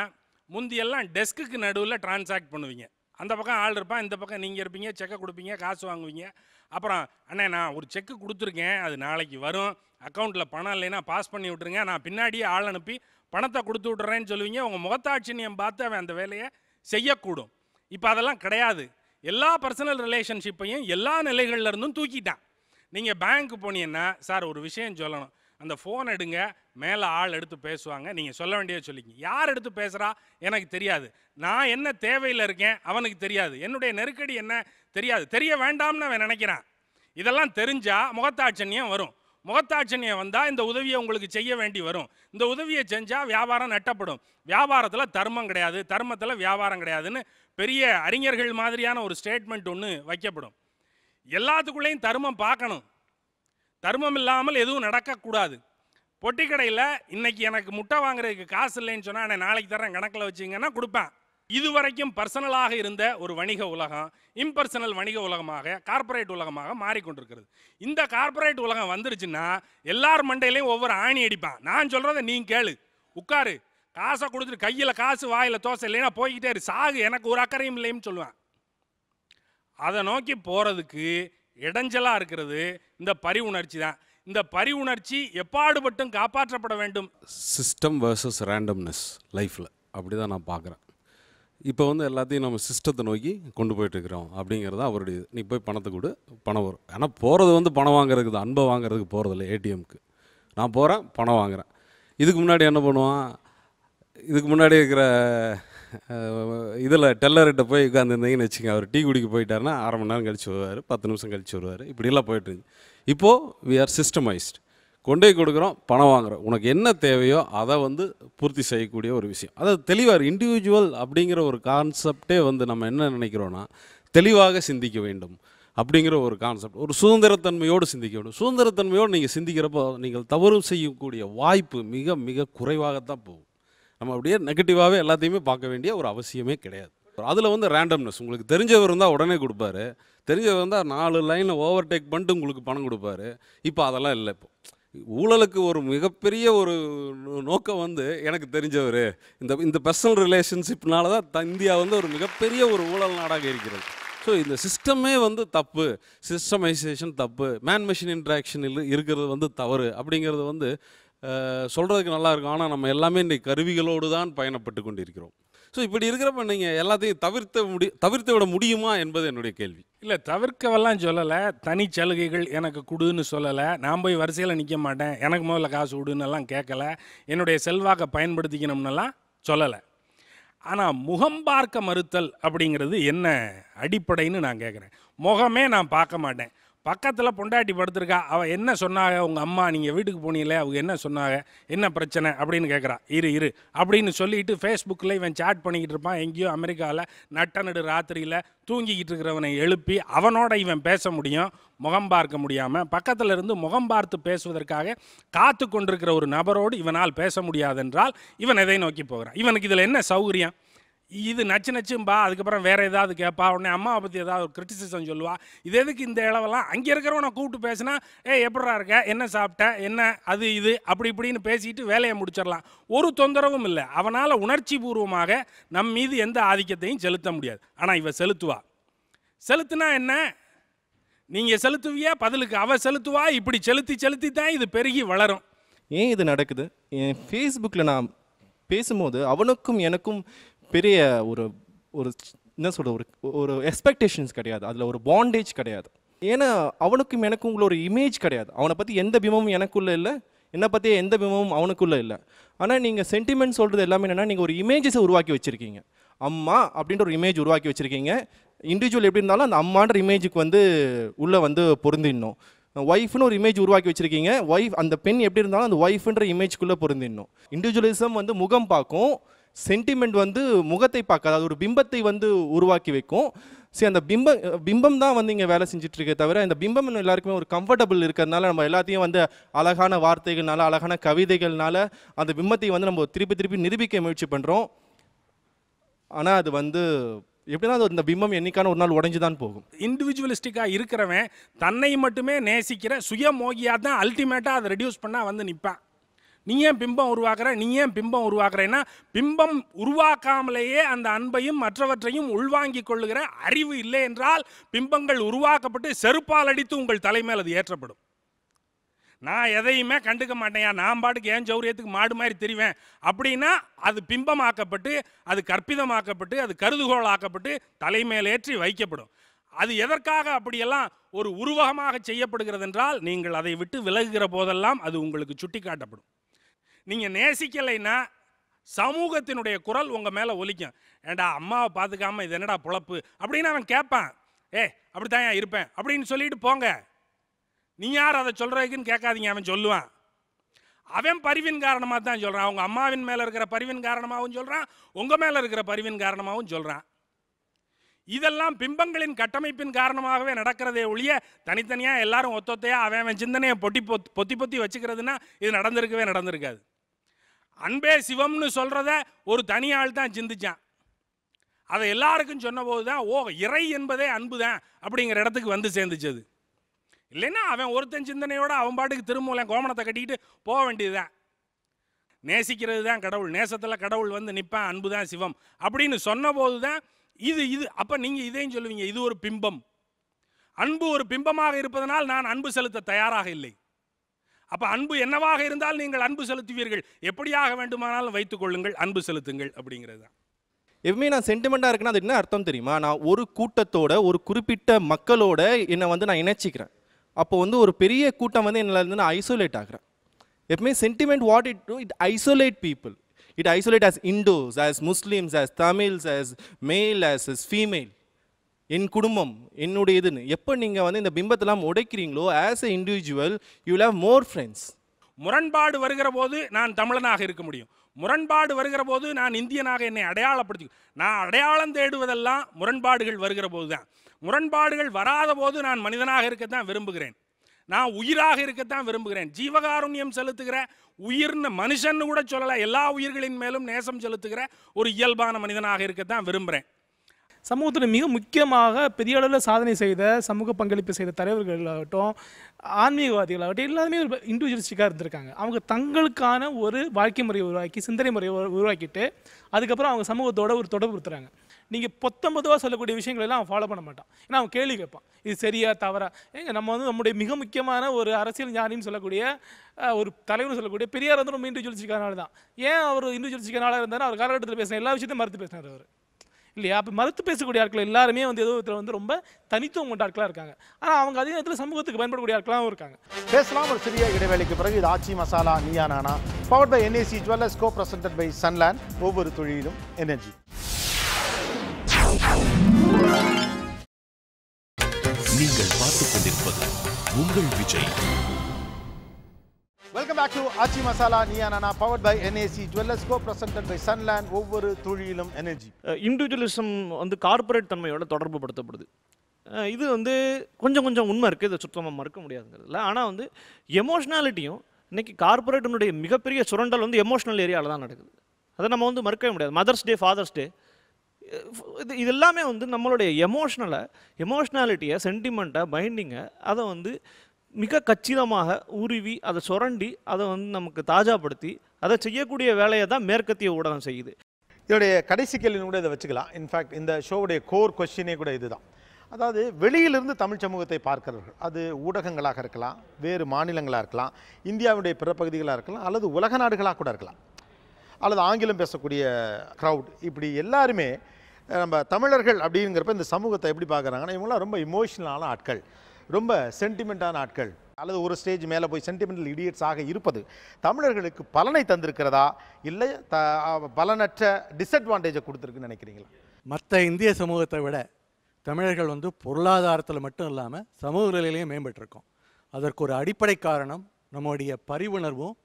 முந்தியெல்லாம் டெஸ்க்குக்கு நடுவில் டிரான்சாக்ட் பண்ணுவீங்க. அந்த பக்கம் ஆள் இருப்பான், இந்த பக்கம் நீங்கள் இருப்பீங்க, செக்கை கொடுப்பீங்க, காசு வாங்குவீங்க. அப்புறம் அண்ணே நான் ஒரு செக்கு கொடுத்துருக்கேன், அது நாளைக்கு வரும், அக்கௌண்ட்டில் பணம் இல்லைன்னா பாஸ் பண்ணி விட்ருங்க, நான் பின்னாடியே ஆள் அனுப்பி பணத்தை கொடுத்து விட்றேன்னு சொல்லுவீங்க. உங்கள் முகத்தாட்சியம் பார்த்து அவன் அந்த வேலையை செய்யக்கூடும். இப்போ அதெல்லாம் கிடையாது. எல்லா பர்சனல் ரிலேஷன்ஷிப்பையும் எல்லா நிலைகளில் இருந்தும் தூக்கிட்டான். நீங்கள் பேங்க்கு போனீங்கன்னா, சார் ஒரு விஷயம் சொல்லணும், அந்த ஃபோன் எடுங்க, மேலே ஆள் எடுத்து பேசுவாங்க, நீங்கள் சொல்ல வேண்டியதை சொல்லிங்க. யார் எடுத்து பேசுகிறா எனக்கு தெரியாது, நான் என்ன தேவையில் இருக்கேன் அவனுக்கு தெரியாது, என்னுடைய நெருக்கடி என்ன தெரியாது, தெரிய வேண்டாம்னு அவன் நினைக்கிறான். இதெல்லாம் தெரிஞ்சால் முகத்தாட்சண்யம் வரும். முகத்தாட்சண்யம் வந்தால் இந்த உதவியை உங்களுக்கு செய்ய வேண்டி வரும். இந்த உதவியை செஞ்சால் வியாபாரம் நட்டப்படும். வியாபாரத்தில் தர்மம் கிடையாது, தர்மத்தில் வியாபாரம் கிடையாதுன்னு பெரிய அறிஞர்கள் மாதிரியான ஒரு ஸ்டேட்மெண்ட் ஒன்று வைக்கப்படும். எல்லாத்துக்குள்ளேயும் தர்மம் பார்க்கணும். தர்மம் இல்லாமல் எதுவும் நடக்கக்கூடாது. பொட்டி கடையில் இன்னைக்கு எனக்கு முட்டை வாங்குறதுக்கு காசு இல்லைன்னு சொன்னால் நான் நாளைக்கு தரேன் கணக்கில் வச்சிங்கன்னா கொடுப்பேன். இதுவரைக்கும் பர்சனலாக இருந்த ஒரு வணிக உலகம் இம்பர்சனல் வணிக உலகமாக, கார்ப்பரேட் உலகமாக மாறிக்கொண்டிருக்கிறது. இந்த கார்ப்பரேட் உலகம் வந்துருச்சுன்னா எல்லார் மண்டையிலையும் ஒவ்வொரு ஆணி அடிப்பான். நான் சொல்கிறத நீ கேளு, உட்காரு, காசை கொடுத்துட்டு கையில் காசு வாயில் தோசை இல்லைன்னா போய்கிட்டே இரு, சாகு, எனக்கு ஒரு அக்கறையும் இல்லைன்னு சொல்லுவேன். அதை நோக்கி போகிறதுக்கு இடைஞ்சலாக இருக்கிறது இந்த பரிவுணர்ச்சி தான். இந்த பரிவுணர்ச்சி எப்பாடுபட்டும் காப்பாற்றப்பட வேண்டும். சிஸ்டம் வர்சஸ் ரேண்டம்னஸ் லைஃப்பில் அப்படி தான் நான் பார்க்குறேன். இப்போ வந்து எல்லாத்தையும் நம்ம சிஸ்டத்தை நோக்கி கொண்டு போயிட்டுருக்கிறோம் அப்படிங்கிறது அவருடைய. நீ போய் பணத்தை கொடு, பணம் வரும். ஆனால் போகிறது வந்து பணம் வாங்குறதுக்கு தான், அன்பை வாங்குறதுக்கு போகிறதில்ல. ஏடிஎம்க்கு நான் போகிறேன், பணம் வாங்குகிறேன். இதுக்கு முன்னாடி என்ன பண்ணுவான், இதுக்கு முன்னாடி இருக்கிற இதில் டெல்லர்கிட்ட போய் உட்காந்துருந்தீங்கன்னு வச்சுங்க, அவர் டீ குடிக்க போயிட்டாருன்னா 1/2 மணி நேரம் கழிச்சு வருவார், 10 நிமிஷம் கழிச்சு வருவார், இப்படிலாம் போயிட்டு இருந்துச்சு. இப்போது வி ஆர் சிஸ்டமைஸ்ட். கொண்டே கொடுக்குறோம், பணம் வாங்குறோம். உனக்கு என்ன தேவையோ அதை வந்து பூர்த்தி செய்யக்கூடிய ஒரு விஷயம். அதாவது தெளிவாக இண்டிவிஜுவல் அப்படிங்கிற ஒரு கான்செப்டே வந்து நம்ம என்ன நினைக்கிறோன்னா, தெளிவாக சிந்திக்க வேண்டும் அப்படிங்கிற ஒரு கான்செப்ட். ஒரு சுதந்திரத்தன்மையோடு சிந்திக்க வேண்டும். சுதந்திரத்தன்மையோடு நீங்கள் சிந்திக்கிறப்போ நீங்கள் தவறு செய்யக்கூடிய வாய்ப்பு மிக மிக குறைவாகத்தான் போகும். நம்ம அப்படியே நெகட்டிவாகவே எல்லாத்தையுமே பார்க்க வேண்டிய ஒரு அவசியமே கிடையாது. அதில் வந்து ரேண்டம்னஸ், உங்களுக்கு தெரிஞ்சவர் இருந்தால் உடனே கொடுப்பாரு, தெரிஞ்சவர் இருந்தால் 4 லைனை ஓவர்டேக் பண்ணிட்டு உங்களுக்கு பணம் கொடுப்பாரு. இப்போ அதெல்லாம் இல்லை. இப்போ ஊழலுக்கு ஒரு மிகப்பெரிய ஒரு நோக்கம் வந்து எனக்கு தெரிஞ்சவர், இந்த பர்சனல் ரிலேஷன்ஷிப்னால தான் இந்தியா வந்து ஒரு மிகப்பெரிய ஒரு ஊழல் நாடாக இருக்கிறது. ஸோ இந்த சிஸ்டமே வந்து தப்பு, சிஸ்டமைசேஷன் தப்பு, மேன் மிஷின் இன்ட்ராக்ஷன் இருக்கிறது வந்து தவறு அப்படிங்கிறது வந்து சொல்கிறதுக்கு நல்லா இருக்கும். ஆனால் நம்ம எல்லாமே இன்றைக்கு கருவிகளோடு தான் பயணப்பட்டு கொண்டிருக்கிறோம். ஸோ இப்படி இருக்கிறப்ப நீங்கள் எல்லாத்தையும் தவிர்த்து விட முடியுமா என்பது என்னுடைய கேள்வி. இல்லை, தவிர்க்கவெல்லாம் சொல்லலை. தனி சலுகைகள் எனக்கு கொடுன்னு சொல்லலை. நான் போய் வரிசையில் நிற்க மாட்டேன், எனக்கு முதல்ல காசு கொடுன்னெல்லாம் கேட்கலை. என்னுடைய செல்வாக்கை பயன்படுத்திக்கணும்னெல்லாம் சொல்லலை. ஆனால் முகம் பார்க்க மறுத்தல் அப்படிங்கிறது என்ன அடிப்படைன்னு நான் கேட்குறேன். முகமே நான் பார்க்க மாட்டேன். பக்கத்தில் பொண்டாட்டி படுத்திருக்கா, அவள் என்ன சொன்னாங்க, உங்கள் அம்மா நீங்கள் வீட்டுக்கு போனீங்களே அவங்க என்ன சொன்னாங்க, என்ன பிரச்சனை அப்படின்னு கேட்குறா. இரு அப்படின்னு சொல்லிட்டு ஃபேஸ்புக்கில் இவன் சாட் பண்ணிக்கிட்டு இருப்பான். எங்கேயோ அமெரிக்காவில் நடு ராத்திரியில் தூங்கிக்கிட்டு இருக்கிறவனை எழுப்பி அவனோட இவன் பேச முடியும். முகம் பார்க்க முடியாமல் பக்கத்தில் இருந்து முகம் பார்த்து பேசுவதற்காக காத்து கொண்டிருக்கிற ஒரு நபரோடு இவனால் பேச முடியாதென்றால் இவன் எதை நோக்கி போகிறான்? இவனுக்கு இதில் என்ன சௌகரியம்? இது நச்சும்பா, அதுக்கப்புறம் வேறு ஏதாவது கேட்பா, உடனே அம்மாவை பற்றி ஏதாவது ஒரு கிரிட்டிசிசம் சொல்லுவா. இது எதுக்கு இந்த இளவெல்லாம்? அங்கே இருக்கிறவனை கூப்பிட்டு பேசினா, எப்படா இருக்க, என்ன சாப்பிட்ட, என்ன அது இது அப்படி இப்படின்னு பேசிட்டு வேலையை முடிச்சிடலாம். ஒரு தொந்தரவும் இல்லை. அவனால் உணர்ச்சி பூர்வமாக நம் மீது எந்த ஆதிக்கத்தையும் செலுத்த முடியாது. ஆனால் இவ செலுத்துவா. செலுத்துனா என்ன? நீங்கள் செலுத்துவியா, பதிலுக்கு அவள் செலுத்துவா. இப்படி செலுத்தி தான் இது பெருகி வளரும். ஏன் இது நடக்குது? என் ஃபேஸ்புக்கில் நான் பேசும்போது அவனுக்கும் எனக்கும் பெரிய ஒரு என்ன சொல்கிறது, ஒரு எக்ஸ்பெக்டேஷன்ஸ் கிடையாது. அதில் ஒரு பாண்டேஜ் கிடையாது. ஏன்னா அவனுக்கும் எனக்கும் உள்ள ஒரு இமேஜ் கிடையாது. அவனை பற்றி எந்த பிம்பமும் எனக்குள்ளே இல்லை, என்னை பற்றி எந்த பிம்பமும் அவனுக்குள்ளே இல்லை. ஆனால் நீங்கள் சென்டிமெண்ட் சொல்கிறது எல்லாமே என்னென்னா, நீங்கள் ஒரு இமேஜஸை உருவாக்கி வச்சுருக்கீங்க. அம்மா அப்படின்ற ஒரு இமேஜ் உருவாக்கி வச்சுருக்கீங்க. இண்டிவிஜுவல் எப்படி இருந்தாலும் அந்த அம்மான்ற இமேஜுக்கு வந்து உள்ளே வந்து பொருந்திடணும். ஒய்ஃப்னு ஒரு இமேஜ் உருவாக்கி வச்சுருக்கீங்க. ஒய்ஃப், அந்த பெண் எப்படி இருந்தாலும் அந்த ஒய்ஃப்ன்ற இமேஜ்க்குள்ளே பொருந்திடணும். இண்டிவிஜுவலிசம் வந்து முகம் பார்க்கும், சென்டிமெண்ட் வந்து முகத்தை பார்க்காது. அது ஒரு பிம்பத்தை வந்து உருவாக்கி வைக்கும். சரி, அந்த பிம்பம் தான் வந்து இங்கே வேலை செஞ்சிட்ருக்கே தவிர, இந்த பிம்பம் எல்லாருக்குமே ஒரு கம்ஃபர்டபுள் இருக்கிறதுனால நம்ம எல்லாத்தையும் வந்து அழகான வார்த்தைகள்னால, அழகான கவிதைகள்னால அந்த பிம்பத்தை வந்து நம்ம திருப்பி நிரூபிக்க முயற்சி பண்ணுறோம். ஆனால் அது வந்து எப்படின்னா இந்த பிம்பம் என்னைக்கான ஒரு நாள் உடைஞ்சு தான் போகும். இண்டிவிஜுவலிஸ்டிக்காக இருக்கிறவன் தன்னை மட்டுமே நேசிக்கிற சுயமோகியாக தான் அல்டிமேட்டாக அதை ரெடியூஸ் பண்ணால் வந்து நிற்பான். நீ ஏன் பிம்பம் உருவாக்குறேன்னா, பிம்பம் உருவாக்காமலேயே அந்த அன்பையும் மற்றவற்றையும் உள்வாங்கிக் கொள்ளுகிற அறிவு இல்லை என்றால் பிம்பங்கள் உருவாக்கப்பட்டு செருப்பால் அடித்து உங்கள் தலைமையில் அது ஏற்றப்படும். நான் எதையுமே கண்டுக்க மாட்டேன், நான் பாட்டுக்கு ஏன் சௌரியத்துக்கு மாடு மாதிரி தெரிவேன் அப்படின்னா அது பிம்பமாக்கப்பட்டு, அது கற்பிதமாக்கப்பட்டு, அது கருதுகோள் ஆக்கப்பட்டு தலைமையிலேற்றி வைக்கப்படும். அது எதற்காக அப்படியெல்லாம் ஒரு உருவகமாக செய்யப்படுகிறது என்றால், நீங்கள் அதை விட்டு விலகுகிற போதெல்லாம் அது உங்களுக்கு சுட்டி காட்டப்படும். நீங்கள் நேசிக்கலைன்னா சமூகத்தினுடைய குரல் உங்கள் மேலே ஒலிக்கும். ஏண்டா அம்மாவை பார்த்துக்காம இது என்னடா பொழப்பு அப்படின்னு அவன் கேட்பான். அப்படித்தான் ஏன் இருப்பேன் அப்படின்னு சொல்லிட்டு போங்க. நீ யார் அதை சொல்கிறதுக்குன்னு கேட்காதீங்க. அவன் சொல்லுவான். அவன் பரிவின் காரணமாக தான் சொல்கிறான். அவங்க அம்மாவின் மேலே இருக்கிற பரிவின் காரணமாகவும் சொல்கிறான், உங்கள் மேலே இருக்கிற பரிவின் காரணமாகவும் சொல்கிறான். இதெல்லாம் பிம்பங்களின் கட்டமைப்பின் காரணமாகவே நடக்கிறதே ஒழிய தனித்தனியாக எல்லாரும் ஒத்தொத்தையாக அவன் சிந்தனையை பொத்தி வச்சுக்கிறதுனா இது நடந்திருக்காது. அன்பே சிவம்னு சொல்கிறத ஒரு தனியாள் தான் சிந்திச்சான். அதை எல்லாருக்கும் சொன்ன போது தான் இறை என்பதே அன்பு தான் அப்படிங்கிற இடத்துக்கு வந்து சேர்ந்துச்சது. இல்லைன்னா அவன் ஒருத்தன் சிந்தனையோடு அவன் பாட்டுக்கு திருமூலம் கோமணத்தை கட்டிக்கிட்டு போக வேண்டியதுதான். நேசிக்கிறது தான் கடவுள், நேசத்தில் கடவுள் வந்து நிற்பான், அன்பு தான் சிவம் அப்படின்னு சொன்ன போது தான் இது அப்போ நீங்கள் இதையும் சொல்லுவீங்க, இது ஒரு பிம்பம். அன்பு ஒரு பிம்பமாக இருப்பதனால் நான் அன்பு செலுத்த தயாராக இல்லை. அப்போ அன்பு என்னவாக இருந்தால் நீங்கள் அன்பு செலுத்துவீர்கள்? எப்படியாக வேண்டுமானாலும் வைத்துக் கொள்ளுங்கள், அன்பு செலுத்துங்கள் அப்படிங்கிறது தான். எப்பவுமே நான் சென்டிமெண்ட்டாக இருக்குன்னா அது என்ன அர்த்தம் தெரியுமா? நான் ஒரு கூட்டத்தோட, ஒரு குறிப்பிட்ட மக்களோட என்னை வந்து நான் இணைச்சிக்கிறேன். அப்போ வந்து ஒரு பெரிய கூட்டம் வந்து என்னிலேருந்து நான் ஐசோலேட் ஆகிறேன். எப்பவுமே sentiment what it do, it isolate people. It isolates as Indus, as Muslims, as Tamils, as male, as female. என் குடும்பம், என்னுடைய இதுன்னு எப்போ நீங்கள் வந்து இந்த பிம்பத்தெல்லாம் உடைக்கிறீங்களோ, as a individual you will have more friends. முரண்பாடு வருகிற போது நான் தமிழனாக இருக்க முடியும். முரண்பாடு வருகிற போது நான் இந்தியனாக என்னை அடையாளப்படுத்தி, நான் அடையாளம் தேடுவதெல்லாம் முரண்பாடுகள் வருகிற போது தான். முரண்பாடுகள் வராத போது நான் மனிதனாக இருக்கத்தான் விரும்புகிறேன், நான் உயிராக இருக்கத்தான் விரும்புகிறேன். ஜீவகாருண்யம் செலுத்துகிற உயிர்னு மனுஷன்னு கூட சொல்லலை, எல்லா உயிர்களின் மேலும் நேசம் செலுத்துகிற ஒரு இயல்பான மனிதனாக இருக்கத்தான் விரும்புகிறேன். சமூகத்தில் மிக முக்கியமாக பெரிய அளவில் சாதனை செய்த சமூக பங்களிப்பு செய்த தலைவர்களாகட்டும், ஆன்மீகவாதிகளாகட்டும், எல்லாருமே ஒரு இண்டிவிஜுவலிஸ்டிக்காக இருந்திருக்காங்க. அவங்க தங்களுக்கான ஒரு வாழ்க்கை முறையை உருவாக்கி, சிந்தனை முறையை உருவாக்கிட்டு அதுக்கப்புறம் அவங்க சமூகத்தோட ஒரு தொடர்பு கொடுத்துறாங்க. நீங்கள் பொத்தம்பதுவாக சொல்லக்கூடிய விஷயங்கள் எல்லாம் அவன் ஃபாலோ பண்ண மாட்டான். ஏன்னா அவன் கேள்வி கேட்பான், இது சரியா தவறா. ஏங்க நம்ம வந்து நம்முடைய மிக முக்கியமான ஒரு அரசியல் ஞானின்னு சொல்லக்கூடிய ஒரு தலைவர்னு சொல்லக்கூடிய பெரியார் வந்து ரொம்ப இண்டிவிஜுவலிஸ்டிக்கான தான். ஏன் அவர் இண்டிவிஜுவலிஸ்டிக்கான இருந்தாலும் அவர் காலகட்டத்தில் பேசின எல்லா விஷயத்தையும் மறுத்து பேசினார் அவர் இல்லையா? அப்போ மறுத்து பேசக்கூடிய ஆட்கள் எல்லாருமே வந்து ஏதோ விதத்தில் வந்து ரொம்ப தனித்துவம் கொண்ட ஆட்களாக இருக்காங்க. ஆனால் அவங்க அதே நேரத்தில் சமூகத்துக்கு பயன்படக்கூடிய ஆட்களாகவும் இருக்காங்க. பேசலாம் ஒரு சிறிய இடைவேளைக்கு பிறகு. இது ஆச்சி masala Neeya Naana, powered by NAC jewellers, co presented by Sunland. ஒவ்வொரு தொழிலும் எனர்ஜி. நீங்கள் பார்த்துக் கொண்டிருப்பது உங்கள் Vijay. Welcome back to Aachi masala Neeya Naana, powered by NAC jewellers, co presented by Sunland. ஒவ்வொரு தொழிலும் எனர்ஜி. இண்டிவிஜுவலிசம் வந்து கார்ப்பரேட் தன்மையோட தொடர்பு படுத்தப்படுது. இது வந்து கொஞ்சம் கொஞ்சம் உண்மை இருக்குது, இதை சுத்தமாக மறுக்க முடியாதுங்கிறதுல. ஆனால் வந்து எமோஷ்னாலிட்டியும் இன்றைக்கி கார்ப்பரேட்டினுடைய மிகப்பெரிய சுரண்டல் வந்து எமோஷ்னல் ஏரியாவில் தான் நடக்குது. அதை நம்ம வந்து மறுக்கவே முடியாது. மதர்ஸ் டே, ஃபாதர்ஸ் டே, இது எல்லாமே வந்து நம்மளுடைய எமோஷ்னாலிட்டியை, சென்டிமெண்ட்டை, பைண்டிங்கை அதை வந்து மிக கச்சிதமாக உருவி அதை சுரண்டி அதை வந்து நமக்கு தாஜாப்படுத்தி அதை செய்யக்கூடிய வேலையை தான் மேற்கத்திய ஊடகம் செய்யுது. இதோடைய கடைசி கேள்வி கூட இதை வச்சுக்கலாம். இன்ஃபேக்ட் இந்த ஷோவுடைய கோர் கொஸ்டினே கூட இதுதான். அதாவது வெளியிலிருந்து தமிழ் சமூகத்தை பார்க்கிறவர்கள், அது ஊடகங்களாக இருக்கலாம், வேறு மாநிலங்களாக இருக்கலாம், இந்தியாவுடைய பிற பகுதிகளாக இருக்கலாம், அல்லது உலக நாடுகளாக கூட இருக்கலாம், அல்லது ஆங்கிலம் பேசக்கூடிய க்ரௌட், இப்படி எல்லாருமே நம்ம தமிழர்கள் அப்படிங்கிறப்ப இந்த சமூகத்தை எப்படி பார்க்குறாங்கன்னா, இவங்களாம் ரொம்ப இமோஷனலான ஆட்கள், ரொம்ப சென்டிமெண்ட்டான ஆட்கள், அல்லது ஒரு ஸ்டேஜ் மேலே போய் சென்டிமெண்டல் இடியட்ஸாக இருப்பது தமிழர்களுக்கு பலனை தந்திருக்கிறதா, இல்லை பலனற்ற டிஸ்அட்வான்டேஜை கொடுத்துருக்குன்னு நினைக்கிறீங்களா? மற்ற இந்திய சமூகத்தை விட தமிழர்கள் வந்து பொருளாதாரத்தில் மட்டும் இல்லாமல் சமூக நிலையிலையும் மேம்பட்டிருக்கோம். அதற்கு ஒரு அடிப்படை காரணம் நம்முடைய பரிவுணர்வும்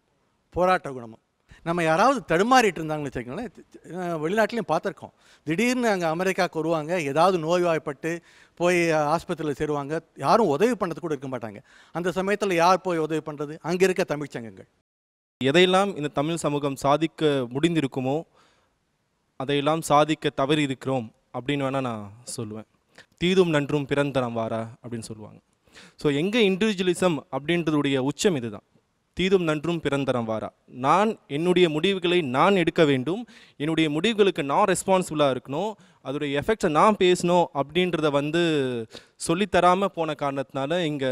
போராட்ட குணமும். நம்ம யாராவது தடுமாறிட்டு இருந்தாங்கன்னு வச்சுக்கோங்களேன், வெளிநாட்டிலையும் பார்த்துருக்கோம், திடீர்னு அங்கே அமெரிக்காவுக்கு வருவாங்க, ஏதாவது நோய்வாய்ப்பட்டு போய் ஆஸ்பத்திரியில் சேருவாங்க, யாரும் உதவி பண்ணுறது கூட இருக்க மாட்டாங்க. அந்த சமயத்தில் யார் போய் உதவி பண்ணுறது? அங்கே இருக்க தமிழ்ச்சங்கங்கள். எதையெல்லாம் இந்த தமிழ் சமூகம் சாதிக்க முடிந்திருக்குமோ அதையெல்லாம் சாதிக்க தவறி இருக்கிறோம் அப்படின்னு வேணால் நான் சொல்லுவேன். தீதும் நன்றும் பிறந்தரம் வாரா அப்படின்னு சொல்லுவாங்க. ஸோ எங்கே இண்டிவிஜுவலிசம் அப்படின்றதுடைய உச்சம் இதுதான். தீதும் நன்றும் பிறந்தரம் வாரா. நான் என்னுடைய முடிவுகளை நான் எடுக்க வேண்டும், என்னுடைய முடிவுகளுக்கு நான் ரெஸ்பான்சிபிளாக இருக்கணும், அதோடைய எஃபெக்ட்ஸை நான் பேசணும் அப்படின்றத வந்து சொல்லித்தராமல் போன காரணத்தினால இங்கே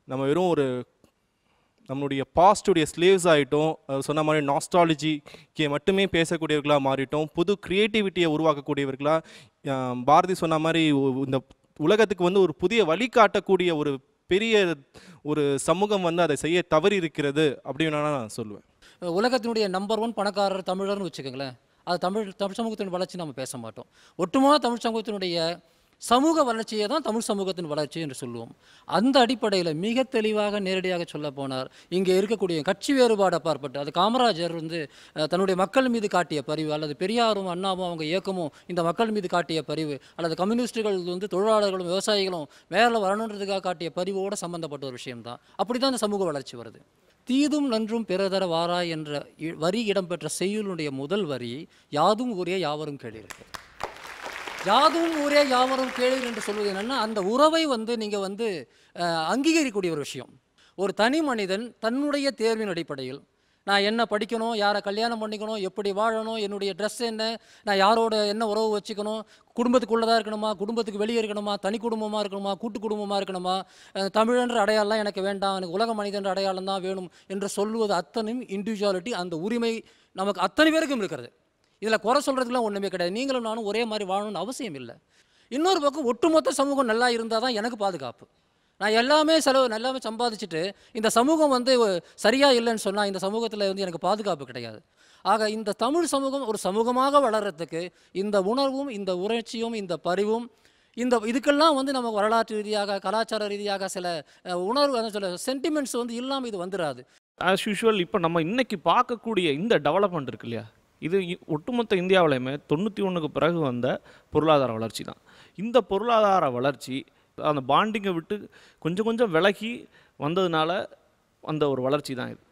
நம்ம வெறும் ஒரு நம்மளுடைய பாஸ்டுடைய ஸ்லேவ்ஸ் ஆகிட்டோம். சொன்ன மாதிரி நாஸ்டாலஜிக்கு மட்டுமே பேசக்கூடியவர்களாக மாறிட்டோம். புது க்ரியேட்டிவிட்டியை உருவாக்கக்கூடியவர்களாக, பாரதி சொன்ன மாதிரி இந்த உலகத்துக்கு வந்து ஒரு புதிய வழிகாட்டக்கூடிய ஒரு பெரிய ஒரு சமூகம் வந்து அதை செய்ய தவறி இருக்கிறது அப்படின்னு நான் சொல்லுவேன். உலகத்தினுடைய நம்பர் 1 பணக்காரர் தமிழர்னு வச்சுக்கோங்களேன், அது தமிழ் சமூகத்தின் வளர்ச்சி நம்ம பேச மாட்டோம். ஒட்டுமொத்த தமிழ் சமூகத்தினுடைய சமூக வளர்ச்சியை தான் தமிழ் சமூகத்தின் வளர்ச்சி என்று சொல்லுவோம். அந்த அடிப்படையில் மிக தெளிவாக நேரடியாக சொல்ல போனார், இங்கே இருக்கக்கூடிய கட்சி வேறுபாடு அப்பாற்பட்டு, அது காமராஜர் வந்து தன்னுடைய மக்கள் மீது காட்டிய பரிவு, அல்லது பெரியாரும் அண்ணாவும் அவங்க இயக்கமும் இந்த மக்கள் மீது காட்டிய பரிவு, அல்லது கம்யூனிஸ்டுகள் வந்து தொழிலாளர்களும் விவசாயிகளும் மேலே வரணுன்றதுக்காக காட்டிய பரிவோடு சம்பந்தப்பட்ட ஒரு விஷயம்தான். அப்படி தான் இந்த சமூக வளர்ச்சி வருது. தீதும் நன்றும் பிறதர வாரா என்ற வரி இடம்பெற்ற செய்யுளுடைய முதல் வரி யாதும் ஊரே யாவரும் கேளீர்கள். யாதும் ஊரே யாவரும் கேளீர் என்று சொல்வது என்னென்னா, அந்த உறவை வந்து நீங்கள் வந்து அங்கீகரிக்கக்கூடிய ஒரு விஷயம். ஒரு தனி மனிதன் தன்னுடைய தேர்வின் அடிப்படையில் நான் என்ன படிக்கணும், யாரை கல்யாணம் பண்ணிக்கணும், எப்படி வாழணும், என்னுடைய ட்ரெஸ் என்ன, நான் யாரோட என்ன உறவு வச்சுக்கணும், குடும்பத்துக்குள்ளதாக இருக்கணுமா, குடும்பத்துக்கு வெளியே இருக்கணுமா, தனி குடும்பமாக இருக்கணுமா, கூட்டு குடும்பமாக இருக்கணுமா, தமிழன்ற அடையாளம் எனக்கு வேண்டாம், எனக்கு உலக மனிதன்ற அடையாளம் தான் வேணும் என்று சொல்லுவது அத்தனையும் இண்டிவிஜுவாலிட்டி, அந்த உரிமை நமக்கு அத்தனை பேருக்கும் இருக்கிறது. இதில் குறை சொல்கிறதுக்குலாம் ஒன்றுமே கிடையாது. நீங்களும் நானும் ஒரே மாதிரி வாழணும்னு அவசியம் இல்லை. இன்னொரு பக்கம் ஒட்டுமொத்த சமூகம் நல்லா இருந்தால் தான் எனக்கு பாதுகாப்பு. நான் எல்லாமே சம்பாதிச்சுட்டு இந்த சமூகம் வந்து சரியாக இல்லைன்னு சொன்னால் இந்த சமூகத்தில் வந்து எனக்கு பாதுகாப்பு கிடையாது. ஆக இந்த தமிழ் சமூகம் ஒரு சமூகமாக வளர்கிறதுக்கு இந்த உணர்வும், இந்த உணர்ச்சியும், இந்த பரிவும், இதுக்கெல்லாம் வந்து நமக்கு வரலாற்று ரீதியாக, கலாச்சார ரீதியாக சில உணர்வு, சில சென்டிமெண்ட்ஸ் வந்து இல்லாமல் இது வந்துடாது. ஆஸ் யூஷுவல் இப்போ நம்ம இன்னைக்கு பார்க்கக்கூடிய இந்த டெவலப்மெண்ட் இருக்கு இல்லையா, இது ஒட்டுமொத்த இந்தியாவிலையுமே 91க்கு பிறகு வந்த பொருளாதார வளர்ச்சி தான். இந்த பொருளாதார வளர்ச்சி அந்த பாண்டிங்கை விட்டு கொஞ்சம் கொஞ்சம் விலகி வந்ததுனால அந்த ஒரு வளர்ச்சி தான் இது.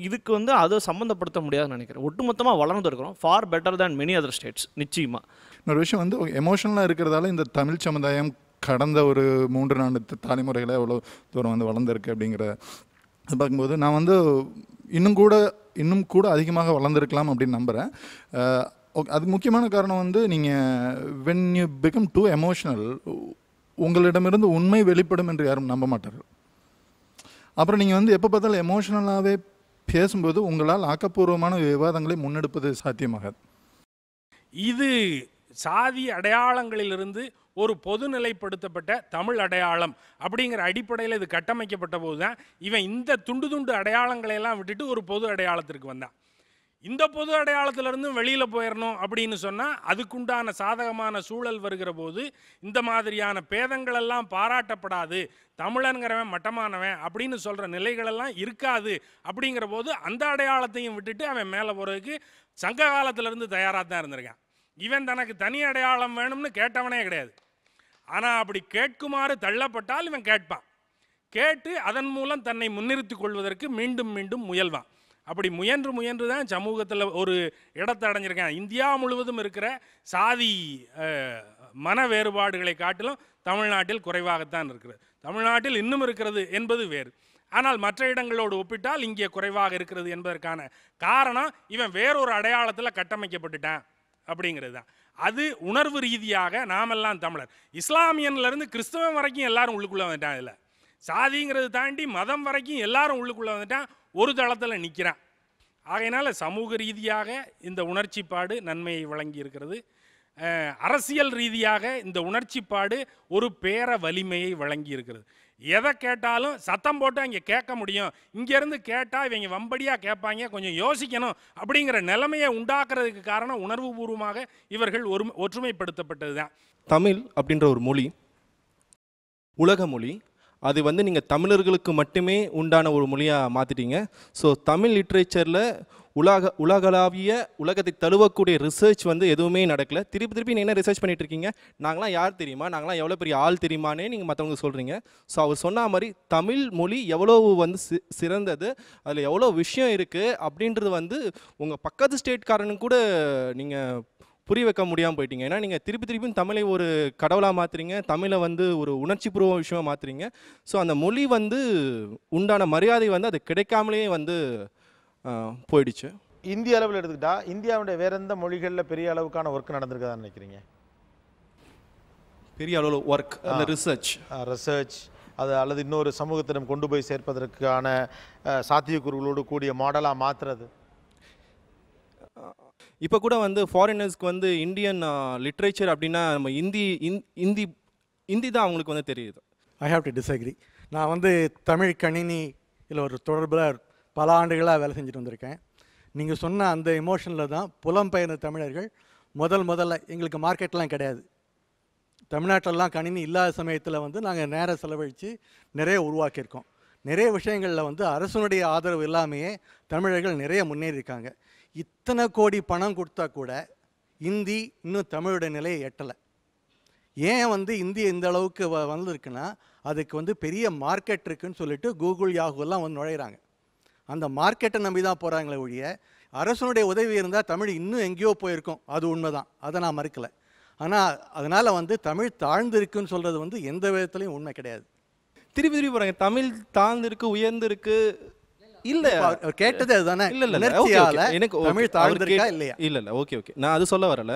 இதுக்கு வந்து அதை சம்மந்தப்படுத்த முடியாதுன்னு நினைக்கிறேன். ஒட்டுமொத்தமாக வளர்ந்து இருக்கிறோம், for better than many other states. நிச்சயமாக இன்னொரு விஷயம் வந்து எமோஷனலாக இருக்கிறதால இந்த தமிழ் சமுதாயம் கடந்த ஒரு 3-4 தலைமுறைகளை எவ்வளோ தூரம் வந்து வளர்ந்துருக்கு அப்படிங்கிற பார்க்கும்போது நான் வந்து இன்னும் கூட அதிகமாக வளர்ந்துருக்கலாம் அப்படின்னு நம்புகிறேன். அது முக்கியமான காரணம் வந்து நீங்கள் when you become too emotional, உங்களிடமிருந்து உண்மை வெளிப்படும் என்று யாரும் நம்ப மாட்டார்கள். அப்புறம் நீங்கள் வந்து எப்போ பார்த்தாலும் எமோஷ்னலாகவே பேசும்போது உங்களால் ஆக்கப்பூர்வமான விவாதங்களை முன்னெடுப்பது சாத்தியமாகாது. இது சாதி அடையாளங்களிலிருந்து ஒரு பொதுநிலைப்படுத்தப்பட்ட தமிழ் அடையாளம் அப்படிங்கிற அடிப்படையில் இது கட்டமைக்கப்பட்ட போது தான் இவன் இந்த துண்டு அடையாளங்களையெல்லாம் விட்டுட்டு ஒரு பொது அடையாளத்திற்கு வந்தான். இந்த பொது அடையாளத்திலிருந்து வெளியில் போயிடணும் அப்படின்னு சொன்னால் அதுக்குண்டான சாதகமான சூழல் வருகிற போது இந்த மாதிரியான பேதங்களெல்லாம் பாராட்டப்படாது, தமிழன்கிறவன் மட்டமானவன் அப்படின்னு சொல்கிற நிலைகளெல்லாம் இருக்காது. அப்படிங்கிற போது அந்த அடையாளத்தையும் விட்டுட்டு அவன் மேலே போகிறதுக்கு சங்க காலத்திலேருந்து தயாராக தான் இருந்திருக்கான். இவன் தனக்கு தனி அடையாளம் வேணும்னு கேட்டவனே கிடையாது. ஆனால் அப்படி கேட்குமாறு தள்ளப்பட்டால் இவன் கேட்பான். கேட்டு அதன் மூலம் தன்னை முன்னிறுத்தி கொள்வதற்கு மீண்டும் மீண்டும் முயல்வான். அப்படி முயன்று தான் சமூகத்தில் ஒரு இடத்தை அடைஞ்சிருக்கான். இந்தியா முழுவதும் இருக்கிற சாதி மன வேறுபாடுகளை காட்டிலும் தமிழ்நாட்டில் குறைவாகத்தான் இருக்கிறது. தமிழ்நாட்டில் இன்னும் இருக்கிறது என்பது வேறு. ஆனால் மற்ற இடங்களோடு ஒப்பிட்டால் இங்கே குறைவாக இருக்கிறது என்பதற்கான காரணம் இவன் வேறொரு அடையாளத்தில் கட்டமைக்கப்பட்டுட்டான் அப்படிங்கிறது தான். அது உணர்வு ரீதியாக நாமெல்லாம் தமிழர். இஸ்லாமியன்லேருந்து கிறிஸ்தவன் வரைக்கும் எல்லாரும் உள்ளுக்குள்ளே வந்துட்டான். இதில் சாதிங்கிறது தாண்டி மதம் வரைக்கும் எல்லாரும் உள்ளுக்குள்ளே வந்துட்டான், ஒரு தளத்தில் நிற்கிறான். ஆகையினால சமூக ரீதியாக இந்த உணர்ச்சிப்பாடு நன்மையை வழங்கி இருக்கிறது. அரசியல் ரீதியாக இந்த உணர்ச்சிப்பாடு ஒரு பேர வலிமையை வழங்கி இருக்கிறது. எதை கேட்டாலும் சத்தம் போட்டு அங்கே கேட்க முடியும், இங்கேருந்து கேட்டால் இவங்க வம்படியாக கேட்பாங்க, கொஞ்சம் யோசிக்கணும் அப்படிங்கிற நிலைமையை உண்டாக்குறதுக்கு காரணம் உணர்வு பூர்வமாக இவர்கள் ஒற்றுமைப்படுத்தப்பட்டது தான். தமிழ் அப்படின்ற ஒரு மொழி உலக மொழி. அது வந்து நீங்கள் தமிழர்களுக்கு மட்டுமே உண்டான ஒரு மொழியாக மாற்றிட்டீங்க. ஸோ தமிழ் லிட்ரேச்சரில் உலகளாவிய உலகத்தை தழுவக்கூடிய ரிசர்ச் வந்து எதுவுமே நடக்கலை. திருப்பி நீங்கள் என்ன ரிசர்ச் பண்ணிட்டு இருக்கீங்க, நாங்களாம் யார் தெரியுமா, நாங்களாம் எவ்வளோ பெரிய ஆள் தெரியுமானே நீங்கள் மற்றவங்க சொல்கிறீங்க. ஸோ அவர் சொன்ன மாதிரி தமிழ் மொழி எவ்வளோ வந்து சிறந்தது, அதில் எவ்வளோ விஷயம் இருக்குது அப்படின்றது வந்து உங்கள் பக்கத்து ஸ்டேட்காரனுக்கு கூட நீங்கள் புரிய வைக்க முடியாமல் போயிட்டீங்க. ஏன்னா நீங்கள் திருப்பியும் தமிழை ஒரு கடவுளாக மாற்றுறீங்க, தமிழை வந்து ஒரு உணர்ச்சிபூர்வ விஷயமாக மாற்றுறீங்க. ஸோ அந்த மொழி வந்து உண்டான மரியாதை வந்து அது கிடைக்காமலே வந்து போயிடுச்சு. இந்திய அளவில் எடுத்துக்கிட்டா இந்தியாவுடைய வேற எந்த மொழிகளில் பெரிய அளவுக்கான ஒர்க் நடந்திருக்கதான் நினைக்கிறீங்க? பெரிய அளவில் ஒர்க், அந்த ரிசர்ச் அது அல்லது இன்னொரு சமூகத்திடம் கொண்டு போய் சேர்ப்பதற்கான சாத்தியக்கூறுகளோடு கூடிய மாடலாக மாற்றுறது. இப்போ கூட வந்து ஃபாரினர்ஸ்க்கு வந்து இந்தியன் லிட்ரேச்சர் அப்படின்னா நம்ம இந்தி தான் அவங்களுக்கு வந்து தெரியுது. I have to disagree. நான் வந்து தமிழ் கணினி இல்லை ஒரு தொடர்பில் பல ஆண்டுகளாக வேலை செஞ்சுட்டு வந்திருக்கேன். நீங்கள் சொன்ன அந்த எமோஷனில் தான் புலம்பெயர்ந்த தமிழர்கள் முதல்ல எங்களுக்கு மார்க்கெட்லாம் கிடையாது, தமிழ்நாட்டிலலாம் கணினி இல்லாத சமயத்தில் வந்து நாங்கள் நேரம் செலவழித்து நிறைய உருவாக்கியிருக்கோம். நிறைய விஷயங்களில் வந்து அரசனுடைய ஆதரவு இல்லாமையே தமிழர்கள் நிறைய முன்னேறியிருக்காங்க. இத்தனை கோடி பணம் கொடுத்தா கூட இந்தி இன்னும் தமிழோட நிலையை எட்டலை. ஏன் வந்து இந்தி இந்த அளவுக்கு வந்திருக்குன்னா அதுக்கு வந்து பெரிய மார்க்கெட் இருக்குன்னு சொல்லிட்டு கூகுள் யாகுலாம் வந்து நுழையிறாங்க. அந்த மார்க்கெட்டை நம்பி தான் போகிறாங்களே ஒழிய அரசனுடைய உதவி இருந்தால் தமிழ் இன்னும் எங்கேயோ போயிருக்கும், அது உண்மை தான், அதை நான் மறுக்கலை. ஆனால் அதனால் வந்து தமிழ் தாழ்ந்திருக்குன்னு சொல்கிறது வந்து எந்த விதத்துலையும் உண்மை கிடையாது. திருப்பி போகிறாங்க, தமிழ் தாழ்ந்திருக்கு உயர்ந்திருக்கு இல்ல கேட்டது அதுதானே. எனக்கு தமிழ் தாழ்ந்திருக்கா இல்லையா? இல்ல ஓகே நான் அது சொல்ல வரல.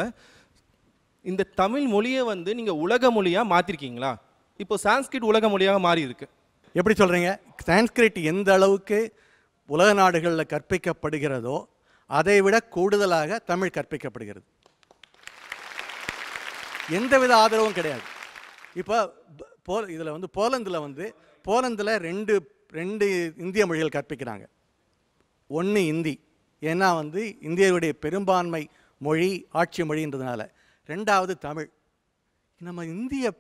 இந்த தமிழ் மொழியை வந்து நீங்க உலக மொழியா மாத்திருக்கீங்களா? இப்போ சான்ஸ்கிரிட் உலக மொழியாக மாறி இருக்கு. எப்படி சொல்றீங்க? சான்ஸ்கிரிட் எந்த அளவுக்கு உலக நாடுகளில் கற்பிக்கப்படுகிறதோ அதை விட கூடுதலாக தமிழ் கற்பிக்கப்படுகிறது. எந்தவித ஆதரவும் கிடையாது. இப்போ இதில் வந்து போலந்தில் ரெண்டு இந்திய மொழிகள் கற்பிக்கிறாங்க. ஒன்று இந்தி, ஏன்னா வந்து இந்தியாவுடைய பெரும்பான்மை மொழி ஆட்சி மொழின்றதுனால. ரெண்டாவது தமிழ். நம்ம இந்திய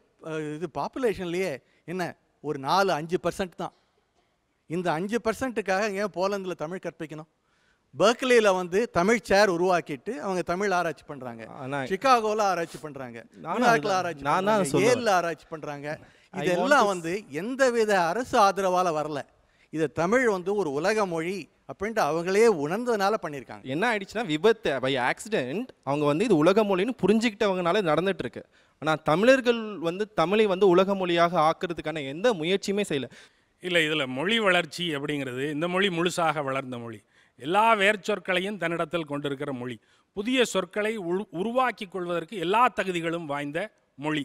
இது பாப்புலேஷன்லேயே என்ன ஒரு 4-5% தான். இந்த 5%க்காக ஏன் போலந்தில் தமிழ் கற்பிக்கணும்? பெர்க்லியில் வந்து தமிழ் சேர் உருவாக்கிட்டு அவங்க தமிழ் ஆராய்ச்சி பண்ணுறாங்க, சிகாகோவில் ஆராய்ச்சி பண்ணுறாங்க, நியூயார்க்கில் ஆராய்ச்சி பண்ணுறாங்க, ஏலில் ஆராய்ச்சி பண்ணுறாங்க. இதெல்லாம் வந்து எந்தவித அரசு ஆதரவால் வரல. இது தமிழ் வந்து ஒரு உலக மொழி அப்படின்ட்டு அவங்களே உணர்ந்ததுனால பண்ணியிருக்காங்க. என்ன ஆயிடுச்சுன்னா விபத்து பை ஆக்சிடென்ட் அவங்க வந்து இது உலக மொழின்னு புரிஞ்சுக்கிட்டவங்கனால நடந்துட்டு இருக்கு. ஆனால் தமிழர்கள் வந்து தமிழை வந்து உலக மொழியாக ஆக்குறதுக்கான எந்த முயற்சியுமே செய்யல. இல்லை, இதில் மொழி வளர்ச்சி அப்படிங்கிறது இந்த மொழி முழுசாக வளர்ந்த மொழி, எல்லா வேர்ச்சொற்களையும் தன்னிடத்தில் கொண்டிருக்கிற மொழி, புதிய சொற்களை உருவாக்கி கொள்வதற்கு எல்லா தகுதிகளும் வாய்ந்த மொழி.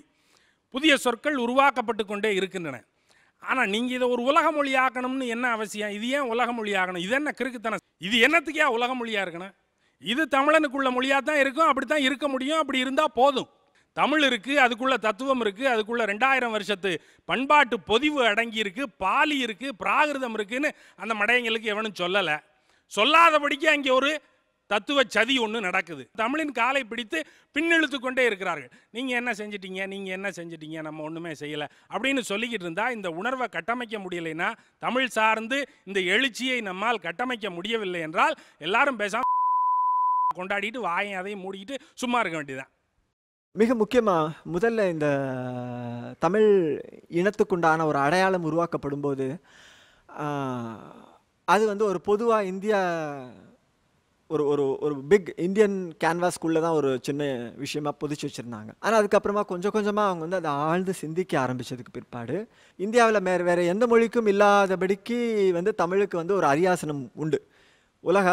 புதிய சொற்கள் உருவாக்கப்பட்டு கொண்டே இருக்கின்றன. ஆனால் நீங்கள் இதை ஒரு உலக மொழி ஆக்கணும்னு என்ன அவசியம்? இது ஏன் உலக மொழி ஆகணும்? இது என்ன கிறுக்குத்தனம்? இது என்னத்துக்கே உலக மொழியாக இருக்கணும்? இது தமிழனுக்குள்ள மொழியாக தான் இருக்கும், அப்படி தான் இருக்க முடியும். அப்படி இருந்தால் போதும். தமிழ் இருக்குது, அதுக்குள்ள தத்துவம் இருக்குது, அதுக்குள்ள 2000 வருஷத்து பண்பாட்டு பொதிவு அடங்கி இருக்குது, பாலி இருக்குது, பிராகிருதம் இருக்குன்னு அந்த மடையங்களுக்கு எவனும் சொல்லலை. சொல்லாதபடிக்கு அங்கே ஒரு தத்துவ சதி ஒன்று நடக்குது. தமிழின் காலை பிடித்து பின்னெழுத்து கொண்டே இருக்கிறார்கள். நீங்கள் என்ன செஞ்சிட்டீங்க, நீங்கள் என்ன செஞ்சிட்டீங்க, நம்ம ஒன்றுமே செய்யலை அப்படின்னு சொல்லிக்கிட்டு இருந்தால் இந்த உணர்வை கட்டமைக்க முடியலைன்னா, தமிழ் சார்ந்து இந்த எழுச்சியை நம்மால் கட்டமைக்க முடியவில்லை என்றால் எல்லாரும் பேசாம கொண்டாடிட்டு வாயை அதையும் மூடிக்கிட்டு சும்மா இருக்க வேண்டியதான். மிக முக்கியமாக முதல்ல இந்த தமிழ் இனத்துக்குண்டான ஒரு அடையாளம் உருவாக்கப்படும் போது அது வந்து ஒரு பொதுவாக இந்தியா ஒரு ஒரு ஒரு பிக் இந்தியன் கேன்வாஸ்குள்ளே தான் ஒரு சின்ன விஷயமா பொதிச்சு வச்சுருந்தாங்க. ஆனால் அதுக்கப்புறமா கொஞ்சம் கொஞ்சமாக அவங்க வந்து அதை ஆழ்ந்து சிந்திக்க ஆரம்பித்ததுக்கு பிற்பாடு இந்தியாவில் வேறு எந்த மொழிக்கும் இல்லாதபடிக்கு வந்து தமிழுக்கு வந்து ஒரு அரியாசனம் உண்டு உலக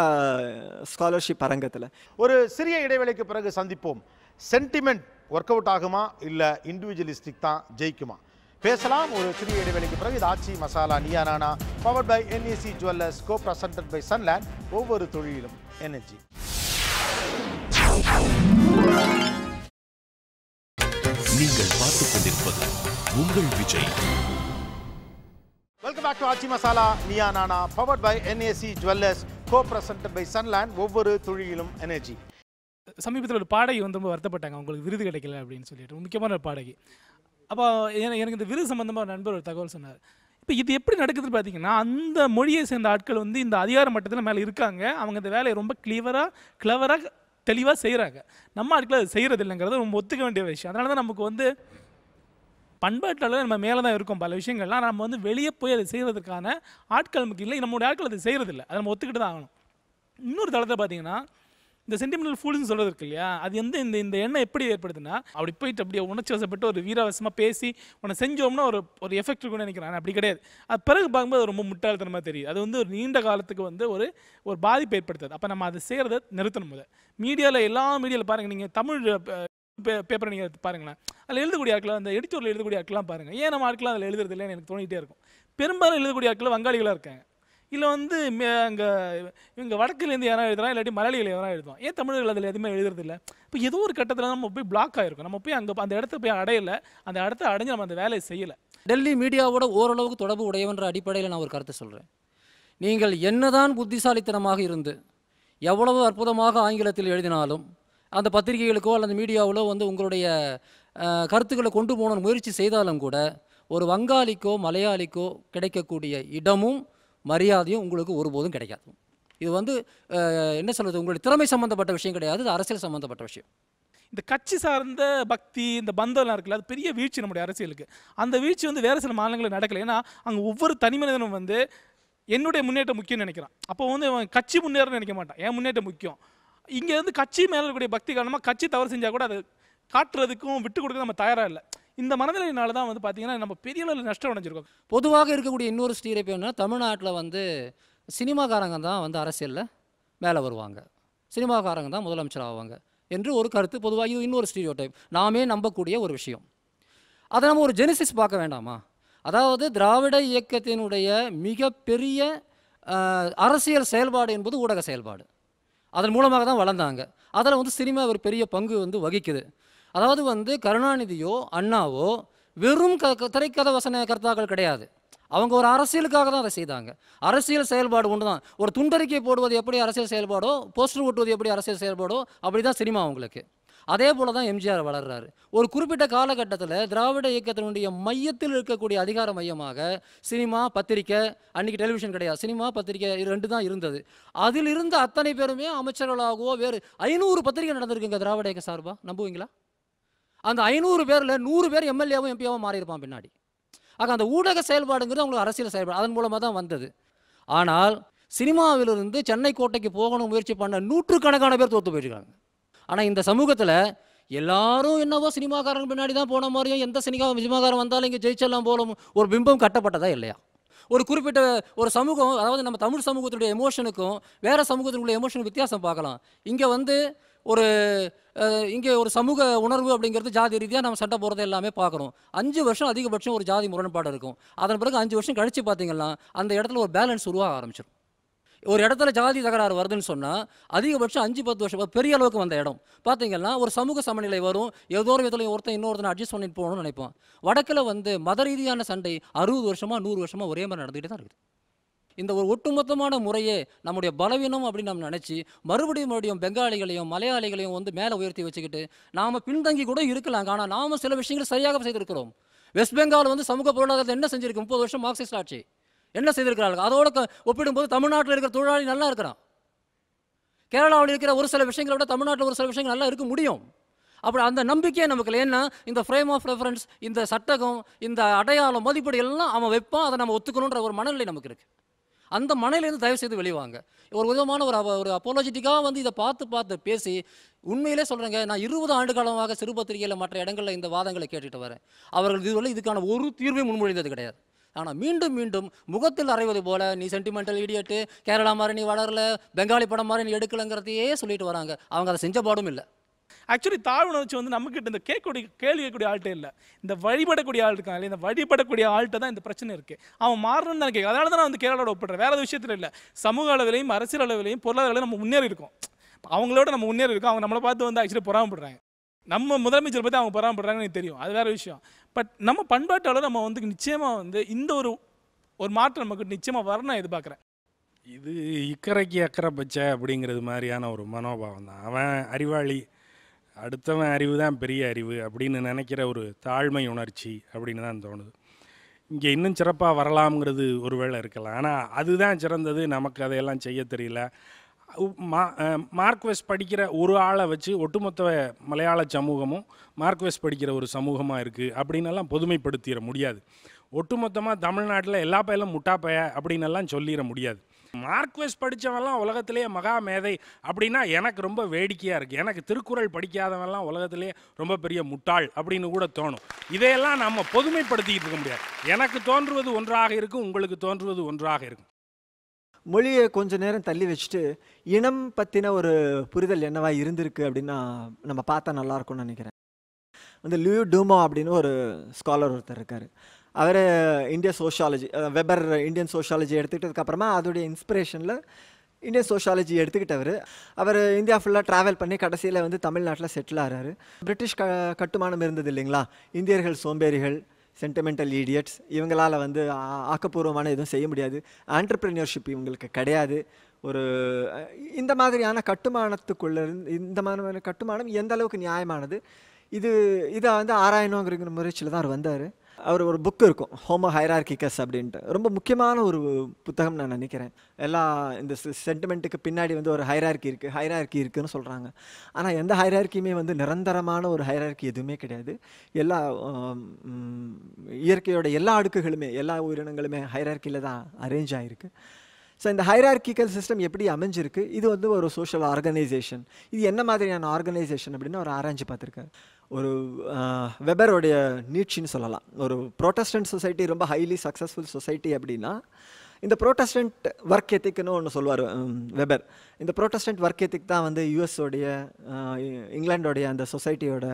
ஸ்காலர்ஷிப் அரங்கத்தில். ஒரு சிறிய இடைவேளைக்கு பிறகு சந்திப்போம். சென்டிமெண்ட் ஒர்க் அவுட் ஆகுமா இல்லை இண்டிவிஜுவலிஸ்டிக் தான் ஜெயிக்குமா? பேசலாம் ஒரு சிறிய இடைவேளைக்கு பிறகு. இது ஆச்சி masala Neeya Naana, powered by NAC jewellers, co presented by Sunland, ஒவ்வொரு தொழிலும் எனர்ஜி. நீங்கள் பார்த்துக் கொண்டிருப்பது உங்கள் Vijay. Welcome back to Aachi masala Neeya Naana, powered by NAC jewellers, co presented by Sunland, ஒவ்வொரு தொழிலும் எனர்ஜி. சமீபத்தில் ஒரு பாடகி வந்து ரொம்ப வருத்தப்பட்டாங்க, அவங்களுக்கு விருது கிடைக்கல அப்படின்னு சொல்லிட்டு. முக்கியமான ஒரு பாடகி. அப்போ எனக்கு இந்த விருது சம்பந்தமாக ஒரு நண்பர் ஒரு தகவல் சொன்னார். இப்போ இது எப்படி நடக்குதுன்னு பார்த்தீங்கன்னா, அந்த மொழியை சேர்ந்த ஆட்கள் வந்து இந்த அதிகார மட்டத்தில் மேலே இருக்காங்க. அவங்க இந்த வேலையை ரொம்ப கிளவராக தெளிவாக செய்கிறாங்க. நம்ம ஆட்கள் அது செய்கிறது இல்லைங்கிறத ரொம்ப ஒத்துக்க வேண்டிய விஷயம். அதனால தான் நமக்கு வந்து பண்பாட்டால் நம்ம மேலே தான் இருக்கும் பல விஷயங்கள்லாம். நம்ம வந்து வெளியே போய் அதை செய்கிறதுக்கான ஆட்கள் நமக்கு இல்லை. நம்மளுடைய ஆட்கள் அதை செய்கிறதில்ல. அதை நம்ம ஒத்துக்கிட்டு தான் ஆகணும். இன்னொரு தளத்தில் பார்த்தீங்கன்னா, இந்த சென்டிமெண்டல் ஃபூல்ஸ்னு சொல்கிறது இருக்கு இல்லையா, அது வந்து இந்த எண்ணம் எப்படி ஏற்படுதுன்னா, அப்படி போயிட்டு அப்படியே உணர்ச்சி வசப்பட்டு ஒரு வீரவசமாக பேசி உன்னை செஞ்சோம்னா ஒரு எஃபெக்ட் இருக்குன்னு நினைக்கிறேன். அப்படி கிடையாது. அது பிறகு பார்க்கும்போது ரொம்ப முட்டாள்தனமாக தெரியுது. அது வந்து ஒரு நீண்ட காலத்துக்கு வந்து ஒரு பாதிப்பு ஏற்படுத்துது. அப்போ நம்ம அதை செய்கிறத நிறுத்தணும். போது மீடியாவில் எல்லா மீடியாவில் பாருங்கள், நீங்கள் தமிழ் பேப்பரை நீங்கள் பாருங்களேன், அதில் எழுதக்கூடிய ஆட்கள், அந்த எடிட்டோரில் எழுதக்கூடிய ஆட்கள்லாம் பாருங்கள். ஏன் நம்ம ஆட்கள்லாம் அதில் எழுதுறது இல்லைன்னு எனக்கு தோணிகிட்டே இருக்கும். பெரும்பாலும் எழுதக்கூடிய ஆட்கள் வங்காளிகளாக இருக்காங்க. இல்லை வந்து அங்கே இவங்க வடக்குலேருந்து யாராவது எழுதுறான், இல்லாட்டி மலையாளிகள் யாராவது எழுதுவோம். ஏன் தமிழர்கள் அதில் எதுவுமே எழுதுறது இல்லை? இப்போ ஏதோ ஒரு கட்டத்தில் நம்ம போய் பிளாக் ஆகிருக்கும். நம்ம போய் அங்கே அந்த இடத்த போய் அடையலை. அந்த இடத்த அடைஞ்சு நம்ம அந்த வேலையை செய்யலை. டெல்லி மீடியாவோட ஓரளவுக்கு தொடர்பு உடையவன்ற அடிப்படையில் நான் ஒரு கருத்தை சொல்கிறேன். நீங்கள் என்னதான் புத்திசாலித்தனமாக இருந்து எவ்வளவு அற்புதமாக ஆங்கிலத்தில் எழுதினாலும் அந்த பத்திரிகைகளுக்கோ அல்லது மீடியாவிலோ வந்து உங்களுடைய கருத்துக்களை கொண்டு போகணும்னு முயற்சி செய்தாலும் கூட ஒரு வங்காளிக்கோ மலையாளிக்கோ கிடைக்கக்கூடிய இடமும் மரியாதையும் உங்களுக்கு ஒருபோதும் கிடைக்காது. இது வந்து என்ன சொல்கிறது, உங்களுடைய திறமை சம்மந்தப்பட்ட விஷயம் கிடையாது, இது அரசியல் சம்மந்தப்பட்ட விஷயம். இந்த கட்சி சார்ந்த பக்தி, இந்த பந்தம்லாம் இருக்குல்ல, அது பெரிய வீழ்ச்சி நம்முடைய அரசியலுக்கு. அந்த வீழ்ச்சி வந்து வேறு சில மாநிலங்களில் நடக்கலை. ஏன்னா அங்கே ஒவ்வொரு தனி மனிதனும் வந்து என்னுடைய முன்னேற்றம் முக்கியம்னு நினைக்கிறான். அப்போ வந்து கட்சி முன்னேறன்னு நினைக்க மாட்டான், என் முன்னேற்றம் முக்கியம். இங்கே வந்து கட்சி மேலே இருக்கக்கூடிய பக்தி காரணமாக கட்சி தவறு செஞ்சால் கூட அதை காட்டுறதுக்கும் விட்டு கொடுக்க நம்ம தயாராக இல்லை. இந்த மனநிலையினால தான் வந்து பார்த்தீங்கன்னா நம்ம பெரிய அளவில் நஷ்டம் அடைஞ்சிருக்கோம். பொதுவாக இருக்கக்கூடிய இன்னொரு ஸ்டீரியோடைப் என்ன, தமிழ்நாட்டில் வந்து சினிமாக்காரங்க தான் வந்து அரசியலில் மேலே வருவாங்க, சினிமாக்காரங்க தான் முதலமைச்சர் ஆவாங்க என்று ஒரு கருத்து பொதுவாக. இது இன்னொரு ஸ்டீரியோடைப், நாமே நம்பக்கூடிய ஒரு விஷயம். அதை நம்ம ஒரு ஜெனிசிஸ் பார்க்க வேண்டாமா? அதாவது திராவிட இயக்கத்தினுடைய மிகப்பெரிய அரசியல் செயல்பாடு என்பது ஊடக செயல்பாடு. அதன் மூலமாக தான் வளர்ந்தாங்க. அதில் வந்து சினிமா ஒரு பெரிய பங்கு வந்து வகிக்குது. அதாவது வந்து கருணாநிதியோ அண்ணாவோ வெறும் திரைக்கதை வசன கர்த்தாக்கள் கிடையாது. அவங்க ஒரு அரசியலுக்காக தான் அதை செய்தாங்க. அரசியல் செயல்பாடு ஒன்று தான். ஒரு துண்டறிக்கை போடுவது எப்படி அரசியல் செயல்பாடோ, போஸ்டர் ஓட்டுவது எப்படி அரசியல் செயல்பாடோ, அப்படி தான் சினிமா அவங்களுக்கு. அதே போல தான் எம்ஜிஆர் வளர்றாரு. ஒரு குறிப்பிட்ட காலகட்டத்தில் திராவிட இயக்கத்தினுடைய மையத்தில் இருக்கக்கூடிய அதிகார மையமாக சினிமா, பத்திரிக்கை, அன்றைக்கி டெலிவிஷன் கிடையாது, சினிமா, பத்திரிக்கை 2 தான் இருந்தது. அதில் இருந்த அத்தனை பேருமே அமைச்சர்களாகவோ வேறு 500 பத்திரிக்கை நடந்திருக்குங்க திராவிட இயக்க சார்பாக, நம்புவீங்களா? அந்த 500 பேரில் 100 பேர் எம்எல்ஏவும் எம்பியாவும் மாறியிருப்பான் பின்னாடி. ஆக அந்த ஊடக செயல்பாடுங்கிறது அவங்களுக்கு அரசியல் செயல்பாடு, அதன் மூலமாக தான் வந்தது. ஆனால் சினிமாவிலிருந்து சென்னை கோட்டைக்கு போகணும் முயற்சி பண்ண நூற்றுக்கணக்கான பேர் தோற்று போயிருக்காங்க. ஆனால் இந்த சமூகத்தில் எல்லாரும் என்னவோ சினிமாக்காரன் பின்னாடி தான் போன மாதிரியும், எந்த சினிமாக்காரன் வந்தாலும் இங்கே ஜெயிச்செல்லாம் போல ஒரு பிம்பம் கட்டப்பட்டதா இல்லையா? ஒரு குறிப்பிட்ட ஒரு சமூகம், அதாவது நம்ம தமிழ் சமூகத்துடைய எமோஷனுக்கும் வேறு சமூகத்தினுடைய எமோஷனுக்கு வித்தியாசம் பார்க்கலாம். இங்கே வந்து இங்கே ஒரு சமூக உணர்வு அப்படிங்கிறது ஜாதி ரீதியாக நம்ம சண்டை போடுறது எல்லாமே பார்க்குறோம். 5 வருஷம் அதிகபட்சம் ஒரு ஜாதி முரண்பாடு இருக்கும். அதன் பிறகு 5 வருஷம் கழித்து பார்த்தீங்கன்னா அந்த இடத்துல ஒரு பேலன்ஸ் உருவாக ஆரம்பிச்சிடும். ஒரு இடத்துல ஜாதி தகராறு வருதுன்னு சொன்னால் அதிகபட்சம் 5-10 வருஷம் பெரிய அளவுக்கு வந்த இடம் பார்த்தீங்கன்னா ஒரு சமூக சமநிலை வரும். ஏதோ ஒரு விதத்தில் ஒருத்தன் இன்னொருத்தனை அட்ஜஸ்ட் பண்ணிட்டு போகணும்னு நினைப்போம். வடக்கில் வந்து மத ரீதியான சண்டை 60 வருஷமாக 100 வருஷமாக ஒரே மாதிரி நடந்துகிட்டு தான் இருக்குது. இந்த ஒரு ஒட்டுமொத்தமான முறையே நம்முடைய பலவீனம் அப்படின்னு நம்ம நினச்சி மறுபடியும் பெங்காலிகளையும் மலையாளிகளையும் வந்து மேலே உயர்த்தி வச்சுக்கிட்டு நாம் பின்தங்கி கூட இருக்கலாம். ஆனால் நாம் சில விஷயங்கள் சரியாக செய்திருக்கிறோம். வெஸ்ட் பெங்கால் வந்து சமூக பொருளாதாரத்தை என்ன செஞ்சிருக்கு? 30 வருஷம் மார்க்சிஸ்ட் ஆட்சி என்ன செய்திருக்கிறார்கள்? அதோட ஒப்பிடும்போது தமிழ்நாட்டில் இருக்கிற தொழிலாளி நல்லா இருக்கிறான். கேரளாவில் இருக்கிற ஒரு சில விஷயங்களை விட தமிழ்நாட்டில் ஒரு சில விஷயங்கள் நல்லா இருக்க முடியும். அப்படி அந்த நம்பிக்கையே நமக்கு இல்லை. ஏன்னா இந்த ஃப்ரேம் ஆஃப் ரெஃபரன்ஸ், இந்த சட்டகம், இந்த அடையாளம், மதிப்பீடு எல்லாம் அவன் வைப்பான், அதை நம்ம ஒத்துக்கணுன்ற ஒரு மனநிலை நமக்கு இருக்குது. அந்த மனநிலையிலேருந்து தயவு செய்து வெளிவாங்க. ஒரு விதமான ஒரு அப்போலஜிட்டிக்காக வந்து இதை பார்த்து பேசி, உண்மையிலே சொல்கிறேங்க, நான் 20 ஆண்டு காலமாக சிறு பத்திரிகையில் மற்ற இடங்களில் இந்த வாதங்களை கேட்டுட்டு வரேன். அவர்கள் இதுவரை இதுக்கான ஒரு தீர்வை முன்மொழிந்தது கிடையாது. ஆனால் மீண்டும் மீண்டும் முகத்தில் அறைவது போல, நீ சென்டிமெண்டல் இடியட்டு, கேரளா மாதிரி நீ வளரல, பெங்காலி படம் மாதிரி நீ எடுக்கலைங்கிறதையே சொல்லிட்டு வராங்க. அவங்க அதை செஞ்ச பாடும் இல்லை. ஆக்சுவலி தாழ்வுணர்ச்சி வந்து நம்மக்கிட்ட இந்த கேள்வி கேட்கக்கூடிய ஆள்கிட்ட இல்லை, இந்த வழிபடக்கூடிய ஆள் இருக்காங்க. இந்த வழிபடக்கூடிய ஆள்கிட்ட தான் இந்த பிரச்சனை இருக்குது. அவன் மாறணும்னு தான் கேட்க. அதனால தான் நான் வந்து கேரளாவோட ஒப்பிடுறேன். வேறு விஷயத்தில் இல்லை, சமூக அளவிலையும் அரசியல் அளவிலையும் பொருளாதார நம்ம முன்னேறி இருக்கோம். அவங்களோட நம்ம முன்னேறி இருக்கோம். அவங்க நம்மளை பார்த்து வந்து ஆக்சுவலி பொறாமப்படுறாங்க. நம்ம முதலமைச்சர் பற்றி அவங்க பொறாமப்படுறாங்கன்னு எனக்கு தெரியும், அது வேறு விஷயம். பட் நம்ம பண்பாட்டால் நம்ம வந்து நிச்சயமாக வந்து இந்த ஒரு மாற்றம் நமக்கு நிச்சயமாக வரணும் எதிர்பார்க்குறேன். இது இக்கரைக்கு அக்கறை பச்சை அப்படிங்கிறது மாதிரியான ஒரு மனோபாவம் தான். அவன் அறிவாளி, அடுத்தவன் அறிவு தான் பெரிய அறிவு அப்படின்னு நினைக்கிற ஒரு தாழ்மை உணர்ச்சி அப்படின்னு தான் தோணுது. இங்கே இன்னும் சிறப்பாக வரலாம்ங்கிறது ஒரு வேளை இருக்கலாம். ஆனால் அதுதான் சிறந்தது, நமக்கு அதையெல்லாம் செய்ய தெரியல. மார்க்வெஸ் படிக்கிற ஒரு ஆளை வச்சு ஒட்டுமொத்த மலையாள சமூகமும் மார்க்வெஸ் படிக்கிற ஒரு சமூகமாக இருக்குது அப்படின்னெல்லாம் பொதுமைப்படுத்திட முடியாது. ஒட்டுமொத்தமாக தமிழ்நாட்டில் எல்லா பையலும் முட்டாப்பைய அப்படின்னெல்லாம் சொல்லிட முடியாது. மார்க்வெஸ் படித்தவன்லாம் உலகத்திலேயே மகா மேதை அப்படின்னா எனக்கு ரொம்ப வேடிக்கையாக இருக்குது. எனக்கு திருக்குறள் படிக்காதவன்லாம் உலகத்திலேயே ரொம்ப பெரிய முட்டாள் அப்படின்னு கூட தோணும். இதையெல்லாம் நம்ம பொதுமைப்படுத்திக்கிட்டு இருக்க முடியாது. எனக்கு தோன்றுவது ஒன்றாக இருக்கும், உங்களுக்கு தோன்றுவது ஒன்றாக இருக்கும். மொழியை கொஞ்ச நேரம் தள்ளி வச்சுட்டு இனம் பற்றின ஒரு புரிதல் என்னவா இருந்திருக்கு அப்படின்னா நம்ம பார்த்தா நல்லாயிருக்கும்னு நினைக்கிறேன். வந்து லியூ டூமோ அப்படின்னு ஒரு ஸ்காலர் ஒருத்தர் இருக்கார். அவர் இந்திய சோஷியாலஜி, வெபர் இந்தியன் சோஷியாலஜி எடுத்துக்கிட்டதுக்கப்புறமா அதோடைய இன்ஸ்பிரேஷனில் இந்தியன் சோஷியாலஜி எடுத்துக்கிட்டவர். அவர் இந்தியா ஃபுல்லாக ட்ராவல் பண்ணி கடைசியில் வந்து தமிழ்நாட்டில் செட்டில் ஆகிறாரு. பிரிட்டிஷ் கட்டுமானம் இருந்தது இல்லைங்களா, இந்தியர்கள் சோம்பேறிகள், சென்டிமெண்டல் ஈடியட்ஸ், இவங்களால் வந்து ஆக்கப்பூர்வமான எதுவும் செய்ய முடியாது, ஆண்டர்ப்ரினியர்ஷிப் இவங்களுக்கு கிடையாது, ஒரு இந்த மாதிரியான கட்டுமானத்துக்குள்ளே இருந்து இந்த மாதிரியான கட்டுமானம் எந்த அளவுக்கு நியாயமானது, இதை வந்து ஆராயணுங்கிற முயற்சியில் தான் அவர் வந்தார். அவர் ஒரு புக்கு இருக்கும், ஹோமோ ஹைரார்கிகஸ் அப்படின்ட்டு, ரொம்ப முக்கியமான ஒரு புத்தகம் நான் நினைக்கிறேன். இந்த சென்டிமெண்ட்டுக்கு பின்னாடி வந்து ஒரு ஹைரார்கி இருக்குதுன்னு சொல்கிறாங்க. ஆனால் எந்த ஹைரார்கியுமே வந்து நிரந்தரமான ஒரு ஹைரார்கி எதுவுமே கிடையாது. எல்லா இயற்கையோட எல்லா அடுக்குகளுமே, எல்லா உயிரினங்களுமே ஹைரார்கியில் தான் அரேஞ்ச் ஆகிருக்கு. ஸோ இந்த ஹைரார்கிக்கல் சிஸ்டம் எப்படி அமைஞ்சிருக்கு, இது வந்து ஒரு சோஷியல் ஆர்கனைசேஷன். இது என்ன மாதிரியான ஆர்கனைசேஷன் அப்படின்னு அவர் ஆராய்ச்சி பார்த்துருக்காரு. ஒரு வெபருடைய நீட்சின்னு சொல்லலாம். ஒரு ப்ரோட்டஸ்டன்ட் சொசைட்டி ரொம்ப ஹைலி சக்ஸஸ்ஃபுல் சொசைட்டி அப்படின்னா இந்த ப்ரோட்டஸ்டன்ட் ஒர்க் எத்திக்னு ஒன்று சொல்லுவார் வெபர். இந்த ப்ரோட்டஸ்டன்ட் ஒர்க் எத்திக் தான் வந்து யூஎஸோடைய இங்கிலாண்டோடைய அந்த சொசைட்டியோட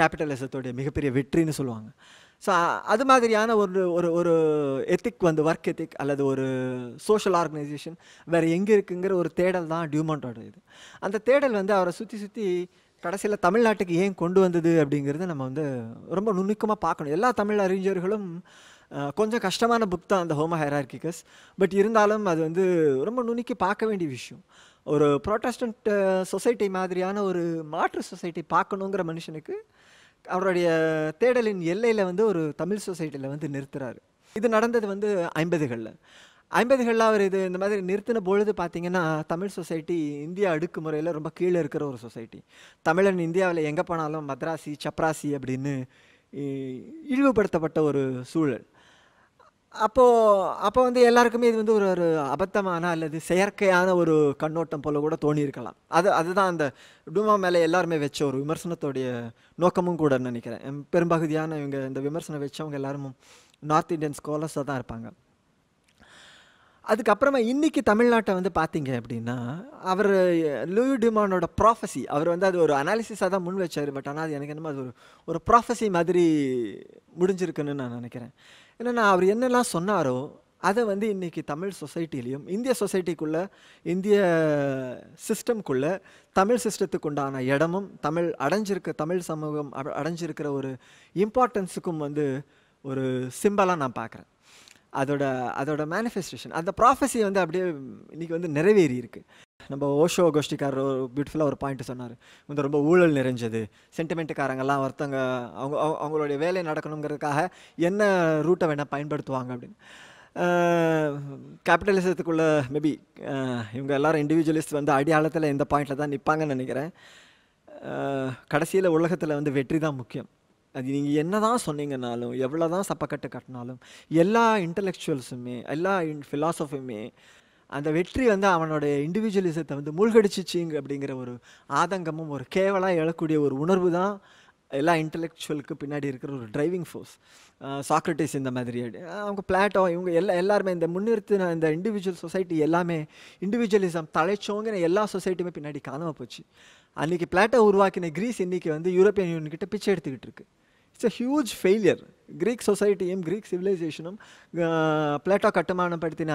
கேபிட்டலிசத்தோடைய மிகப்பெரிய வெற்றின்னு சொல்லுவாங்க. ஸோ அது மாதிரியான ஒரு எத்திக் வந்து ஒர்க் எத்திக் அல்லது ஒரு சோஷியல் ஆர்கனைசேஷன் வேறு எங்கே இருக்குங்கிற ஒரு தேடல் தான் டியூமாண்டோட இது. அந்த தேடல் வந்து அவரை சுற்றி கடைசியில் தமிழ்நாட்டுக்கு ஏன் கொண்டு வந்தது அப்படிங்கிறத நம்ம வந்து ரொம்ப நுணுக்கமாக பார்க்கணும். எல்லா தமிழ் அறிஞர்களும் கொஞ்சம் கஷ்டமான புக் தான் அந்த ஹோமோ ஹைரார்கிகஸ். பட் இருந்தாலும் அது வந்து ரொம்ப நுணுக்கி பார்க்க வேண்டிய விஷயம். ஒரு ப்ரோட்டஸ்டன்ட் சொசைட்டி மாதிரியான ஒரு மாற்று சொசைட்டி பார்க்கணுங்கிற மனுஷனுக்கு அவருடைய தேடலின் எல்லையில் வந்து ஒரு தமிழ் சொசைட்டியில் வந்து நிறுத்துறாரு. இது நடந்தது வந்து 50களில் அவர் இது இந்த மாதிரி நிறுத்தின பொழுது பார்த்திங்கன்னா தமிழ் சொசைட்டி இந்தியா அடுக்குமுறையில் ரொம்ப கீழே இருக்கிற ஒரு சொசைட்டி. தமிழன் இந்தியாவில் எங்கே போனாலும் மദ്രാசி சப்ராசி அப்படின்னு இழிவுபடுத்தப்பட்ட ஒரு சூழல். அப்போ வந்து எல்லாருக்குமே இது வந்து ஒரு அபத்தமான அல்லது செயற்கையான ஒரு கண்ணோட்டம் போல கூட தோணியிருக்கலாம். அதுதான் அந்த டூமா மேலே எல்லாருமே வச்ச ஒரு விமர்சனத்தோடைய நோக்கமும் கூட நினைக்கிறேன். பெரும்பகுதியான இவங்க இந்த விமர்சனம் வச்சவங்க எல்லாரும் நார்த் இந்தியன் ஸ்காலர்ஸாக தான் இருப்பாங்க. அதுக்கப்புறமா இன்றைக்கி தமிழ்நாட்டை வந்து பார்த்தீங்க அப்படின்னா அவர் லூயி டியூமானோட ப்ராஃபஸி அவர் வந்து அது ஒரு அனாலிசிஸாக தான் முன் வச்சார். பட் ஆனால் அது எனக்கு என்னமோ அது ஒரு ப்ராஃபஸி மாதிரி முடிஞ்சிருக்குன்னு நான் நினைக்கிறேன். ஏன்னா அவர் என்னெல்லாம் சொன்னாரோ அதை வந்து இன்றைக்கி தமிழ் சொசைட்டிலையும் இந்திய சொசைட்டிக்குள்ளே இந்திய சிஸ்டம்குள்ளே தமிழ் சிஸ்டத்துக்கு உண்டான இடமும் தமிழ் சமூகம் அடைஞ்சிருக்கிற ஒரு இம்பார்ட்டன்ஸுக்கும் வந்து ஒரு சிம்பலாக நான் பார்க்குறேன். அதோட மேனிஃபெஸ்டேஷன் அந்த ப்ராஃபஸி வந்து அப்படியே இன்றைக்கி வந்து நிறைவேறி இருக்குது. நம்ம ஓஷோ கோஷ்டிக்காரர் பியூட்டிஃபுல்லாக ஒரு பாயிண்ட் சொன்னார். வந்து ரொம்ப ஊழல் நிறைஞ்சது, சென்டிமெண்ட்டுக்காரங்கெல்லாம் ஒருத்தங்க அவங்களுடைய வேலை நடக்கணுங்கிறதுக்காக என்ன ரூட்டை வேணால் பயன்படுத்துவாங்க அப்படின்னு. கேபிட்டலிசத்துக்குள்ளே மேபி இவங்க எல்லோரும் இண்டிவிஜுவலிஸ்ட் வந்து அடியாளத்தில் இந்த பாயிண்டில் தான் நிற்பாங்கன்னு நினைக்கிறேன். கடைசியில் உலகத்தில் வந்து வெற்றி தான் முக்கியம். அது நீங்கள் என்ன தான் சொன்னீங்கன்னாலும் எவ்வளோ தான் சப்பக்கட்டு கட்டினாலும் எல்லா இன்டலெக்சுவல்ஸுமே எல்லா ஃபிலாசபியுமே அந்த வெற்றி வந்து அவனுடைய இண்டிவிஜுவலிசத்தை வந்து மூழ்கடிச்சிச்சிங்க அப்படிங்கிற ஒரு ஆதங்கமும் ஒரு கேவலாக எழக்கூடிய ஒரு உணர்வு தான் எல்லா இன்டலெக்சுவலுக்கு பின்னாடி இருக்கிற ஒரு டிரைவிங் ஃபோர்ஸ். சாக்ரட்டிஸ் இந்த மாதிரி அவங்க பிளாட்டோ இவங்க எல்லாருமே இந்த முன்னிறுத்தின இந்த இண்டிவிஜுவல் சொசைட்டி எல்லாமே இண்டிவிஜுவலிசம் தலைச்சோங்கிற எல்லா சொசைட்டியுமே பின்னாடி காணாமல் போச்சு. அன்றைக்கி பிளாட்டோ உருவாக்கின கிரீஸ் இன்றைக்கி வந்து யூரோப்பியன் யூனியன் கிட்ட பிச்சை எடுத்துக்கிட்டு இருக்கு. It's a huge failure. Greek சொசைட்டியும் கிரீக் சிவிலைசேஷனும் பிளாட்டோ கட்டுமானப்படுத்தின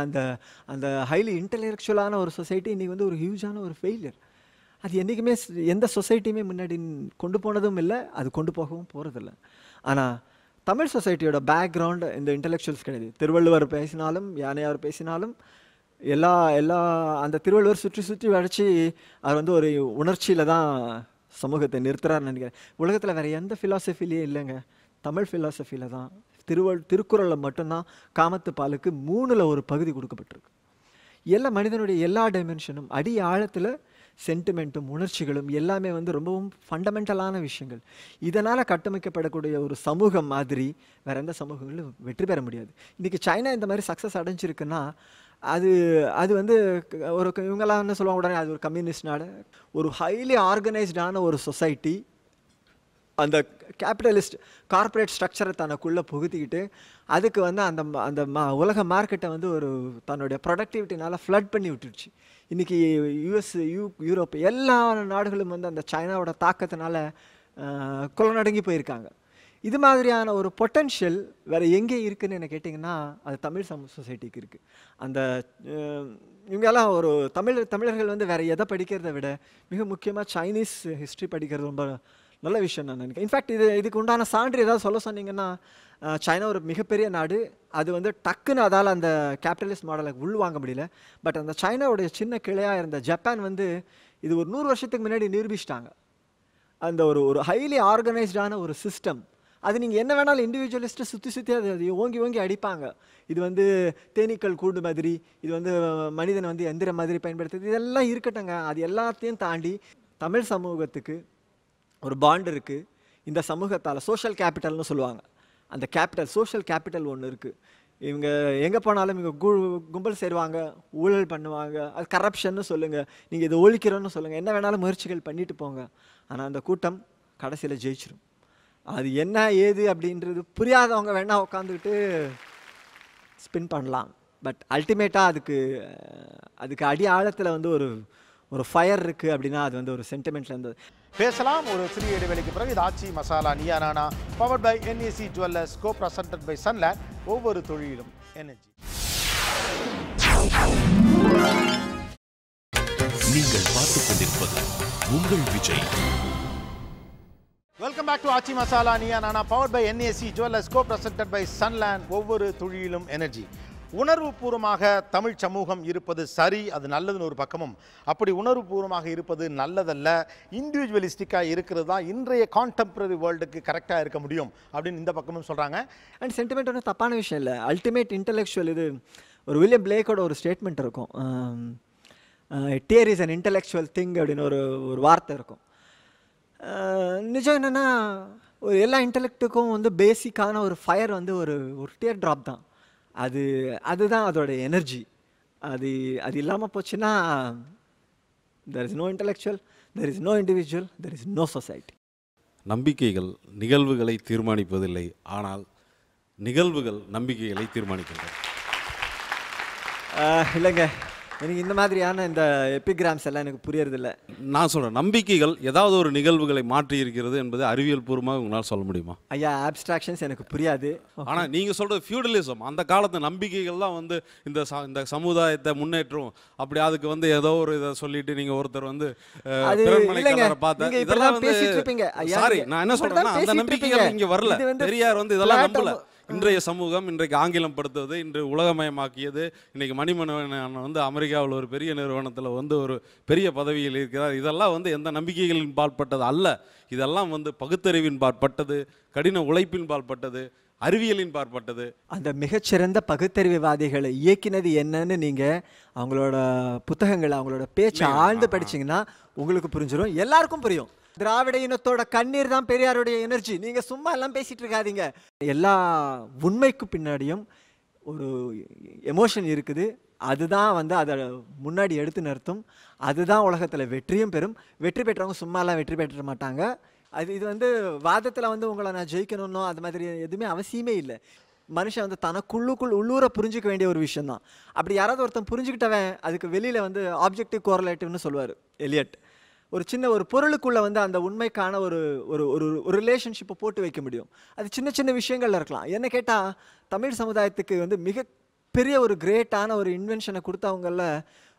அந்த ஹைலி இன்டலெக்சுவலான ஒரு சொசைட்டி இன்றைக்கி வந்து ஒரு ஹியூஜான ஒரு ஃபெயிலியர். அது என்றைக்குமே எந்த சொசைட்டியுமே முன்னாடி கொண்டு போனதும் இல்லை, அது கொண்டு போகவும் போகிறதில்ல. ஆனால் தமிழ் சொசைட்டியோட பேக்ரவுண்டு இந்த இன்டலெக்சுவல்ஸ் கிடையாது. திருவள்ளுவர் பேசினாலும் யானையார் பேசினாலும் எல்லா அந்த திருவள்ளுவர் சுற்றி வளைச்சி அவர் வந்து ஒரு உணர்ச்சியில் தான் சமூகத்தை நிறுத்துறாருன்னு நினைக்கிறேன். உலகத்தில் வேறு எந்த ஃபிலாசபிலேயே இல்லைங்க, தமிழ் ஃபிலாசபியில் தான் திருக்குறளில் மட்டும்தான் காமத்து பாலுக்கு 3ல் ஒரு பகுதி கொடுக்கப்பட்டிருக்கு. எல்லா மனிதனுடைய எல்லா டைமென்ஷனும் அடி ஆழத்தில் சென்டிமெண்ட்டும் உணர்ச்சிகளும் எல்லாமே வந்து ரொம்பவும் ஃபண்டமெண்டலான விஷயங்கள். இதனால் கட்டமைக்கப்படக்கூடிய ஒரு சமூகம் மாதிரி வேறு எந்த சமூகங்களும் வெற்றி பெற முடியாது. இன்றைக்கி சைனா இந்த மாதிரி சக்ஸஸ் அடைஞ்சிருக்குன்னா அது வந்து ஒரு இவங்கெல்லாம் என்ன சொல்லுவாங்க உடனே அது ஒரு கம்யூனிஸ்ட் நாடு. ஒரு ஹைலி ஆர்கனைஸ்டான ஒரு சொசைட்டி அந்த கேபிட்டலிஸ்ட் கார்ப்பரேட் ஸ்ட்ரக்சரை தனக்குள்ளே புகுத்திக்கிட்டு அதுக்கு வந்து அந்த உலக மார்க்கெட்டை வந்து ஒரு தன்னுடைய ப்ரொடக்டிவிட்டினால் ஃப்ளட் பண்ணி விட்டுடுச்சு. இன்றைக்கி யூரோப் எல்லா நாடுகளும் வந்து அந்த சைனாவோட தாக்கத்தினால குலநடங்கி போயிருக்காங்க. இது மாதிரியான ஒரு பொட்டென்ஷியல் வேறு எங்கே இருக்குதுன்னு என்ன கேட்டிங்கன்னா அது தமிழ் சொசைட்டிக்கு இருக்குது. அந்த இவங்கெல்லாம் ஒரு தமிழர்கள் வந்து வேறு எதை படிக்கிறத விட மிக முக்கியமாக சைனீஸ் ஹிஸ்ட்ரி படிக்கிறது ரொம்ப நல்ல விஷயம் நான் நினைக்கிறேன். இன்ஃபேக்ட் இதுக்கு உண்டான சான்று ஏதாவது சொல்ல சொன்னீங்கன்னா சைனா ஒரு மிகப்பெரிய நாடு. அது வந்து டக்குன்னு அதால் அந்த கேபிட்டலிஸ்ட் மாடலை உள்வாங்க முடியல. பட் அந்த சைனாவுடைய சின்ன கிளையாக இருந்த ஜப்பான் வந்து இது ஒரு 100 வருஷத்துக்கு முன்னாடி நிரூபிச்சிட்டாங்க. அந்த ஒரு ஹைலி ஆர்கனைஸ்டான ஒரு சிஸ்டம். அது நீங்கள் என்ன வேணாலும் இண்டிவிஜுவலிஸ்ட்டை சுற்றி அது ஓங்கி அடிப்பாங்க. இது வந்து தேனீக்கள் கூடு மாதிரி, இது வந்து மனிதனை வந்து எந்திர மாதிரி பயன்படுத்துறது, இதெல்லாம் இருக்கட்டுங்க. அது எல்லாத்தையும் தாண்டி தமிழ் சமூகத்துக்கு ஒரு பாண்ட் இருக்குது. இந்த சமூகத்தால் சோஷியல் கேபிட்டல்னு சொல்லுவாங்க. அந்த கேபிட்டல் சோஷியல் கேபிட்டல் ஒன்று இருக்குது. இவங்க எங்கே போனாலும் இவங்க கும்பல் சேருவாங்க, ஊழல் பண்ணுவாங்க, அது கரப்ஷன்னு சொல்லுங்கள், நீங்கள் இதை ஒழிக்கிறோன்னு சொல்லுங்கள், என்ன வேணாலும் முயற்சிகள் பண்ணிட்டு போங்க. ஆனால் அந்த கூட்டம் கடைசியில் ஜெயிச்சிடும். அது என்ன ஏது அப்படின்றது புரியாதவங்க வேணால் உட்காந்துக்கிட்டு ஸ்பின் பண்ணலாம். பட் அல்டிமேட்டாக அதுக்கு அடி ஆழத்தில் வந்து ஒரு ஃபயர் இருக்குது அப்படின்னா அது வந்து ஒரு சென்டிமெண்ட்ல இருந்தது. பேசலாம் ஒரு சிறிய இடைவெளிக்கு பிறகு. இது ஆச்சி masala Neeya Naana, powered by NAC jewellers, co presented by Sunland. ஒவ்வொரு தொழிலும் எனர்ஜி. நீங்கள் பார்த்துக் கொண்டிருப்பது உங்கள் Vijay. Welcome back to Aachi masala Neeya Naana powered by NAC jewellers co presented by Sunland. ஒவ்வொரு துளியிலும் எனர்ஜி. உணர்வுபூர்வமாக தமிழ் சமூகம் இருப்பது சரி, அது நல்லதுன்னு ஒரு பக்கமும், அப்படி உணர்வுபூர்வமாக இருப்பது நல்லதல்ல, இண்டிவிஜுவலிஸ்டிக்காக இருக்கிறது தான் இன்றைய கான்டெம்பரரி வேர்ல்டுக்கு கரெக்டாக இருக்க முடியும் அப்படின்னு இந்த பக்கமும் சொல்கிறாங்க. அண்ட் சென்டிமெண்ட் ஒன்றும் தப்பான விஷயம் இல்லை. அல்டிமேட் இன்டெலெக்சுவல் இது ஒரு வில்லியம் பிளேக்கோட ஒரு ஸ்டேட்மெண்ட் இருக்கும். Dear is an intellectual thing அப்படின்னு ஒரு வார்த்தை இருக்கும். நிஜம் என்னென்னா ஒரு எல்லா இன்டெலெக்ட்டுக்கும் வந்து பேசிக்கான ஒரு ஃபயர் வந்து ஒரு டியர் ட்ராப் தான். அதுதான் அதோட எனர்ஜி. அது இல்லாமல் போச்சுன்னா there is no intellectual, there is no individual, there is no society. நம்பிக்கைகள் நிகழ்வுகளை தீர்மானிப்பதில்லை, ஆனால் நிகழ்வுகள் நம்பிக்கைகளை தீர்மானிக்கின்றன. இல்லைங்க, எனக்கு இந்த மாதிரியான இந்த எபிகிராம்ஸ் எல்லாம் எனக்கு புரியறதில்ல. நான் சொல்கிறேன், நம்பிக்கைகள் ஏதாவது ஒரு நிகழ்வுகளை மாற்றி இருக்கிறது என்பது அறிவியல் பூர்வமாக உங்களால் சொல்ல முடியுமா? ஐயா, ஆப்ஸ்ட்ராக்ஷன்ஸ் எனக்கு புரியாது. ஆனால் நீங்கள் சொல்கிறது ஃபியூடலிசம், அந்த காலத்து நம்பிக்கைகள் தான் வந்து இந்த சமுதாயத்தை முன்னேற்றும். அப்படி அதுக்கு வந்து ஏதோ ஒரு இதை சொல்லிட்டு நீங்கள் ஒருத்தர் வந்து பார்த்தேன் இதெல்லாம் வந்து சாரி நான் என்ன சொல்கிறேன்னா அந்த நம்பிக்கைகள் இங்கே வரல. பெரியார் வந்து இதெல்லாம் நம்பல. இன்றைய சமூகம் இன்றைக்கு ஆங்கிலம் படுத்துவது, இன்று உலகமயமாக்கியது. இன்றைக்கி மணிமணன் வந்து அமெரிக்காவில் ஒரு பெரிய நிறுவனத்தில் வந்து ஒரு பெரிய பதவியில் இருக்கிறார். இதெல்லாம் வந்து எந்த நம்பிக்கைகளின் பாற்பட்டது அல்ல. இதெல்லாம் வந்து பகுத்தறிவின் பாற்பட்டது, கடின உழைப்பின் பாற்பட்டது, அறிவியலின் பாற்பட்டது. அந்த மிகச்சிறந்த பகுத்தறிவுவாதிகளை இயக்கினது என்னன்னு நீங்கள் அவங்களோட புத்தகங்களை அவங்களோட பேச்சை ஆழ்ந்து படிச்சிங்கன்னா உங்களுக்கு புரிஞ்சிடும், எல்லாருக்கும் புரியும். திராவிட இனத்தோட கண்ணீர் தான் பெரியாருடைய எனர்ஜி. நீங்கள் சும்மா எல்லாம் பேசிகிட்டு இருக்காதீங்க. எல்லா உண்மைக்கு பின்னாடியும் ஒரு எமோஷன் இருக்குது. அதுதான் வந்து அதை முன்னாடி எடுத்து நிறுத்தும். அதுதான் உலகத்தில் வெற்றியும் பெறும். வெற்றி பெற்றவங்க சும்மாலாம் வெற்றி பெற்ற மாட்டாங்க. இது வந்து வாதத்தில் வந்து உங்களை நான் ஜெயிக்கணும்னோ அது மாதிரி எதுவுமே அவசியமே இல்லை. மனுஷன் வந்து தனக்குள்ளுக்குள் உள்ளூரை புரிஞ்சிக்க வேண்டிய ஒரு விஷயந்தான். அப்படி யாராவது ஒருத்தன் புரிஞ்சுக்கிட்டவன் அதுக்கு வெளியில் வந்து ஆப்ஜெக்டிவ் கோரலேட்டிவ்னு சொல்லுவார் எலியட். ஒரு சின்ன ஒரு பொருளுக்குள்ளே வந்து அந்த உண்மைக்கான ஒரு ஒரு ஒரு ரிலேஷன்ஷிப்பை போட்டு வைக்க முடியும். அது சின்ன சின்ன விஷயங்கள்ல இருக்கலாம். என்ன கேட்டால் தமிழ் சமுதாயத்துக்கு வந்து மிகப்பெரிய ஒரு கிரேட்டான ஒரு இன்வென்ஷனை கொடுத்தவங்களில்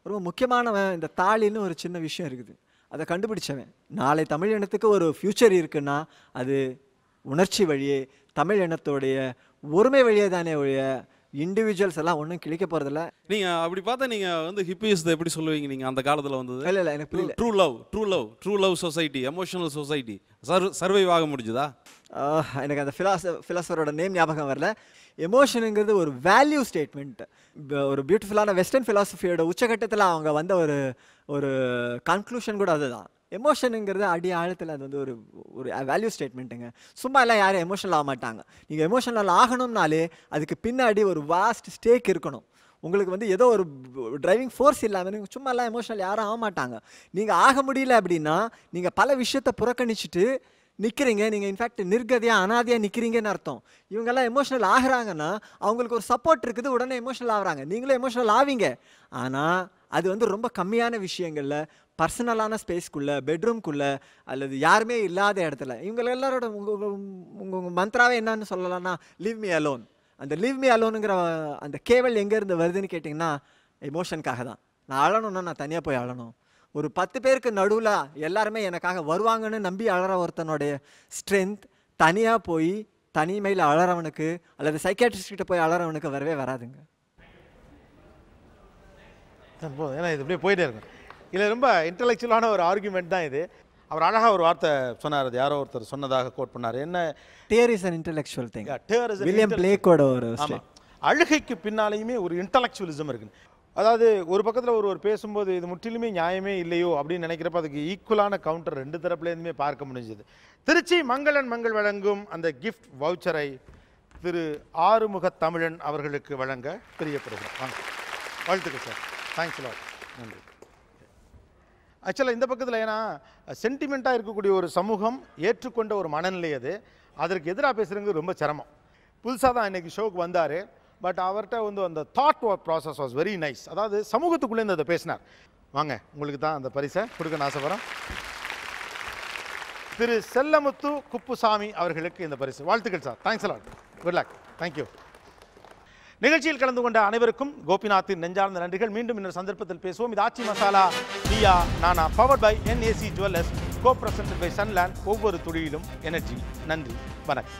ரொம்ப முக்கியமானவன் இந்த தாலின்னு ஒரு சின்ன விஷயம் இருக்குது. அதை கண்டுபிடிச்சவன். நாளை தமிழ் இனத்துக்கு ஒரு ஃப்யூச்சர் இருக்குன்னா அது உணர்ச்சி வழியே, தமிழ் இனத்தோடைய ஒருமை வழியே தானே ஒழிய இண்டிவிஜுவல்ஸ் எல்லாம் ஒன்றும் கிழிக்க போகிறதில்ல. நீங்கள் அப்படி பார்த்தா நீங்கள் வந்து ஹிப்பிஸ் எப்படி சொல்லுவீங்க? நீங்கள் அந்த காலத்தில் வந்தது இல்லை எனக்கு புரியல. True love society, emotional society survive ஆக முடிஞ்சுதா? எனக்கு அந்த ஃபிலாசபரோட நேம் ஞாபகம் வரல. எமோஷனுங்கிறது ஒரு வேல்யூ ஸ்டேட்மெண்ட். ஒரு பியூட்டிஃபுல்லான வெஸ்டர்ன் ஃபிலாசபியோட உச்சகட்டத்தில் அவங்க வந்த ஒரு கன்க்ளூஷன் கூட அதுதான். எமோஷனுங்கிறது அடி ஆழத்தில் அது வந்து ஒரு வேல்யூ ஸ்டேட்மெண்ட்டுங்க. சும்மா எல்லாம் யாரும் எமோஷனல் ஆக மாட்டாங்க. நீங்கள் எமோஷனல் ஆகணும்னாலே அதுக்கு பின்னாடி ஒரு வாஸ்ட் ஸ்டேக் இருக்கணும். உங்களுக்கு வந்து ஏதோ ஒரு டிரைவிங் ஃபோர்ஸ் இல்லாமல் நீங்கள் சும்மா எல்லாம் எமோஷனல் யாரும் ஆக மாட்டாங்க. நீங்கள் ஆக முடியல அப்படின்னா நீங்கள் பல விஷயத்தை புறக்கணிச்சுட்டு நிற்கிறீங்க. நீங்கள் இன்ஃபேக்ட் நிர்கதியாக அனாதையாக நிற்கிறீங்கன்னு அர்த்தம். இவங்கெல்லாம் எமோஷனல் ஆகிறாங்கன்னா அவங்களுக்கு ஒரு சப்போர்ட் இருக்குது, உடனே எமோஷனல் ஆகுறாங்க. நீங்களும் எமோஷனல் ஆவீங்க. ஆனால் அது வந்து ரொம்ப கம்மியான விஷயங்களில், பர்சனலான ஸ்பேஸ்க்குள்ளே, பெட்ரூம்குள்ளே, அல்லது யாருமே இல்லாத இடத்துல. இவங்க எல்லாரோட உங்கள் மந்த்ராவே என்னன்னு சொல்லலாம்னா லீவ் மீ அலோன். அந்த லீவ் மீ அலோனுங்கிற அந்த கேவல் எங்கேருந்து வருதுன்னு கேட்டிங்கன்னா எமோஷனுக்காக தான். நான் அழணும்னா நான் தனியாக போய் அழணும். ஒரு 10 பேருக்கு நடுவில் எல்லாருமே எனக்காக வருவாங்கன்னு நம்பி அழற ஒருத்தனுடைய ஸ்ட்ரென்த் தனியாக போய் தனிமையில் அழறவனுக்கு அல்லது சைக்கியாட்ரிஸ்ட்கிட்ட போய் அழறவனுக்கு வரவே வராதுங்க. ஏன்னா இது இப்படியே போயிட்டே இருக்கும். இதில் ரொம்ப இன்டெலெக்சுவலான ஒரு ஆர்குமெண்ட் தான் இது. அவர் அழகாக ஒரு வார்த்தை சொன்னார், அது யாரோ ஒருத்தர் சொன்னதாக கோட் பண்ணார். என்ன? Tear is an intellectual thing. William பிளேக்கோட ஒரு அழுகைக்கு பின்னாலேயுமே ஒரு இன்டெலெக்சுவலிசம் இருக்குது. அதாவது ஒரு பக்கத்தில் ஒரு பேசும்போது இது முற்றிலுமே நியாயமே இல்லையோ அப்படின்னு நினைக்கிறப்ப அதுக்கு ஈக்குவலான கவுண்டர் ரெண்டு தரப்புலேருந்துமே பார்க்க முடிஞ்சது. திருச்சி மங்களன் மங்கள் வழங்கும் அந்த கிஃப்ட் வவுச்சரை திரு ஆறுமுக தமிழன் அவர்களுக்கு வழங்க பிரியப்படுகிறோம். வாங்க, வாழ்த்துக்கள் சார். Thanks lot. நன்றி. ஆக்சுவலாக இந்த பக்கத்தில் ஏன்னா சென்டிமெண்ட்டாக இருக்கக்கூடிய ஒரு சமூகம் ஏற்றுக்கொண்ட ஒரு மனநிலை அது. அதற்கு எதிராக பேசுகிறது ரொம்ப சிரமம். புதுசாக தான் இன்றைக்கி ஷோக்கு வந்தார். பட் அவர்கிட்ட வந்து அந்த thought process was very nice. அதாவது சமூகத்துக்குள்ளேருந்து அதை பேசினார். வாங்க, உங்களுக்கு தான் அந்த பரிசை கொடுக்க ஆசைப்படுறோம். திரு செல்லமுத்து குப்புசாமி அவர்களுக்கு இந்த பரிசு. வாழ்த்துக்கள் sir. Thanks a lot. Good luck. Thank you. நிகழ்ச்சியில் கலந்து கொண்ட அனைவருக்கும் கோபிநாத்தின் நெஞ்சார்ந்த நன்றிகள். மீண்டும் இன்னொரு சந்தர்ப்பத்தில் பேசுவோம். இது ஆச்சி masala Neeya Naana, powered by NAC jewellers. Co presented by Sunland, ஒவ்வொரு துளியிலும் எனர்ஜி. நன்றி, வணக்கம்.